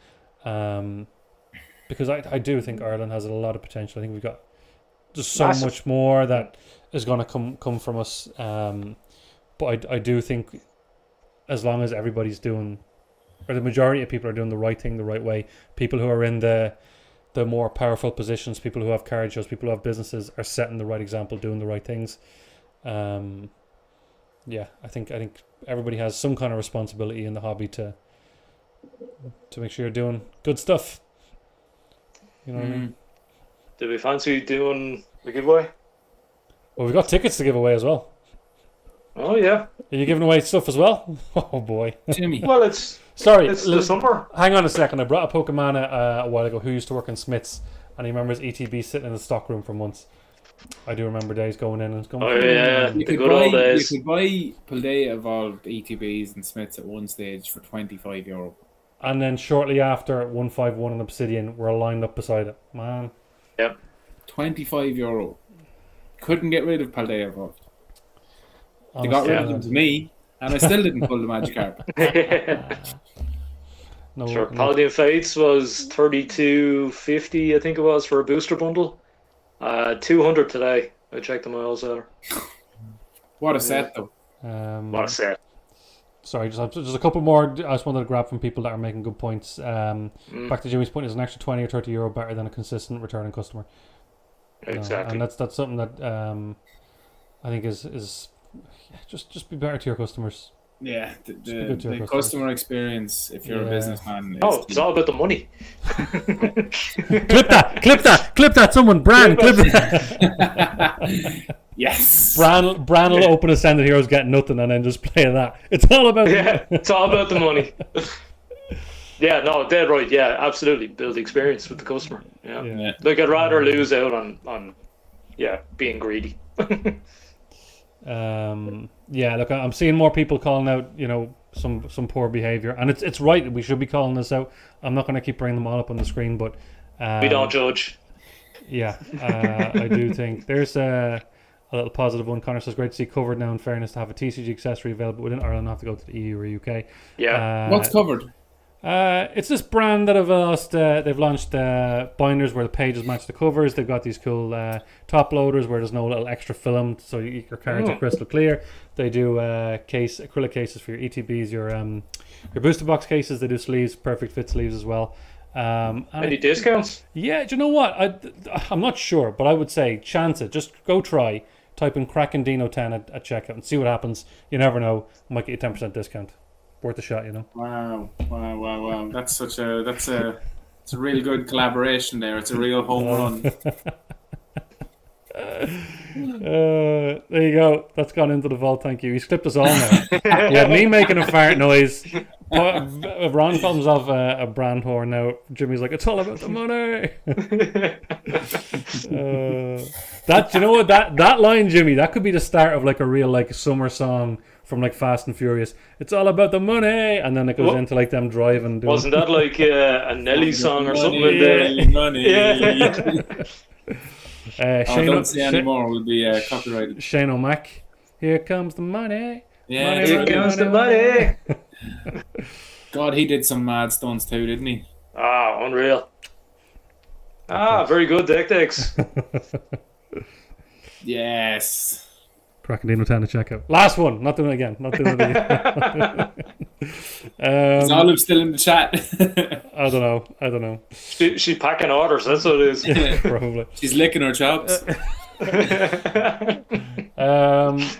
Because I do think Ireland has a lot of potential. I think we've got just so much more that is going to come from us. But I do think as long as everybody's doing, or the majority of people are doing the right thing the right way, people who are in the more powerful positions, people who have card shows, people who have businesses are setting the right example, doing the right things. Yeah, I think everybody has some kind of responsibility in the hobby to make sure you're doing good stuff. You know what I mean? Do we fancy doing the giveaway? Well, we've got tickets to give away as well. Oh yeah. Are you giving away stuff as well? Oh boy. Jimmy. Well, it's the summer. Hang on a second. I brought a Pokemon a while ago who used to work in Smith's, and he remembers ETB sitting in the stock room for months. I do remember days going in and going. Oh yeah, You the good old days. could buy Paldea Evolved ETBs and Smiths at one stage for €25. And then shortly after 151 and Obsidian were lined up beside it. Man. Yep. €25. Couldn't get rid of Paldea Evolved. They got rid of them to me, and I still didn't pull the magic carpet. No, Sure. no. Paladin Fates was $32.50, I think it was, for a booster bundle. 200 today. I checked the miles there. What a set, though. What a set. Sorry, just a couple more. I just wanted to grab from people that are making good points. Back to Jimmy's point, is an extra 20 or 30 euro better than a consistent returning customer. Exactly. And that's something that I think is just be better to your customers. Yeah, be good to your the customers. customer experience, if you're a businessman. It's all about the money. Clip that! Someone, Bran, clip that. Yes. Bran will open a Send It Heroes, get nothing, and then just play that. It's all about It's all about the money. Yeah, no, dead right. Yeah, absolutely. Build the experience with the customer. Yeah. Like, I'd rather lose out on being greedy. Yeah, look, I'm seeing more people calling out, you know, some poor behavior, and it's right. We should be calling this out. I'm not going to keep bringing them all up on the screen, but we don't judge. Yeah, I do think there's a little positive one. Connor says, great to see COVRD now, in fairness, to have a TCG accessory available within Ireland, not have to go to the EU or UK. Yeah. What's COVRD? It's this brand that they've launched binders where the pages match the covers. They've got these cool top loaders where there's no little extra film, so your cards are crystal clear. They do acrylic cases for your ETBs, your booster box cases. They do sleeves, perfect fit sleeves as well. Any discounts? Yeah, do you know what? I'm not sure, but I would say chance it. Just go try. Type in Crackin'Deano 10 at checkout and see what happens. You never know. Might get you 10% discount. Worth a shot, you know. Wow. That's a real good collaboration there. It's a real home run. There you go. That's gone into the vault. Thank you. He's clipped us all now. You had me making a fart noise. Ron comes off a brand horn now. Jimmy's like, it's all about the money. That, you know what, that line, Jimmy, that could be the start of like a real like summer song from like Fast and Furious. It's all about the money, and then it goes into like them driving. Wasn't that like a Nelly song or something in there? Money. Yeah. Don't say anymore. We'll be copyrighted. Shane O'Mac. Here comes the money. Yeah, Money, Here money, comes the money. money. God, he did some mad stunts too, didn't he? Ah, unreal. Ah, very good, Decks. Yes. Crackin'Deano time to check out. Last one. Not doing it again. Not doing it again. Is Olive still in the chat? I don't know. She packing orders. That's what it is. Probably. She's licking her chops.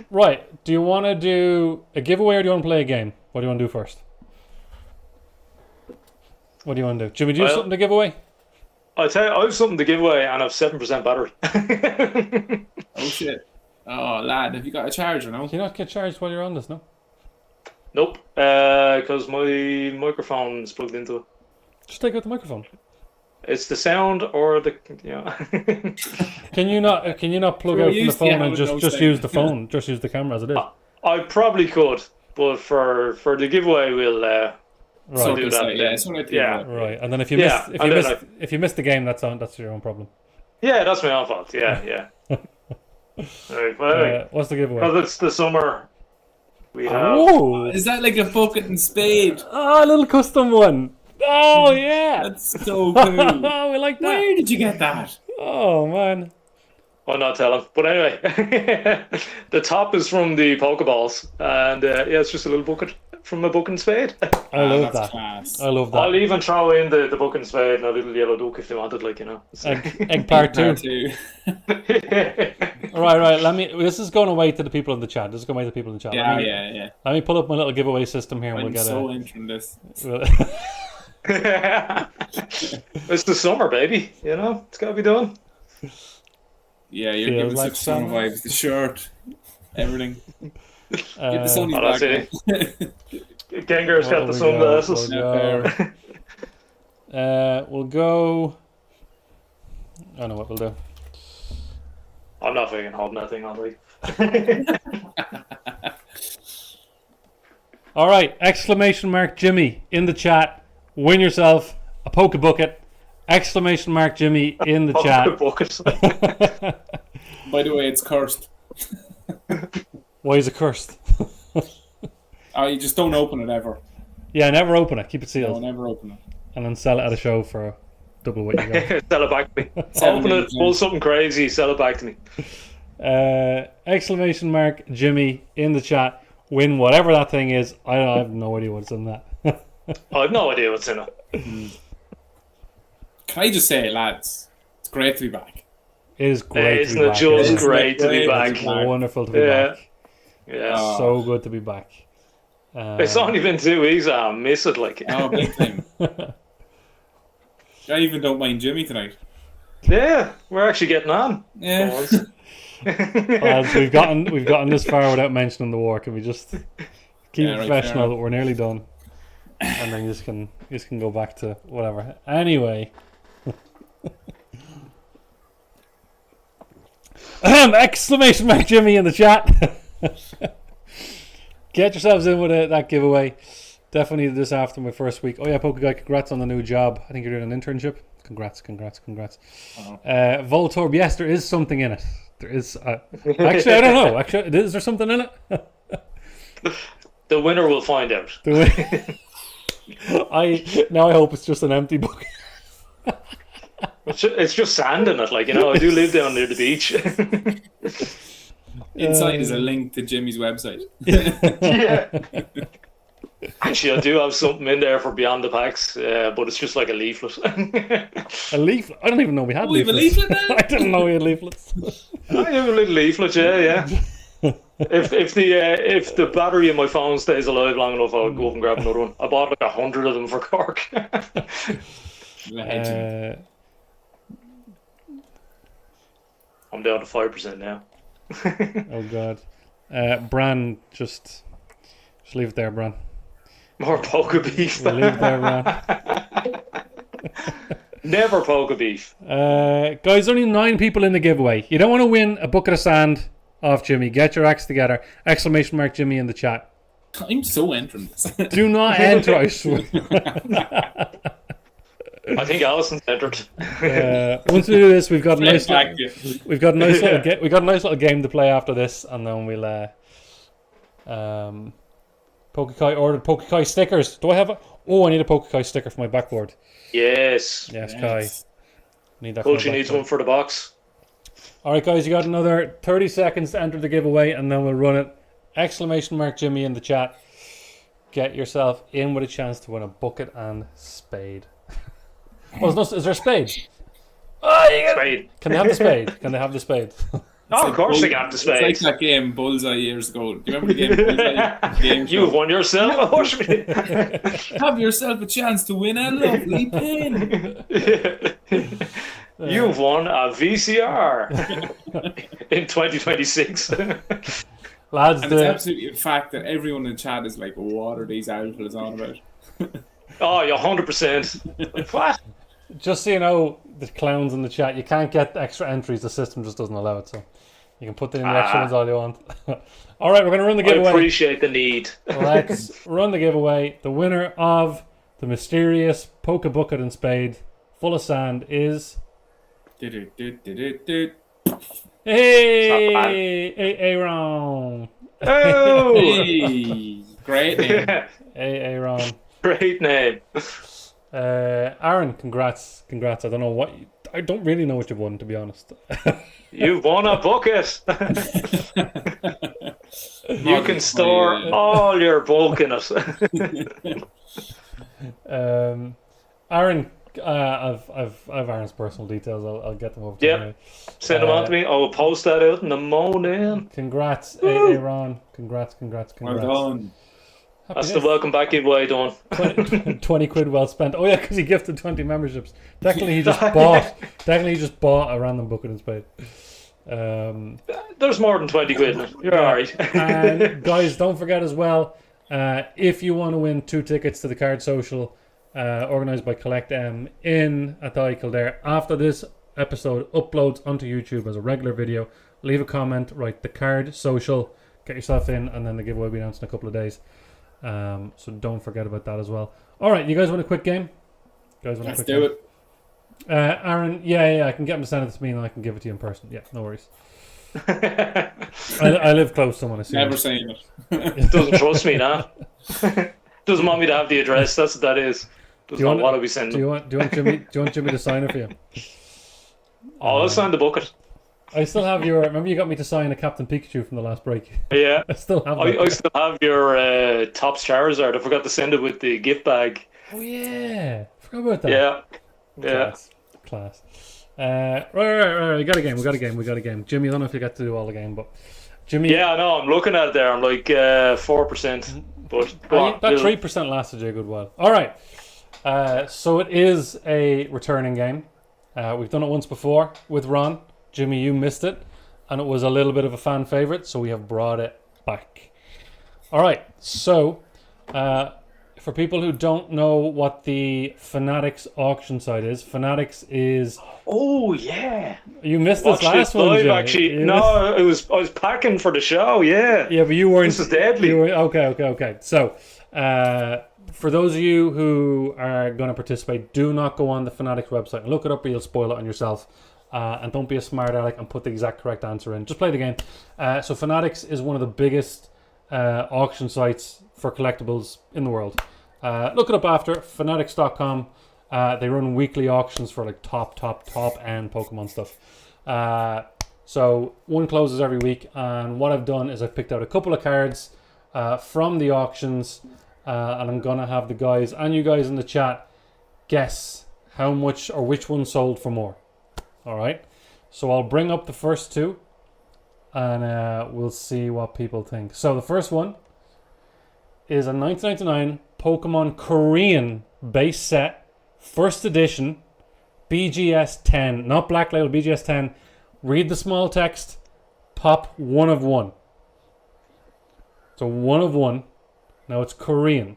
Right. Do you want to do a giveaway or do you want to play a game? What do you want to do first? What do you want to do? Jimmy, do you have something to give away? I tell you, I have something to give away, and I've 7% battery. Oh shit! Oh lad, have you got a charger? No. Can you not get charged while you're on this? No. Nope, because my microphone's plugged into it. Just take out the microphone. It's the sound or the Can you not plug out from the phone and just use the phone? Just use the camera as it is. I probably could, but for the giveaway, we'll Right. do that. Yeah, it's what I Yeah. Right. And then if you Yeah, if you missed the game, that's your own problem. Yeah, that's my own fault. Yeah. Right, well, anyway, What's the giveaway? because it's the summer, we have. Oh, Is that like a bucket and spade? a little custom one. Oh yeah. That's so cool. Oh, we like that. Where did you get that? Oh man. I'll not tell him. But anyway, the top is from the Pokeballs, and it's just a little bucket from a book and spade. I love That's that. class. I love that. I'll even throw in the book and spade and a little yellow duck if they wanted, Egg part two. Part two. Right. This is going away to the people in the chat. This is going away to the people in the chat. Yeah. Let me pull up my little giveaway system here, and I'm we'll get so into this. It's the summer, baby. It's got to be done. Yeah, you're Feels giving like such summer summer. vibes. The shirt, everyring. Get the sunny that's back. Gengar's got the sunglasses. We'll go. I know what we'll do. I'm not fucking holding that thing on, like. All right! Exclamation mark Jimmy in the chat. Win yourself a poke bucket. Exclamation mark Jimmy in the chat. By the way, it's cursed. Why is it cursed? Oh, you just don't open it ever. Yeah, never open it. Keep it No, sealed, never open it. and then sell it at a show for double what you got. Sell it back to me. Open it, pull something crazy, sell it back to me. Exclamation mark Jimmy in the chat. Win whatever that thing is. I have no idea what's in that. I have no idea what's in it. Can I just say, lads, it's great to be back. It is great Isn't to be it back. just It is great to be back? wonderful to be Yeah. back. Yeah. So good to be back. It's only been 2 weeks. I miss it, like. Oh, big time. I even don't mind Jimmy tonight. Yeah, we're actually getting on. Yeah. Lads, we've gotten this far without mentioning the war. Can we just keep it right, professional fair that we're nearly done, and then you just can go back to whatever. Anyway, exclamation mark Jimmy in the chat. Get yourselves in with that giveaway. Definitely this after my first week. Oh yeah, Poke Guy, congrats on the new job. I think you're doing an internship. Congrats. Voltorb, yes, there is something in it. There is. Actually, I don't know. Actually, is there something in it? The winner will find out. I hope it's just an empty book. It's just sand in it, like, I do live down near the beach. Inside is a link to Jimmy's website. Yeah. Actually, I do have something in there for Beyond the Packs, but it's just like a leaflet. A leaflet? I don't even know we had We have a leaflets. leaflet now? I didn't know we had leaflets. I have a little leaflet, yeah. If the battery in my phone stays alive long enough, I'll go up and grab another one. I bought like 100 of them for Cork. Legend. I'm down to 5% now. Oh god. Bran, just leave it there, Bran. More poker beef. We'll leave it there, Bran. Never poker beef. Guys, only 9 people in the giveaway. You don't want to win a bucket of sand off Jimmy. Get your acts together. Exclamation mark Jimmy in the chat. I'm so entering this. Do not enter, I swear. I I think Alison's entered. Once we do this, we've got a nice Back we've got a nice little we got a nice little game to play after this, and then we'll Pokekai ordered Pokekai stickers. Do I have a? Oh, I need a Pokekai sticker for my backboard. Yes. Yes, Kai. Need that. Culture needs one for the box. All right, guys, you got another 30 seconds to enter the giveaway, and then we'll run it. Exclamation mark Jimmy in the chat. Get yourself in with a chance to win a bucket and spade. Is there a spade? Oh, you Spade. Can they have the spade? Can they have the spade? Oh, of course they got the spade. It's like that game Bullseye years ago. Do you remember the game Bullseye? You've won yourself a horse. Have yourself a chance to win a lovely pin. You've won a VCR in 2026. Lads, And it's absolutely a fact that everyone in chat is like, what are these alphas on about? Oh, you're 100%. What? just so you know, the clowns in the chat, you can't get extra entries. The system just doesn't allow it. So you can put in the extra ones all you want. All right, we're going to run the giveaway. I appreciate the need. Let's run the giveaway. The winner of the mysterious Poke Bucket and Spade full of sand is... Hey, Aaron. Oh, Hey, great name. Hey, Aaron. great name. Aaron, congrats. I don't know I don't really know what you've won, to be honest. You've won a bucket. You can store all your bulk in it. Aaron, I've Aaron's personal details. I'll get them over to you. Yep. Send them on to me. I will post that out in the morning. Congrats, Aaron. Congrats. Well done. Happy That's days. the welcome back giveaway done. 20 quid well spent. Oh yeah, because he gifted 20 memberships. Technically, he just bought a random bucket and spade. There's more than 20 quid in it. You're alright. And guys, don't forget as well, if you want to win 2 tickets to the Card Social, organised by Collect M in Athy Kildare, after this episode uploads onto YouTube as a regular video, leave a comment, write the Card Social, get yourself in, and then the giveaway will be announced in a couple of days. So don't forget about that as well. All right, you guys want a quick game? Let's do it. Aaron, yeah, I can get him to send it to me and I can give it to you in person. Yeah, no worries. I live close to someone. I see. Never saying it. Doesn't trust me now. Doesn't want me to have the address. That's what that is. Doesn't know what I'll be sending. Do you want Jimmy to sign it for you? Oh, I'll sign the bucket. I still have your. Remember, you got me to sign a Captain Pikachu from the last break. Yeah. I still have. I still have your Topps Charizard. I forgot to send it with the gift bag. Oh yeah, forgot about that. Yeah. Class. Right. We got a game. Jimmy, I don't know if you got to do all the game, but Jimmy. Yeah, I know. I'm looking at it there. I'm like 4%. But that 3% lasted you a good while. All right. So it is a returning game. We've done it once before with Ron. Jimmy, you missed it, and it was a little bit of a fan favorite, so we have brought it back. All right. So, for people who don't know what the Fanatics auction site is, Fanatics is. Oh yeah. You missed Watched this last it live, one, Jimmy. actually. No, I was packing for the show. Yeah. Yeah, but you weren't. This is deadly. Okay. So, for those of you who are going to participate, do not go on the Fanatics website and look it up, or you'll spoil it on yourself. And don't be a smart aleck and put the exact correct answer in. Just play the game. So Fanatics is one of the biggest auction sites for collectibles in the world. Look it up after, fanatics.com. They run weekly auctions for like top end Pokemon stuff. So one closes every week, and what I've done is I've picked out a couple of cards from the auctions, and I'm going to have the guys and you guys in the chat guess how much or which one sold for more. All right, so I'll bring up the first two, and we'll see what people think. So the first one is a 1999 Pokemon Korean base set, first edition, BGS 10, not Black Label, BGS 10. Read the small text, pop 1 of 1. So 1 of 1. Now it's Korean.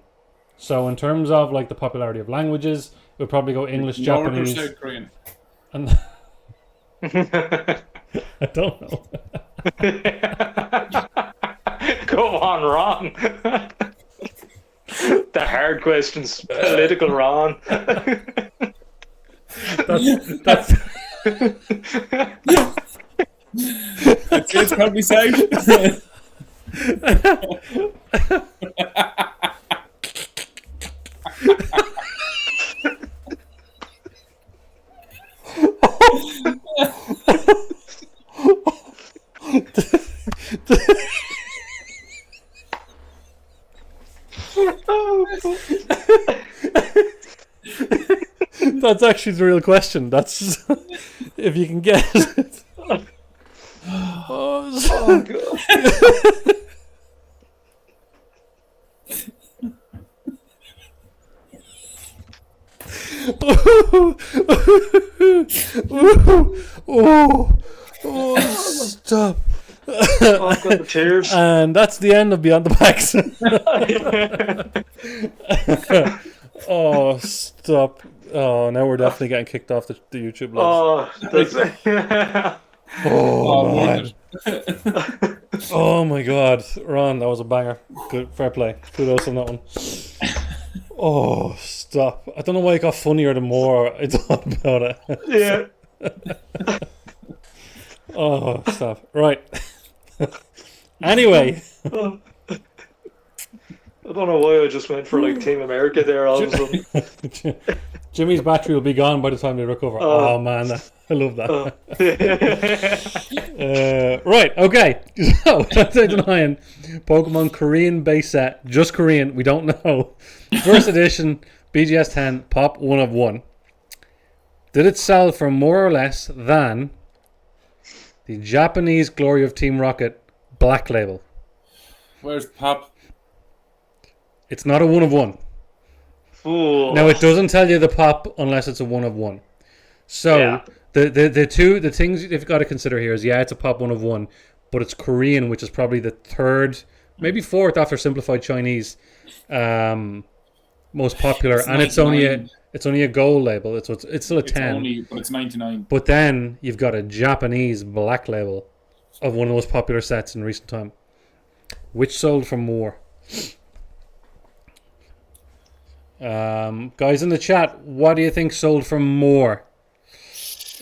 So in terms of like the popularity of languages, it would probably go English, North Japanese. or South Korean? And I don't know. Go on, Ron. The hard questions. Political Ron. That's It's probably south. that's actually the real question. That's if you can guess it. Oh, God. Stop. Oh, I've got the tears. And that's the end of Beyond the Packs. Oh, stop. Oh, now we're definitely getting kicked off the YouTube live. Oh, that's Oh, man. Oh my God, Ron, that was a banger. Good, fair play. Kudos on that one. Oh, stop! I don't know why it got funnier the more I thought about it. yeah. Oh, stop! Right. Anyway, I don't know why I just went for like Team America there all of a sudden. Jimmy's battery will be gone by the time they recover. Oh man, I love that. Right, okay. So, 2009 Pokemon Korean base set, just Korean, we don't know. First edition, BGS 10, pop 1 of 1. Did it sell for more or less than the Japanese Glory of Team Rocket Black Label? Where's Pop? It's not a 1 of 1. Ooh. Now, it doesn't tell you the pop unless it's a 1 of 1. So, Yeah. the things you've got to consider here is, yeah, it's a pop 1 of 1, but it's Korean, which is probably the third, maybe fourth after simplified Chinese, most popular, and it's only a gold label. It's still a 10. But it's 99. But then you've got a Japanese black label of one of the most popular sets in recent time. Which sold for more? Guys in the chat, what do you think sold for more?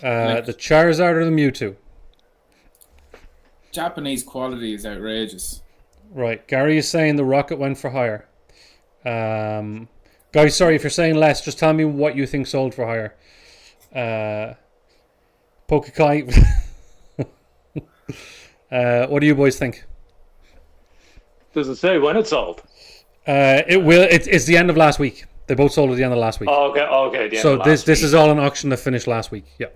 The Charizard or the Mewtwo? Japanese quality is outrageous. Right, Gary is saying the Rocket went for higher. Guys, sorry, if you're saying less, just tell me what you think sold for higher. Pokekai. What do you boys think? Does it say when it sold? It will. It's the end of last week. They both sold at the end of last week. Oh, okay. The end So of this last is all an auction that finished last week. Yeah.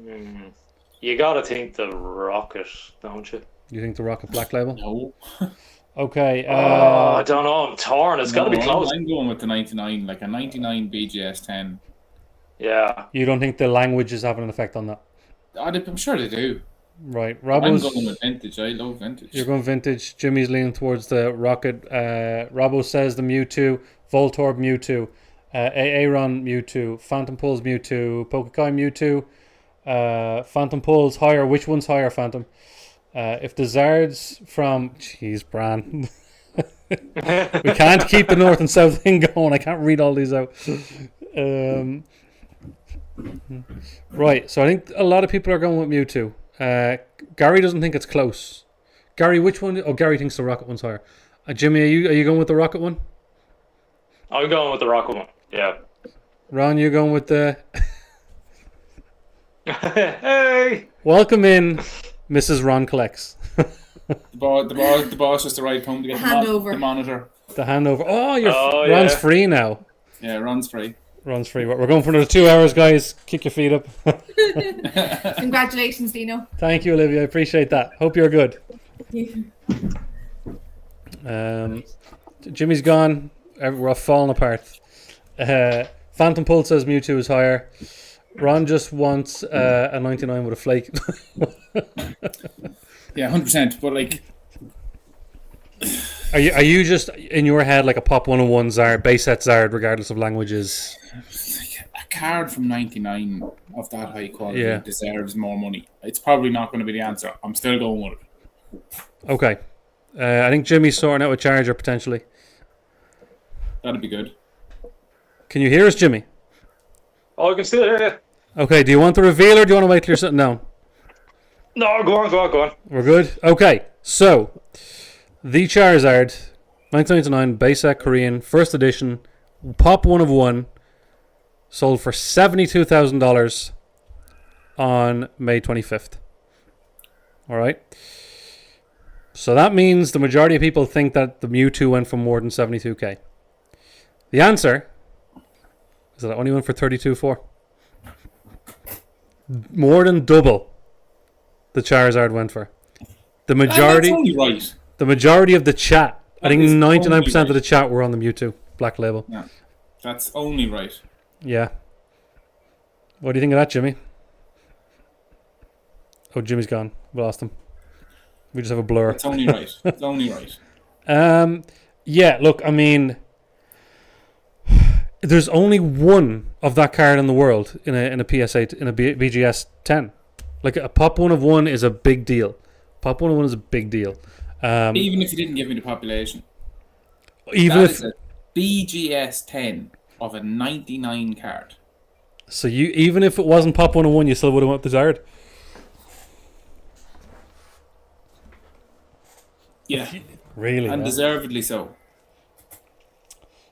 week. You gotta think the Rocket, don't you? You think the Rocket Black Label? No. Okay. I don't know. I'm torn. It's gotta be No, close. I'm going with the 99, like a 99 BGS 10. Yeah. You don't think the language is having an effect on that? I'm sure they do. Right. I'm Robbo's, going with vintage. I love vintage. you're going vintage. Jimmy's leaning towards the Rocket. Robbo says the Mewtwo. Voltorb Mewtwo. Aaron Mewtwo. Phantom Pulse Mewtwo. Pokekai Mewtwo. Phantom Pulse higher. Which one's higher, Phantom? If the Zards from... Jeez, Bran. We can't keep the north and south thing going. I can't read all these out. Right, so I think a lot of people are going with Mewtwo. Gary doesn't think it's close. Gary, which one? Oh, Gary thinks the Rocket one's higher. Jimmy, are you going with the Rocket one? I'm going with the Rocket one. Yeah. Ron, you going with the... Hey! Welcome in, Mrs. Ron Collects. The boss just arrived home to get the monitor. The handover. Oh, Oh, Ron's yeah. free now. Yeah, Ron's free. Ron's free. We're going for another 2 hours, guys. Kick your feet up. Congratulations, Dino. Thank you, Olivia. I appreciate that. Hope you're good. Jimmy's gone. We're all falling apart. Phantom Pulse says Mewtwo is higher. Ron just wants a 99 with a flake. Yeah, 100%. But like, Are you just in your head like a pop 101 Zard, base set Zard, regardless of languages? a card from 99 of that high quality Yeah. deserves more money. It's probably not going to be the answer. I'm still going with it. Okay. I think Jimmy's sorting out a charger potentially. That'd be good. Can you hear us, Jimmy? Oh, I can still hear you. Okay, do you want the reveal or do you want to wait till you're sitting down? No, go on. We're good? Okay, so the Charizard 1999 base set Korean, first edition, pop 1 of 1, sold for $72,000 on May 25th. Alright? So that means the majority of people think that the Mewtwo went for more than 72k. The answer is that it only went for 32.4. More than double the Charizard went for. The majority, that's only right. the majority of the chat, I think is 99% only of the chat were on the Mewtwo Black Label. Yeah, that's only right. Yeah. What do you think of that, Jimmy? Oh, Jimmy's gone. We lost him. We just have a blur. It's only right. It's only right. Yeah, look, I mean, there's only one of that card in the world in a PSA, in a BGS 10. Like, a pop 1 of 1 is a big deal. Pop 1 of 1 is a big deal. Even if you didn't give me the population. Even that if is a BGS 10 of a 99 card. So even if it wasn't pop 1 of 1, you still would have went desired. Yeah. Really? And Yeah. deservedly so.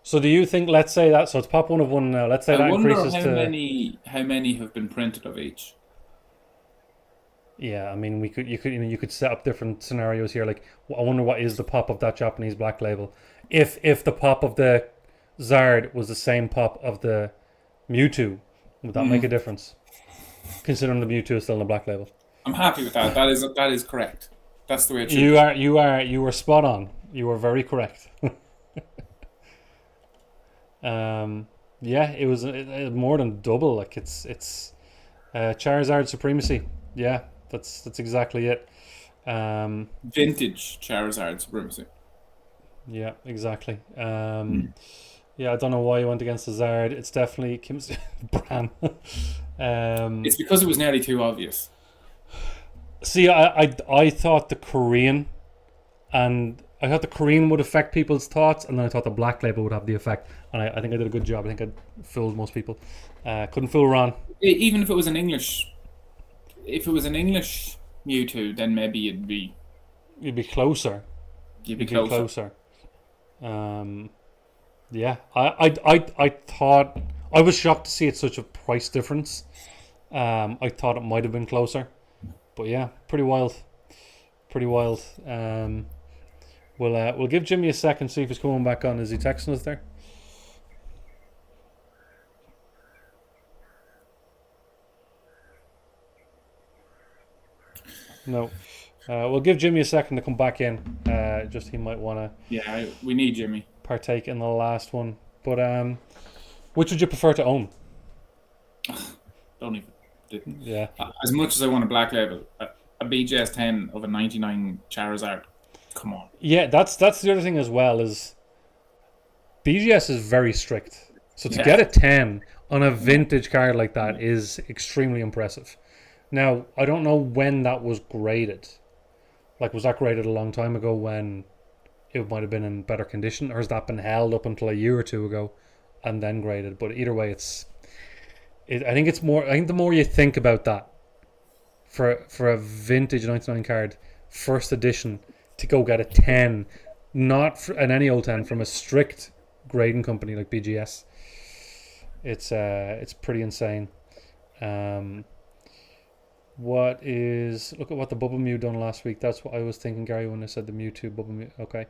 So do you think, let's say that, so it's pop 1 of 1 now, let's say I that wonder increases how many have been printed of each. Yeah, I mean, you could set up different scenarios here. Like, I wonder what is the pop of that Japanese Black Label. If the pop of the Zard was the same pop of the Mewtwo, would that make a difference? Considering the Mewtwo is still in the Black Label. I'm happy with that. That is correct. That's the way it should be. You were spot on. You were very correct. Yeah, it was more than double. Like, it's Charizard supremacy. Yeah, that's exactly it. Vintage Charizard supremacy. Yeah, exactly. Yeah, I don't know why you went against the Zard. It's definitely Kim's Bram. It's because it was nearly too obvious. See, I thought the Korean, and I thought the Korean would affect people's thoughts, and then I thought the Black Label would have the effect. And I think I did a good job. I think I fooled most people. Couldn't fool Ron. Even if it was an English, Mewtwo, then maybe you'd be Closer. You'd be closer. Yeah, I thought, I was shocked to see it such a price difference. I thought it might have been closer, but yeah, pretty wild. We'll give Jimmy a second, see if he's coming back on. Is he texting us there? No. We'll give Jimmy a second to come back in. Just he might want to. Yeah, we need Jimmy. Partake in the last one. But which would you prefer to own? Don't even. Yeah. As much as I want a Black Label, a BGS 10 of a 99 Charizard. Come on. Yeah, that's the other thing as well, is BGS is very strict. So to get a 10 on a vintage card like that is extremely impressive. Now, I don't know when that was graded. Like, was that graded a long time ago when it might have been in better condition, or has that been held up until a year or two ago and then graded? But either way, I think the more you think about that, for a vintage 99 card, first edition, to go get a 10, not an any old 10, from a strict grading company like BGS, it's pretty insane. Look at what the Bubble Mew done last week. That's what I was thinking, Gary, when I said the Mewtwo Bubble Mew. Okay.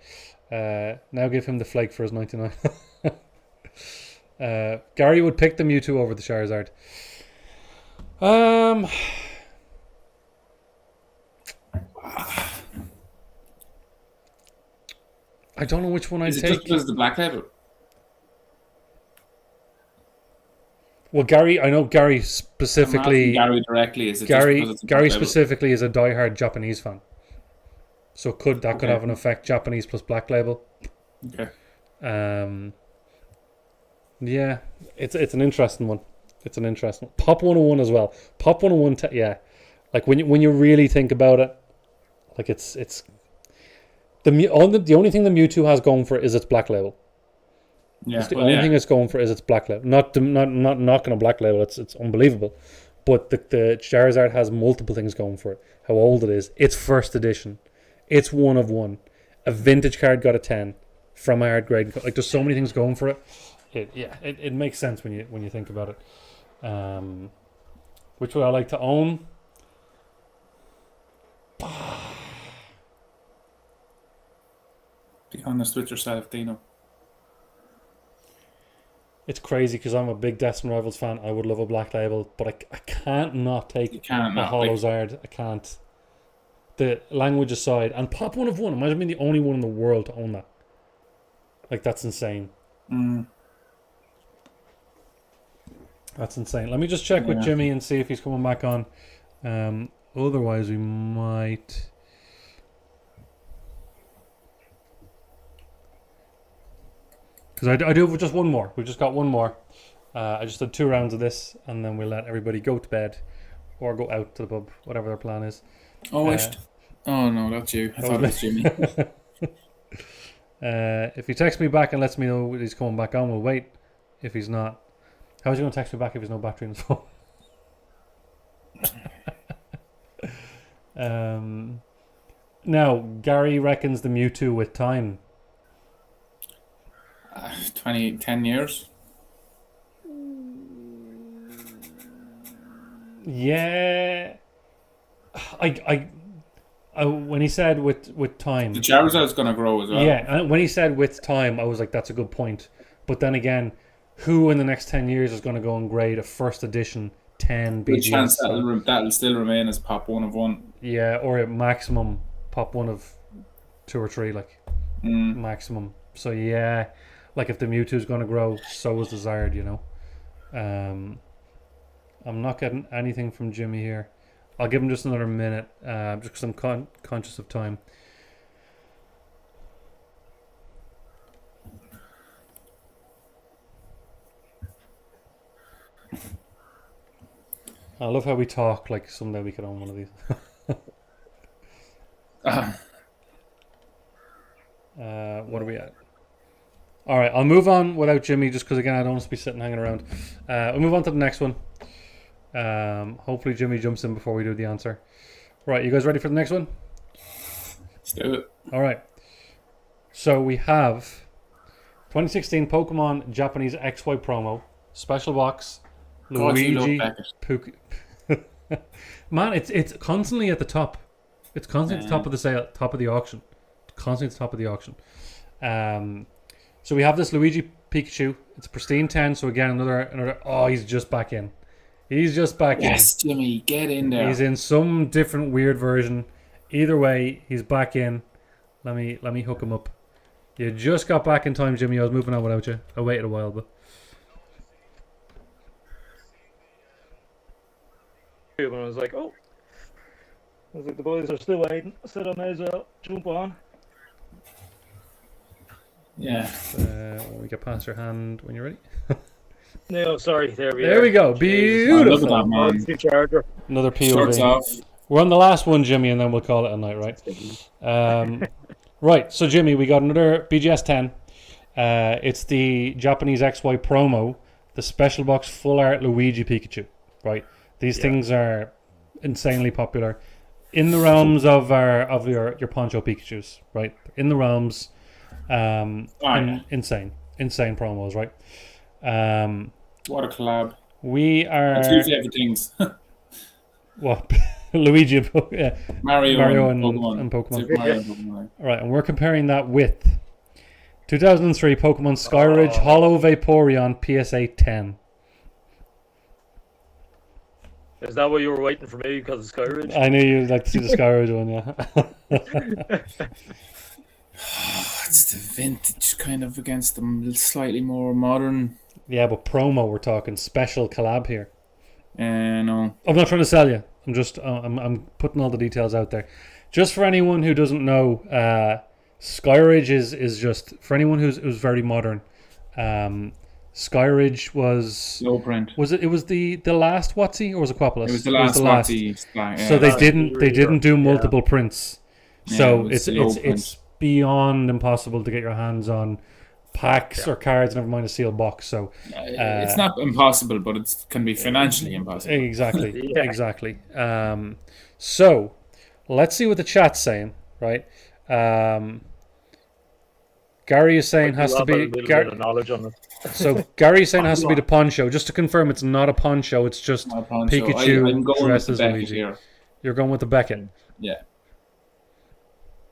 Now give him the flake for his 99. Gary would pick the Mewtwo over the Charizard. I don't know which one I'd Is it take. just because of the Black Label? Well, Gary, I know Gary specifically. Gary directly. Is it Gary just because it's specifically is a diehard Japanese fan, so could have an effect. Japanese plus Black Label. Okay. Yeah, it's an interesting one. It's an interesting one. Pop 101 as well. Pop 101. Yeah, like when you really think about it, like it's the only thing the Mewtwo has going for it is its Black Label. Yeah, the only thing it's going for is its Black Label. Not knocking a Black Label. It's unbelievable, But the Charizard has multiple things going for it. How old it is. It's first edition. It's one of one. A vintage card got a 10 from a hard grade. Like, there's so many things going for it. It makes sense when you think about it. Which would I like to own? Be honest with yourself, Dino. It's crazy because I'm a big Destin Rivals fan. I would love a Black Label, but I can't not take a Holozard. I can't. The language aside, and pop one of one. Imagine being the only one in the world to own that. Like, that's insane. That's insane. Let me just check with Jimmy and see if he's coming back on. Otherwise, we might. Because I do have just one more. We've just got one more. I just did 2 rounds of this, and then we'll let everybody go to bed or go out to the pub, whatever their plan is. Oh, oh no, that's you. I thought it was Jimmy. If he texts me back and lets me know he's coming back on, we'll wait. If he's not, how's he going to text me back if there's no battery in his phone? Now, Gary reckons the Mewtwo with time. 10 years. Yeah. I when he said with time, the Charizard's going to grow as well. Yeah, and when he said with time, I was like, that's a good point. But then again, who in the next 10 years is going to go and grade a first edition 10 BGS? Good chance that'll still remain as pop one of one. Yeah, or at maximum pop one of 2 or 3, like maximum. So yeah, like if the Mewtwo's going to grow, so is the Zard, you know. I'm not getting anything from Jimmy here. I'll give him just another minute, just because I'm conscious of time. I love how we talk like someday we could own one of these. What are we at? All right, I'll move on without Jimmy just because, again, I don't want to be sitting hanging around. We'll move on to the next one. Hopefully Jimmy jumps in before we do the answer. Right, you guys ready for the next one? Let's do it. All right. So we have 2016 Pokemon Japanese XY promo, special box, Luigi. Man, it's constantly at the top. It's constantly at the top of the sale, top of the auction. Constantly at the top of the auction. So we have this Luigi Pikachu. It's a pristine 10. So again, another. Oh, he's just back in. He's just back in. Yes, Jimmy, get in there. He's in some different weird version. Either way, he's back in. Let me hook him up. You just got back in time, Jimmy. I was moving on without you. I waited a while, but. When I was like, the boys are still waiting. I said I may as well jump on. Yeah. We get past your hand when you're ready. No, sorry. There we go. Beautiful. Look at that, man. Another POV. We're on the last one, Jimmy, and then we'll call it a night, right? Right. So, Jimmy, we got another BGS 10. It's the Japanese XY promo, the special box full art Luigi Pikachu. Right. These things are insanely popular in the realms of your Poncho Pikachus. Right. In the realms. Insane promos, right? What a collab. We are two favorite things. What? Luigi and Mario and Pokemon. Super Mario and Pokemon. Right, and we're comparing that with 2003 Pokemon Skyridge Hollow Vaporeon PSA 10. Is that what you were waiting for me because of Skyridge? I knew you'd like to see the Skyridge one, yeah. It's the vintage kind of against the slightly more modern. Yeah, but promo, we're talking special collab here. No. I'm not trying to sell you. I'm just I'm putting all the details out there. Just for anyone who doesn't know, Skyridge is just for anyone who's very modern. Skyridge was low print. Was it? It was the last Watsy or was it Quapalas? It was the last Watsy. So they didn't do multiple prints. So it's beyond impossible to get your hands on packs or cards, never mind a sealed box. So it's not impossible, but it can be financially impossible. exactly, exactly. So let's see what the chat's saying, right? Gary is saying has to be knowledge on it. So Gary's saying it has to be the poncho. Just to confirm, it's not a poncho. It's just Pikachu I'm going dressed with as the Beckett Luigi. here. You're going with the Beckett. Yeah.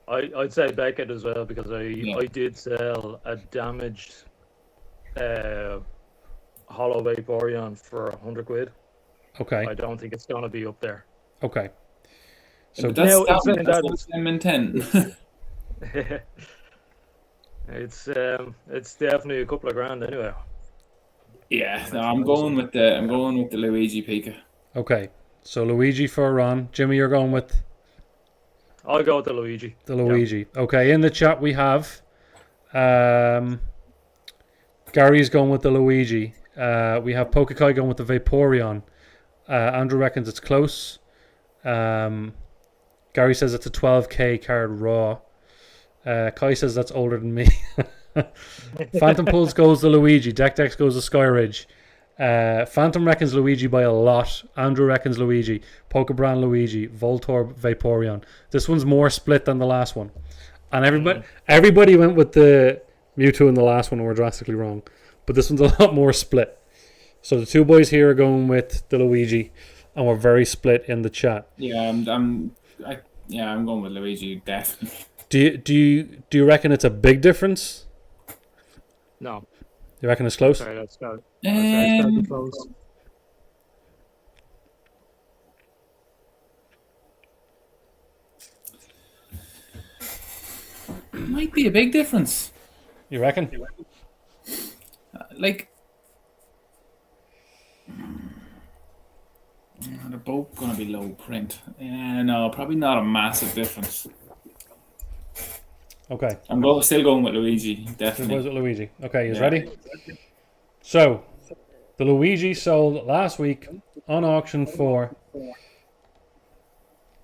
I'd say Beckett as well because I did sell a damaged Hollow Vaporeon for £100. Okay. I don't think it's gonna be up there. Okay. So now, that's 10 and 10. It's definitely a couple of grand anyway. Yeah, no, I'm going with the Luigi Pika. Okay. So Luigi for Ron. Jimmy, you're going with I'll go with the Luigi. the Luigi. Yeah. Okay. In the chat we have Gary's going with the Luigi. We have Pokekai going with the Vaporeon. Andrew reckons it's close. Gary says it's a 12k card raw. Kai says that's older than me. Phantom Pulse goes to Luigi. Dex goes to Skyridge. Phantom reckons Luigi by a lot. Andrew reckons Luigi. Pokebran Luigi. Voltorb Vaporeon. This one's more split than the last one. And everybody went with the Mewtwo in the last one and were drastically wrong. But this one's a lot more split. So the two boys here are going with the Luigi. And we're very split in the chat. Yeah, I'm going with Luigi, definitely. Do you reckon it's a big difference? No. You reckon it's close? Sorry, that's close. Might be a big difference. You reckon? They're both going to be low print. No, probably not a massive difference. Okay. I'm still going with Luigi, definitely. With Luigi. Okay, you ready? So, the Luigi sold last week on auction for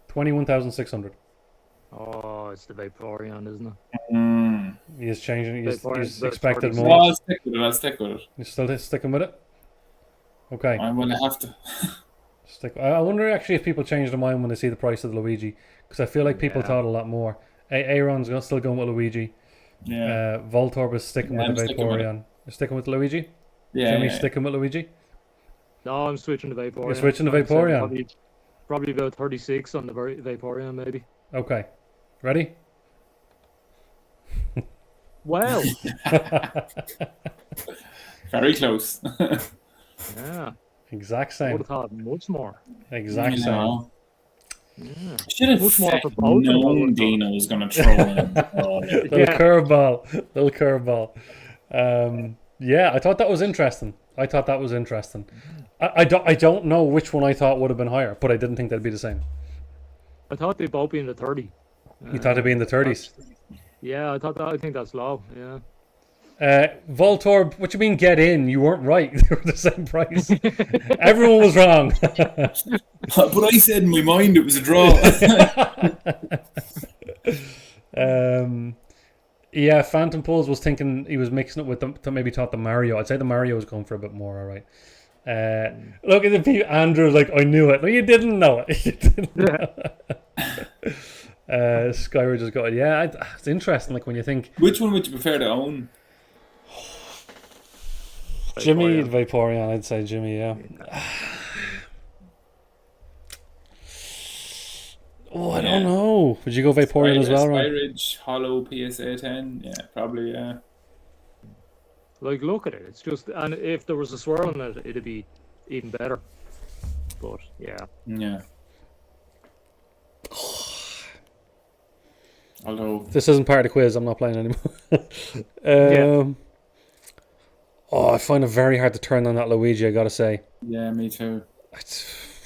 21,600. Oh, it's the Vaporeon, isn't it? He is changing. He's expected more. Well, I'll stick with it. You're still sticking with it? Okay. I'm going to have to. I wonder actually if people change their mind when they see the price of the Luigi, because I feel like people thought a lot more. Aaron's still going with Luigi. Yeah. Voltorb is sticking with the Vaporeon. You're sticking with Luigi? Yeah. Jimmy's sticking with Luigi? No, I'm switching to Vaporeon. You're switching to Vaporeon? Probably about 36 on the Vaporeon, maybe. Okay. Ready? Wow. Very close. Yeah. Exact I same. would have thought much more. Exact same. Yeah. Should have Much more for both. known Dino was going to throw in. Little curveball. Yeah, I thought that was interesting. I don't know which one I thought would have been higher, but I didn't think they'd be the same. I thought they'd both be in the 30. You thought they'd be in the 30s? Yeah, I think that's low. Yeah. Voltorb, what you mean get in? You weren't right. They were the same price. Everyone was wrong. But I said in my mind it was a draw. Yeah, Phantom Pulse was thinking he was mixing it with them to maybe thought the Mario. I'd say the Mario was going for a bit more, all right. Look at the people. Andrew's like, I knew it. No, you didn't know it. You didn't know it. Skyward just got it. Yeah, it's interesting. Like when you think, which one would you prefer to own? Jimmy Vaporeon, I'd say Jimmy. Yeah. Oh, I don't know. Would you go Vaporeon as well, right? Skyridge, Hollow, PSA 10. Yeah, probably. Yeah. Like, look at it. It's just, and if there was a swirl in it, it'd be even better. But yeah. Yeah. Although this isn't part of the quiz, I'm not playing anymore. Oh, I find it very hard to turn on that Luigi, I gotta say. Yeah, me too.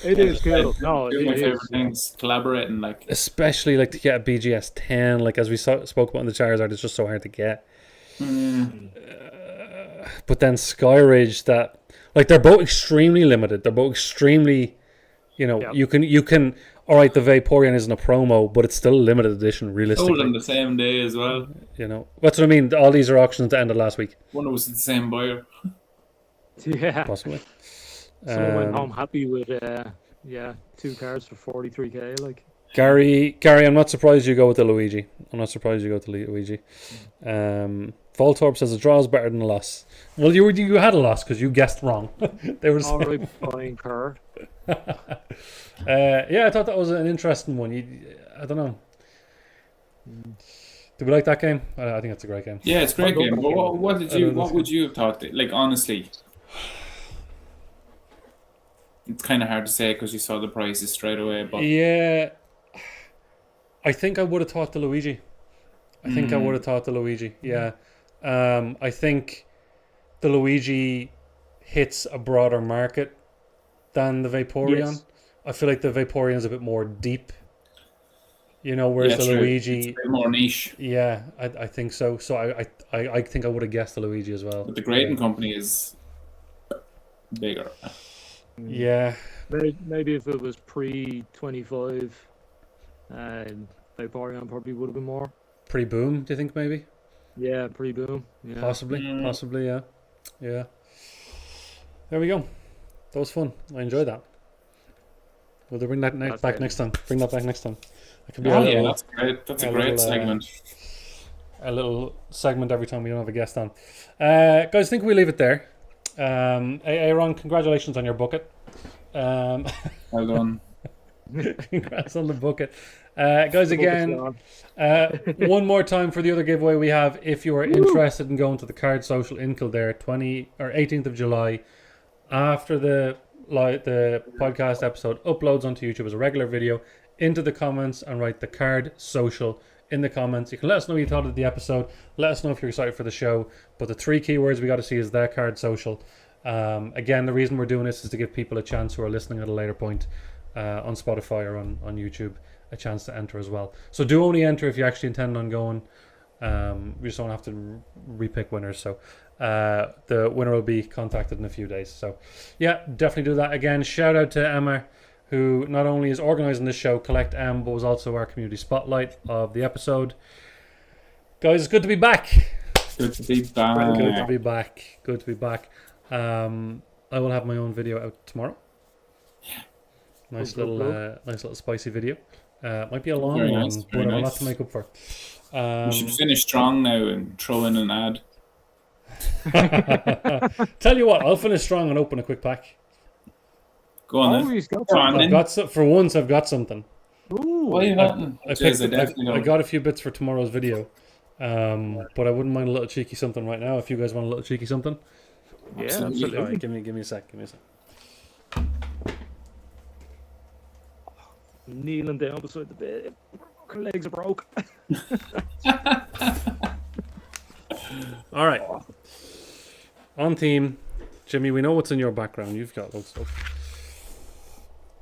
It is cool. No, two of my favorite things. Collaborating, like especially like to get a BGS 10, like as we spoke about in the Charizard, it's just so hard to get. But then Skyridge, that like they're both extremely limited. They're both extremely You know, Yep. you can. All right, the Vaporeon isn't a promo, but it's still a limited edition, Sold realistically. on the same day as well. You know, that's what I mean. All these are auctions that ended last week, Wonder was it the same buyer. Yeah. possibly. Someone went home happy with 2 cards for 43k. Like, Gary, I'm not surprised you go with the Luigi. Voltorb says a draw is better than a loss. Well, you had a loss because you guessed wrong. They were all right, fine card. I thought that was an interesting one. I don't know. Do we like that game? I think it's a great game. Yeah, it's a great game. But what would you have thought? Like, honestly, it's kind of hard to say because you saw the prices straight away. But Yeah, I think I would have thought the Luigi. Yeah, I think the Luigi hits a broader market than the Vaporeon. Yes. I feel like the Vaporeon is a bit more deep. You know, whereas the true. Luigi, It's a bit more niche. yeah, I think so. So I think I would have guessed the Luigi as well. But the grading company is bigger. Yeah, Maybe if it was pre-25, Vaporeon probably would have been more. pre-boom. Do you think maybe? Yeah, pre-boom. Yeah. Possibly, yeah. There we go. That was fun. I enjoyed that. Will they bring that back next time? Bring that back next time. That could be That's great. That's a great segment. A little segment every time we don't have a guest on. Guys, I think we leave it there. Aaron, congratulations on your bucket. Well done. Congrats on the bucket. Guys, again, one more time for the other giveaway we have. If you are interested in going to the Card Social in Kildare, 18th of July, after the podcast episode uploads onto YouTube as a regular video, into the comments and write the Card Social in the comments. You can let us know what you thought of the episode. Let us know if you're excited for the show. But the 3 keywords we got to see is the Card Social. Again, the reason we're doing this is to give people a chance who are listening at a later point on Spotify or on YouTube a chance to enter as well. So do only enter if you actually intend on going. We just don't have to repick winners. So the winner will be contacted in a few days. So yeah, definitely do that. Again, shout out to Emma, who not only is organising this show, Collect M, but was also our community spotlight of the episode. Guys, it's good to be back. Good to be back. Good to be back. I will have my own video out tomorrow. Nice little spicy video. Might be a long one, but I have a lot to make up for. We should finish strong now and throw in an ad. Tell you what, I'll finish strong and open a quick pack. Go on then. Go on then. For once, I've got something. Ooh. What are you wanting? I got a few bits for tomorrow's video, but I wouldn't mind a little cheeky something right now. If you guys want a little cheeky something, Yeah, absolutely. All right, give me a sec. Kneeling down beside the bed. Her legs are broke. All right. On theme, Jimmy. We know what's in your background. You've got loads of stuff.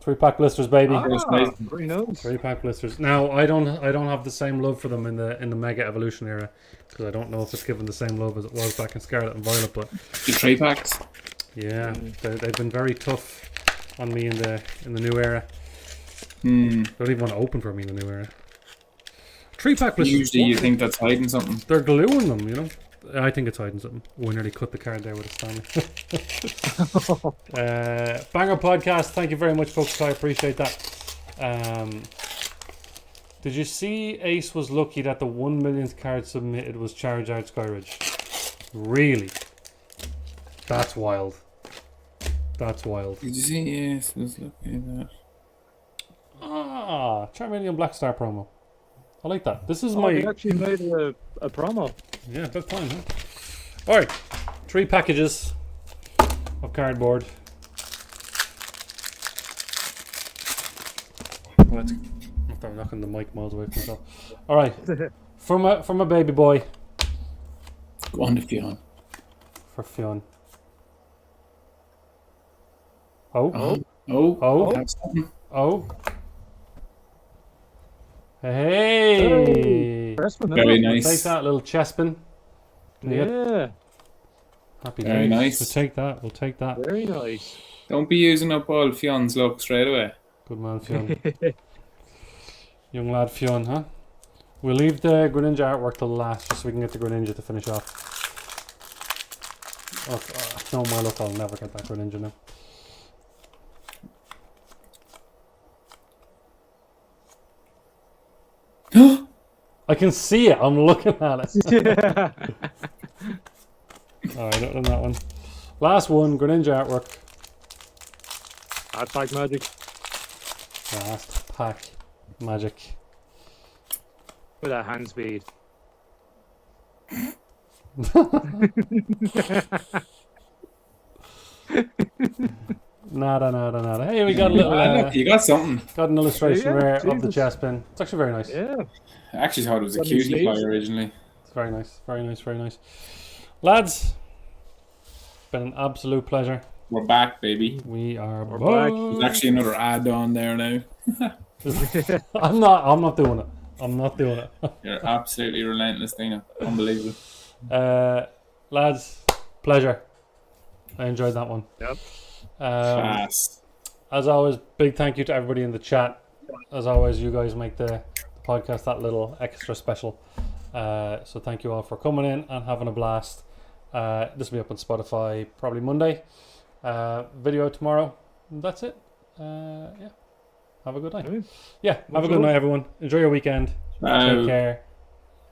3-pack blisters, baby. Very nice. 3-pack blisters. Now, I don't have the same love for them in the Mega Evolution era because I don't know if it's given the same love as it was back in Scarlet and Violet. But the 3-packs. Yeah, they've been very tough on me in the new era. They don't even want to open for me in the new era. 3-pack blisters. Usually, you think that's hiding something. They're gluing them, you know. I think it's hiding something. We nearly cut the card there with a Stanley. Banger podcast. Thank you very much, folks. I appreciate that. Did you see Ace was lucky that the 1 millionth card submitted was Charizard Skyridge? Really? That's wild. That's wild. Did you see? Yes, was lucky that. Charmeleon Black Star promo. I like that. This is They actually made a promo. Yeah, about time, huh? Alright. 3 packages of cardboard. I'm knocking the mic miles away from myself. Alright. from a baby boy. Go on to Fionn. For Fionn. Oh. Hey! Very nice. We'll take that little Chespin. Yeah. Happy Very days. nice. We'll take that. Very nice. Don't be using up all Fionn's luck straight away. Good man, Fionn. Young lad Fionn, huh? We'll leave the Greninja artwork till last just so we can get the Greninja to finish off. No, my luck, I'll never get that Greninja now. I can see it. I'm looking at it. Alright, not done that one. Last one, Greninja artwork. Hard pack magic. Last pack magic. With that hand speed. Nada. Hey, we got a little. You got something. Got an illustration Yeah, there of the Jesus. chest pin. It's actually very nice. Yeah. I actually thought it was a Got any cutie pie sleeves? originally. It's very nice. Very nice. Very nice. Lads, been an absolute pleasure. We're back, baby. We are We're back. There's actually another ad on there now. I'm not doing it. I'm not doing it. You're absolutely relentless, Dana. Unbelievable. Lads, pleasure. I enjoyed that one. Yep. Fast. As always, big thank you to everybody in the chat. As always, you guys make the podcast that little extra special. So thank you all for coming in and having a blast. This will be up on Spotify probably Monday. Video tomorrow. That's it. Yeah. Have a good night. Yeah. Have a good night, everyone. Enjoy your weekend. Bye. Take care.